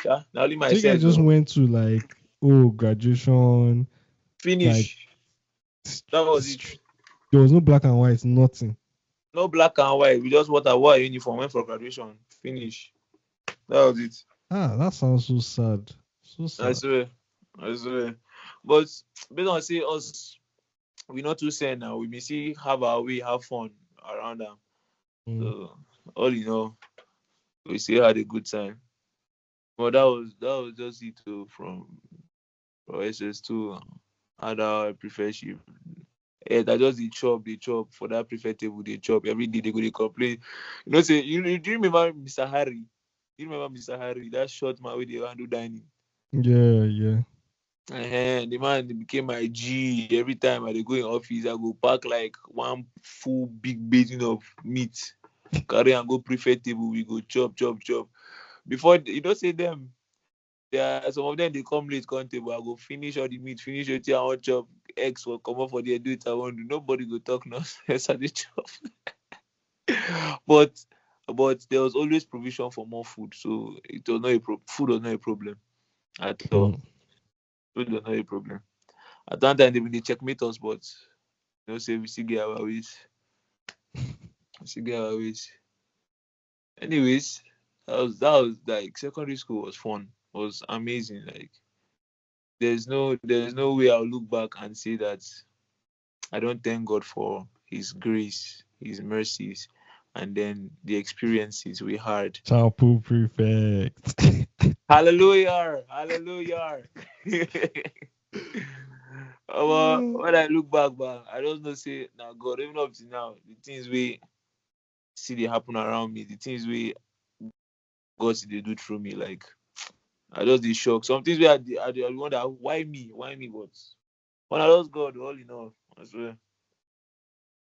Yeah, now only So you guys myself just though. went to like graduation, like Finish. That was it. there was no black and white, nothing. No black and white. We just wore a uniform, went for graduation. Finish. That was it. That sounds so sad. So I sad. swear. I swear. But based on say us, we not too sad now. We may see have our way, have fun around them. Mm. So all in all, we still had a good time. But that was just it too from SS2. Had our prefectship. That just the chop for that prefect table, they chop every day. They go they complain. Say do you remember Mr. Harry? Do you remember Mr. Harry? That short man with the handle dining. Yeah, yeah. The man became my G. Every time I dey go in office, I go pack like one full big basin of meat, carry and go prefect table. We go chop, chop, chop. Before say them, some of them they come late come table. I go finish all the meat, finish everything I want chop. Eggs will come up for there, do it I want do. Nobody go talk nonsense at the chop. but but there was always provision for more food, so it was not food was not a problem at all. Mm. Food was not a problem. At that time they been dey checkmate us, but say we still get our ways. We still get our ways. Anyways, that was like secondary school was fun. Was amazing. Like there's no way I'll look back and say that I don't thank God for his grace, his mercies, and then the experiences we had. Chapel prefect. Hallelujah. Hallelujah. When I look back, I just know say now God, even up to now, the things we see they happen around me, the things we God see they do through me, like I just the shock. Some things where I wonder why me, but when I lost God, all in all, I swear.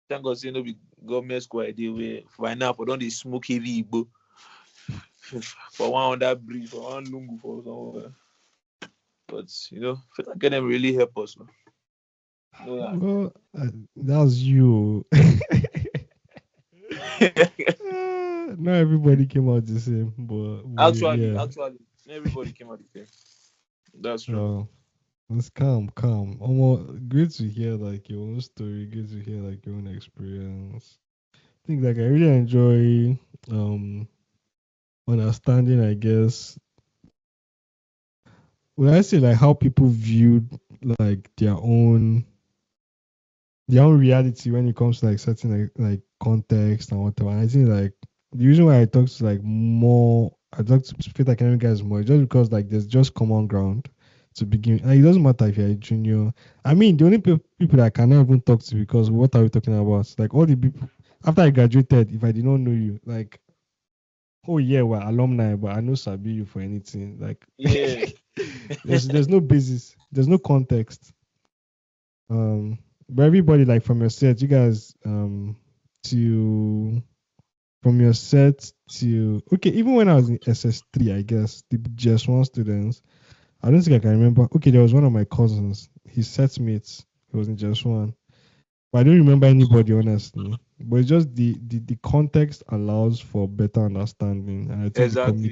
Thank God say no be government school idea where by now for don't they smoke heavy Igbo for one under bridge, for one lungu for somewhere. But Faith Academy really help us. No, Well, that's you. Not everybody came out the same, but actually, yeah. actually, everybody came out the same. That's true. Uh, let's calm. Almost great to hear like your own story. Good to hear like your own experience. I think like I really enjoy understanding. I guess when I say like how people viewed like their own reality when it comes to like certain like context and whatever. And I think like the reason why I talk to faith academic guys more is just because like there's just common ground to begin. And it doesn't matter if you're a junior. I mean, the only people that I cannot even talk to because what are we talking about? Like all the people after I graduated, if I did not know you, like oh yeah, we're alumni, but I know sabi you for anything. Like Yeah. there's no basis, there's no context. Um, but everybody like from your set, you guys to from your set to okay, even when I was in SS3, I guess the GS1 students, I don't think I can remember. Okay, there was one of my cousins, his set mates, he was in GS1. But I don't remember anybody honestly. But it's just the context allows for better understanding. And I think Exactly.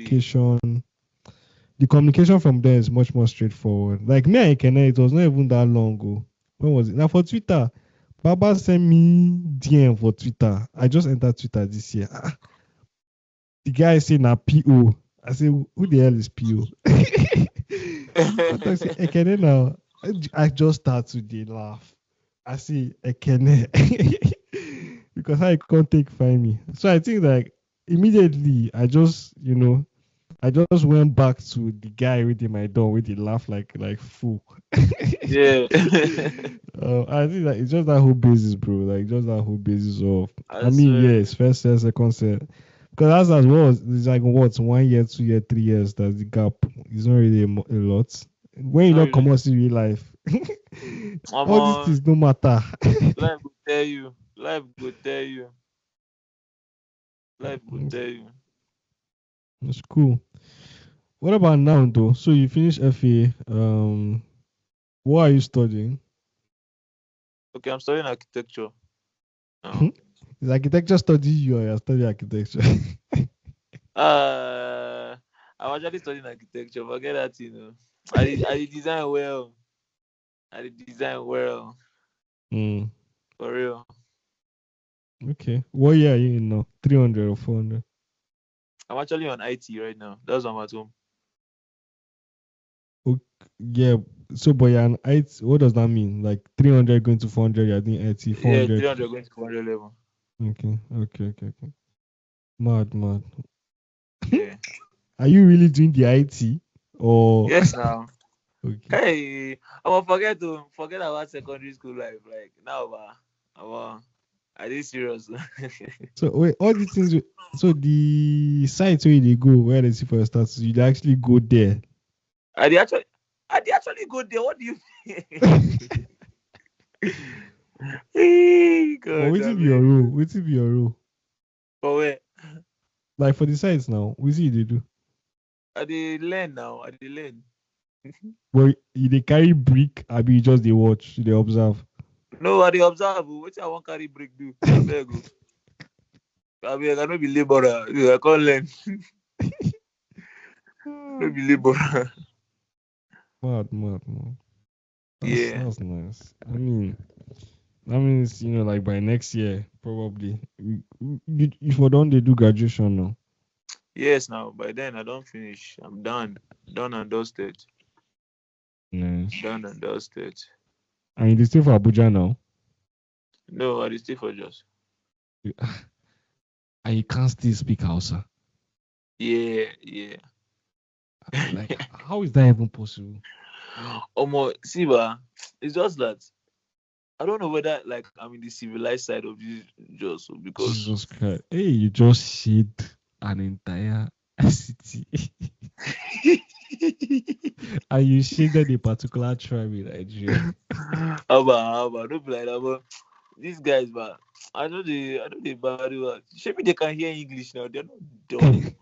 the communication from there is much more straightforward. Like me and Ekene, it was not even that long ago. When was it? Now for Twitter, Baba sent me DM for Twitter. I just entered Twitter this year. The guy said na PO. I said, who the hell is PO? I thought say Ekene now. I just start to dey laugh. I see Ekene. Because how you can't take find me. So I think like immediately I just went back to the guy within my door with the laugh like fool. Yeah. I think that it's just that whole basis, bro. Like just that whole basis of I I mean, swear. yes, first set, second set. Because that's as well it's like what 1 year, 2 year, 3 years, that's the gap. It's not really a lot. When you Not don't come really. out in real life, I'm all these on. things don't matter. Life will tell you. Life will tell you. Life will tell you. It's cool. What about now though? So you finished FA. What are you studying? Okay, I'm studying architecture now. Is architecture study you or you're studying architecture? Uh, I'm actually studying architecture. Forget that. I did design well. I did design well. Mm, For real. okay. What year are you in now? 300 or 400? I'm actually on IT right now. That's why I'm at home. Okay, yeah. So, but you're an IT, what does that mean? Like 300 going to 400, you're doing IT, Yeah, 400. 300 going to 400 level. Okay. Mad, mad. Yeah. Are you really doing the IT? Or, Yes, now. okay. Hey, I'm gonna forget about secondary school life. Like now, I did serious. So, wait, all these things, so the sites where they go, where they see for your status, you dey actually go there. I did actually, I did actually go there. What do you mean? Hey, But God, I waiting be your mean, role. Waiting be your role. but wait, Like for the sites now, we see they do. I did learn now. I did learn. But they carry brick, I be just they watch, they observe. No, I did observe. What I want carry break do? I beg you. I mean, I cannot be laborer. I can't learn. No be laborer. Mad. That's Yeah. that's nice. I mean, that means like by next year probably. If we don't they do graduation now. Yes. Now, by then I don't finish. I'm done. Done and dusted. Nice. Done and dusted. And you stay for Abuja now. No, I did stay for just. You- And you can't still speak Hausa. Yeah, yeah. Like, how is that even possible? See, ba, it's just that I don't know whether like I'm in the civilized side of this just because Jesus Christ. Hey, you just shit an entire city. And you shaded a particular tribe in Nigeria. Abba, don't be like that, but these guys, but I know they bad well. Maybe they can hear English now. They're not dumb.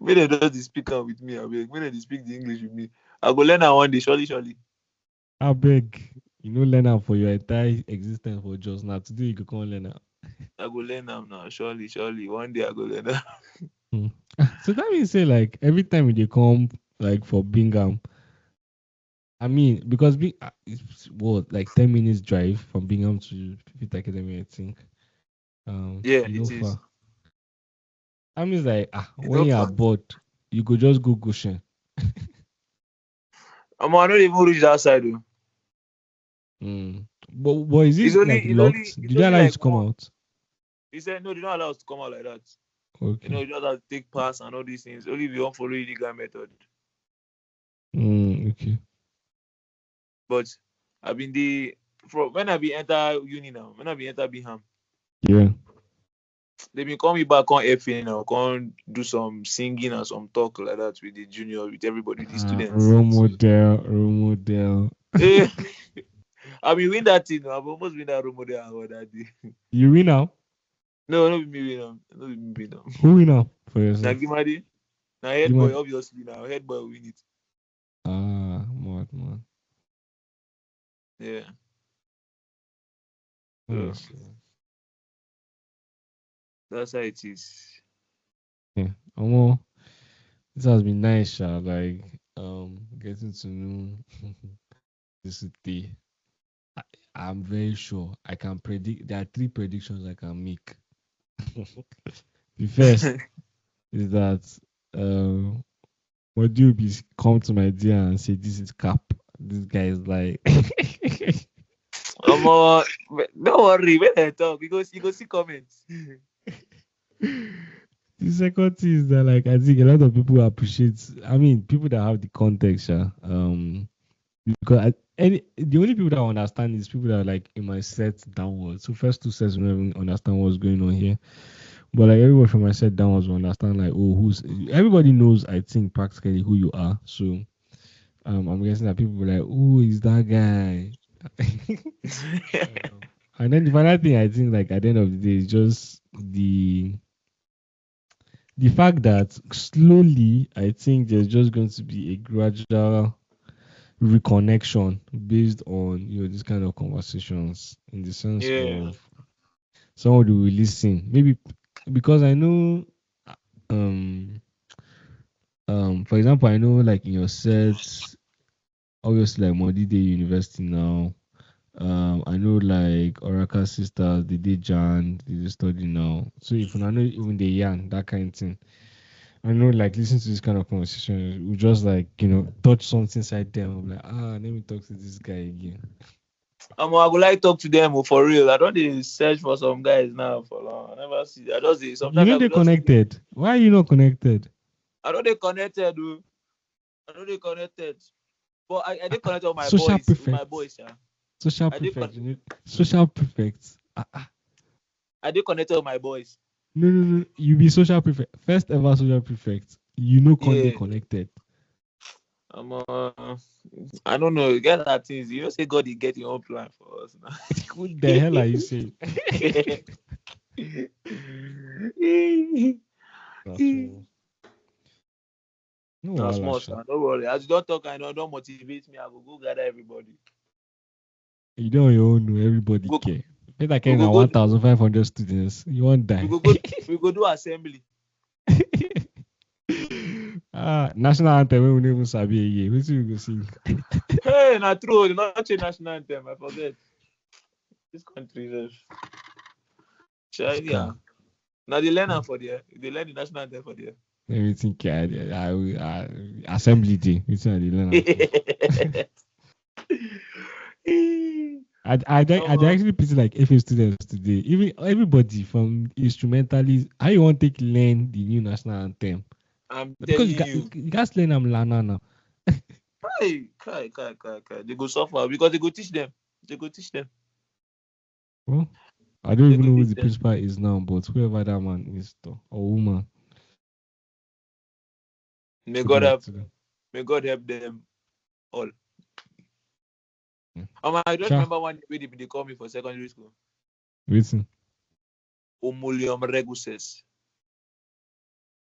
Maybe they just dey speak am with me. I beg. Maybe they speak the English with me. I go learn am one day, surely. I beg. You know, learn am for your entire existence for just now. Today you go come learn am. I go learn am now, surely. One day I go learn am. Hmm. So that means say like every time they come like for Bingham, I mean because it's what like 10 minutes drive from Bingham to Fit Academy, I think. Yeah, You know it is. far. I mean like It's when not you are far. bored, you could just go Goshen. I don't even reach that side though. But is It's it only like it's only locked? it's Did they only allow you like to come one. out? He said no, they don't allow us to come out like that. Okay. You just have to take pass and all these things. Only if you want follow illegal method. Okay. But I've been the from when I be enter uni now, when I be enter Bingham, Yeah. they been call me back on FA now, come do some singing and some talk like that with the junior, with everybody, with the students. Role model. Eh, I been win that thing. I've almost win that role model award that day. You win now? No, no be me win am. No be me win am. Who win now for Na yourself? Gimadi. Na head Give boy, me obviously. Now head boy win it. mad. Yeah. So Nice. that's how it is. Yeah. Well, this has been nice, like getting to know this day. I, I'm very sure I can predict. There are three predictions I can make. The first is that um, what do you be come to my dear and say this is cap. This guy is like. Um, don't worry, when I talk, you go see comments. The second thing is that, like, I think a lot of people appreciate. I mean, people that have the context, because the only people that understand is people that are like in my set downwards. So first two sets we don't even understand what's going on here, but like everyone from my set downwards will understand. Like, oh, who's everybody knows. I think practically who you are. So I'm guessing that people will be like, who is that guy? And then the final thing I think, like at the end of the day, is just the fact that slowly, I think there's just going to be a gradual reconnection based on this kind of conversations, in the sense Yeah. of somebody will listen, maybe because I know, um for example, I know like in your sets, obviously like Modi Day University now. I know like Oracle sisters, they did Jan, they dey study now. So if I know even the yarn, that kind of thing. I know, like, listen to this kind of conversation, we just like, touch something inside them. I'm like, let me talk to this guy again. I would like talk to them for real. I don't dey search for some guys now for long. I never see. I just You sometimes know I go they just see. connected. Why are you not connected? I know they connected, oh. I know they connected. But I did connect with my Social boys. With my prefect. boys, yeah. Social I did prefect. You need social prefect. I did connect with my boys. No, no, no. You be social prefect. First ever social prefect. You know, Conde Yeah. connected. I don't know. You get that things. You know, say God, he get your own plan for us now. What the hell are you saying? That's all. No, Now, small, Alasha. son. Don't worry. As you don't talk, I know, don't motivate me. I will go gather everybody. You don't your own. Everybody Go, care. If I we care go now go. 1,500 students, you won't We die. go go. We go do assembly. National anthem wey we no even sabi again. Wetin we go sing? Hey, na true. They not change national anthem. I forget. This country is. Yeah. Scam. Now they learn am for there. They learn the national anthem for there. Everything assembly day. Wetin I dey learn am for? I dey Omo, actually pity like FA students today. Even everybody from instrumentalists, how you want take learn the new national anthem? I'm telling Because you. you guys learn am lana now. Kai. They go suffer because they go teach them. They go teach them. Well, I don't They even go know who teach the them. principal is now, but whoever that man is or woman, May good God luck help. to them. May God help them all. Yeah. I just Sha, remember one way they call me for secondary school. waiting. Omulium reguses.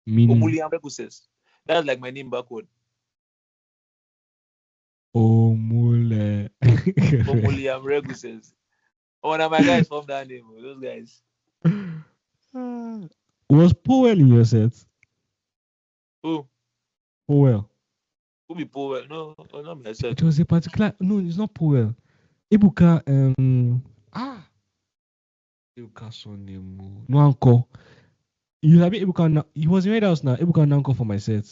Meaning Omulium reguses. That's like my name backward. Omule. Omulium reguses. One of my guys from that name. Those guys. Was Powell in your set? Who? Powell. Who be poor? No, not myself. It was a particular. No, it's not Powell. Ibuka. Ibuka son name. No uncle. You have Ibuka now. He was in Red House now. Ibuka now uncle for my set.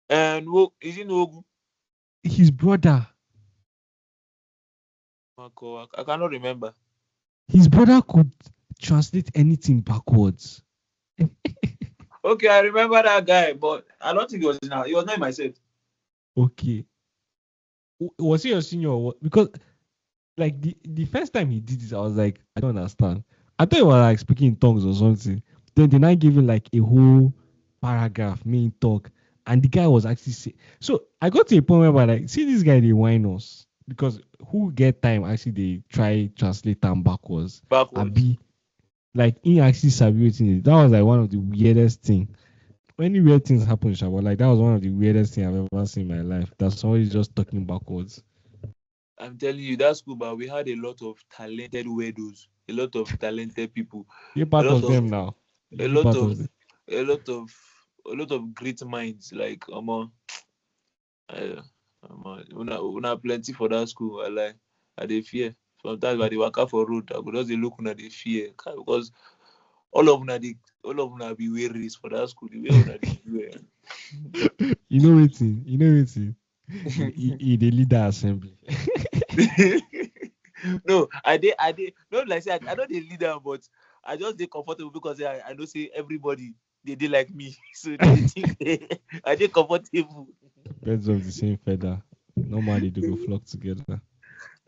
And is it Ogu? His brother. I cannot remember. His brother could translate anything backwards. Okay, I remember that guy, but I don't think he was now. He was not in my set. Okay. Was he your senior? Or what? Because like the first time he did this, I was like, I don't understand. I thought he was like speaking in tongues or something. Then they now give him like a whole paragraph, main talk, and the guy was actually so I got to a point where like, see this guy they whine us because who get time actually they try translate them backwards and Backwards. be like he actually sabi wetin it. That was like one of the weirdest thing. Many weird things happen, Sha, but like that was one of the weirdest thing I've ever seen in my life. That somebody just talking backwards. I'm telling you, that school, but we had a lot of talented weirdos, a lot of talented people, You're a part lot of of, them now. a You lot part of, of them. a lot of, a lot of great minds. Like, uh, una plenty for that school. I like, I dey fear. Sometimes when they walk out for road, I go just dey look una dey fear. Because all of una be wearies for that school. The way una dey do it. You know what? You know what? He the leader assembly. No, I did. No, like say I know the leader, but I just dey comfortable because I know say everybody they did like me, so they think I dey comfortable. Birds of the same feather. Normally they go flock together.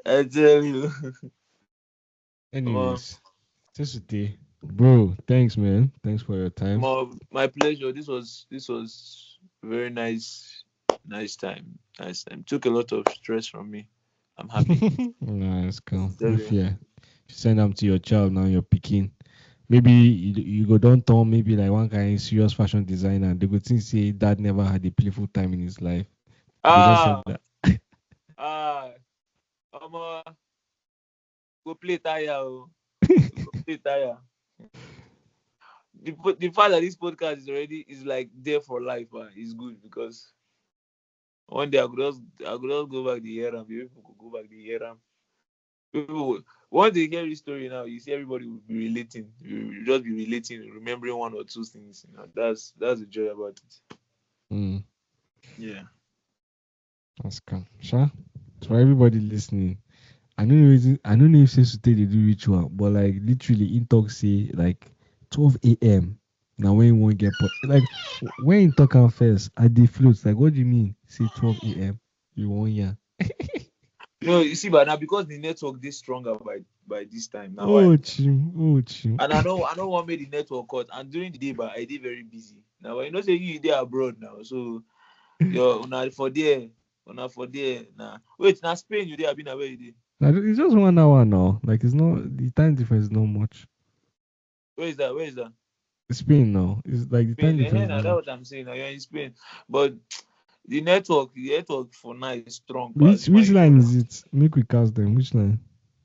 I tell you, um, Anyways, Sesughter, bro, thanks man. Thanks for your time. my pleasure. This was very nice time, nice time. Took a lot of stress from me. I'm happy. Nice, I cool. tell No you. fear. Send them to your child now. You're picking. Maybe you go don't turn maybe like one kind serious fashion designer. They go think say dad never had a playful time in his life. You go just send Ah, that. ah, um, go play tire, oh. Go play tire. The fact that this podcast is like there for life, is good because one day I could just go back the year and people could go back the year and people once they hear this story now, you see everybody will be relating. You just be relating, remembering one or two things. That's the joy about it. Mm, Yeah. that's cool. Sure. For everybody listening, I don't know if Sesughter they do ritual, but like literally in talk say like 12 a.m. Now when you won't get like when you talk am first, I dey float. Like what do you mean? Say 12 a.m. You won't yeah. No, you see, but now because the network is stronger by this time now, why? Oh chim, oh chim. And I know what made the network cut. And during the day, but I did very busy. Now you know say you there abroad now, so you're una for there. Nah, wait, now Spain you there? Been where you there? It's just 1 hour now. Like it's not the time difference is not much. Where is that? Where is that? Spain now. It's like the time Spain. difference is Now not that's much. what I'm saying. Now you're in Spain, but the network for now is strong. Pass the Which man, you know line now. is it? Make we cast them. Which line?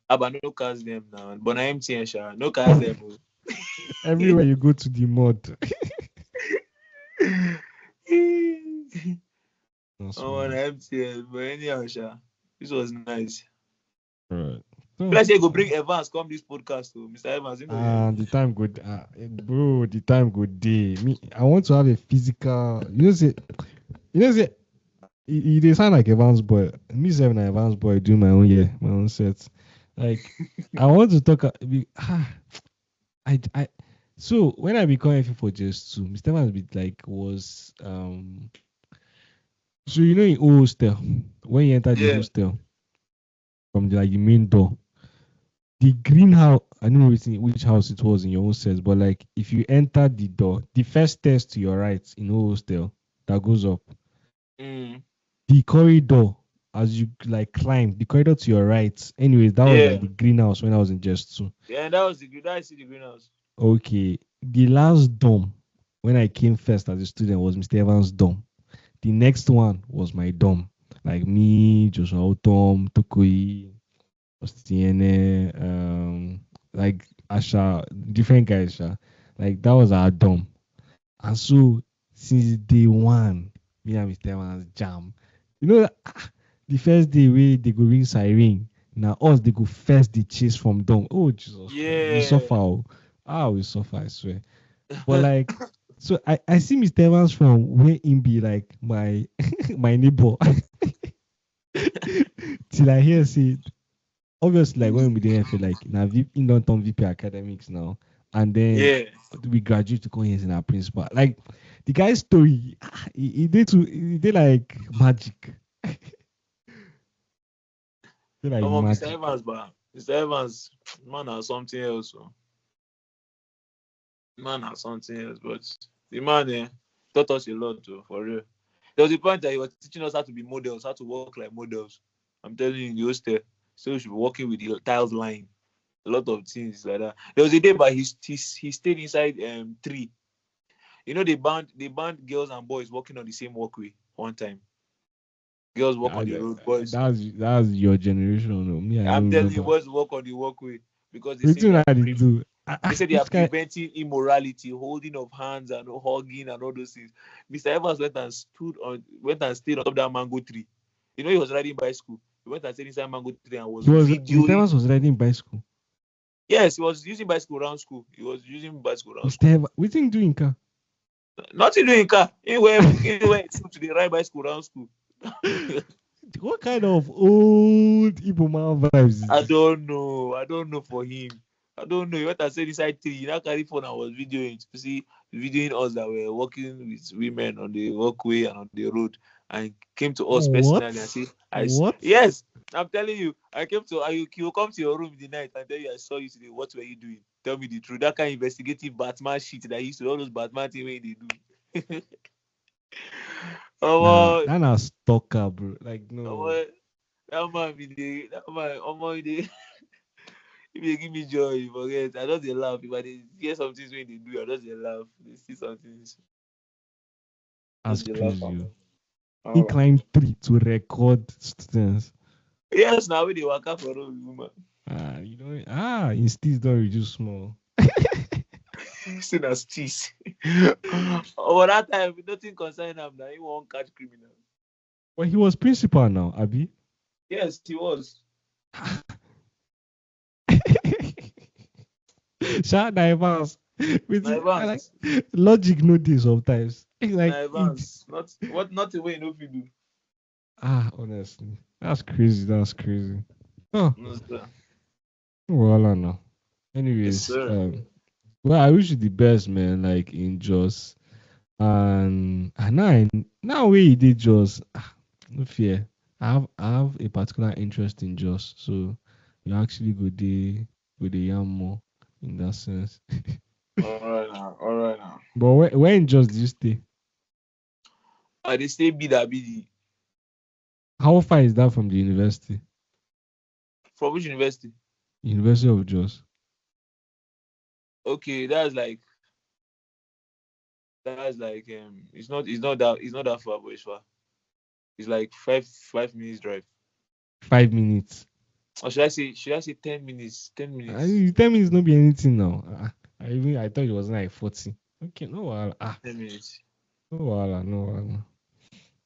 But no cast them now. But I MTN sha. No cast them. Oh. Everywhere you go to the mud. That's Oh, on wild. MTN. But anyhow, sha. This was nice. Right. So, Let's say go bring Evans come this podcast to Mr. Evans. You know, yeah. the time good. Bro, the time good day. Me, I want to have a physical. Say, they sound like Evans boy. Me seven Evans boy doing my own sets. Like, I want to talk. I. So when I become F for just two, Mr. Evans be like was So in hostel, when you enter the Yeah. hostel from the main door, the greenhouse, I don't know which house it was in your own set, but like if you enter the door, the first stairs to your right in hostel that goes up, Mm. the corridor as you like climb the corridor to your right. Anyways, that was like Yeah. the greenhouse when I was in just two. Yeah, and that was the good. I see the greenhouse. Okay, the last dorm when I came first as a student was Mr. Evans' dorm. The next one was my dorm, like me, Joshua Otom, Tokoi, Ostiene, like Asha, different guys, Sha. Like that was our dorm. And so since day one, me and Mr. Evans jam. You know that the first day we they go ring siren. Now us they go first the chase from dorm. Oh Jesus Christ, we Yeah. suffer. Oh. We suffer, I swear. But like so I see Mr. Evans from where him be like my my neighbor till I hear say obviously like when we didn't feel like now in don't turn VP academics now and then Yeah. we graduate to come here as our principal. Like the guy's story, he did like magic. Did like Come on, Mr. magic. Evans, but Mr. Evans, man, has something else. Oh. Man, has something else. But the man, taught us a lot, too, for real. There was a point that he was teaching us how to be models, how to work like models. I'm telling you, in the hostel, so we should be working with the tiles line, a lot of things like that. There was a day, but he stayed inside tree. You know, they banned girls and boys working on the same walkway one time. Girls walk on the road, boys. That's your generation. No. Me, I I'm don't telling you, remember. boys walk on the walkway because they say Wetin they are una dey do? they say they are Which kind? preventing immorality, holding of hands and hugging and all those things. Mr. Evans went and stayed on top that mango tree. You know he was riding bicycle. He went and stayed inside mango tree and was Mr. videoing. Evans was riding bicycle. Yes, he was using bicycle around school. He was using bicycle around Mr. school. Evans, wetin he do in car? Nothing doing car. Anywhere to the ride bicycle around school. What kind of old Igbo man vibes is I this? don't know. I don't know for him. I don't know. He went and said inside tree. He now carry phone and was videoing. To see videoing us that were walking with women on the walkway and on the road, and came to us personally and What? said, What? yes, I'm telling you, I came to you will come to your room in the night and tell you I saw you today. What were you doing? Tell me the truth. That kind of investigative Batman shit that he used to all those Batman things when they do. Nah, Oh, that na stalker, bro. Like no. oh, that man be that man, if they give me joy, forget. I just dey laugh. If I dey hear some things when they do, I just dey laugh. They see something, That's just dey laugh. crazy. He Oh. climbed tree to record students. Yes, now we dey waka for road, woman. You know, his teeth don't reduce small. Seen as cheese. But that time, nothing concern him. Now he won't catch criminal. But he was principal now, Abi. Yes, he was. Shout Evans. With Na I like Evans. logic no dey sometimes. Like Na it. Evans. Not the way you know fit do. Honestly. That's crazy. That's crazy. Oh, No, sir. well, no. Yes, Anyways, sir. well, I wish you the best, man. Like in Jos, and now where you did Jos, no fear. I have a particular interest in Jos, so you actually go the yam more in that sense. All right now. All right now. But where in Jos do you stay? I dey stay BD. How far is that from the university? From which university? University of Jos. Okay, it's not that far, but it's far. It's like five minutes drive. 5 minutes. Or should I say 10 minutes? 10 minutes. You tell me it's not be anything now. I thought it was like 40. Okay, no wahala. 10 minutes. No wahala, no wahala.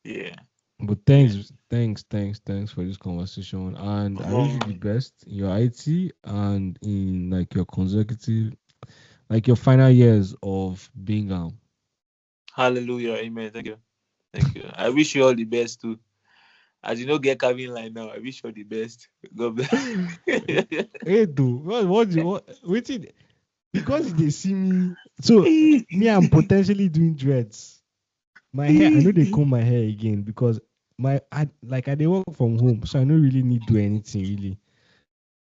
Yeah. But Yeah. thanks for this conversation. And I wish you the best in your IT and in like your consecutive, like your final years of Bingham. Hallelujah. Amen. Thank you. Thank you. I wish you all the best too. As you know, get Calvin line now. I wish you all the best. God bless. Hey, dude, waiting because they see me. So me, I'm potentially doing dreads. My hair, I know they comb my hair again because I they work from home, so I don't really need to do anything really.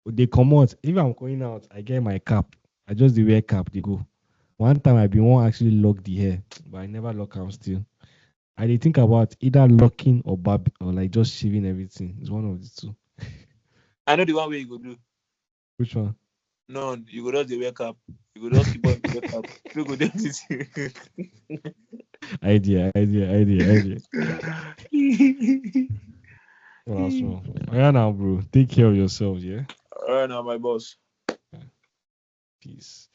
They come out. If I'm going out, I get my cap. I just the wear cap. They go. One time I been one actually lock the hair, but I never lock am still. I dey think about either locking or or like just shaving everything. It's one of the two. I know the one way you go do. Which one? None. You go just the wake up. You go just keep on the wake up. You go do this. Idea. Well, so yeah, now, bro. Take care of yourself. Yeah. All right now, my boss. Peace.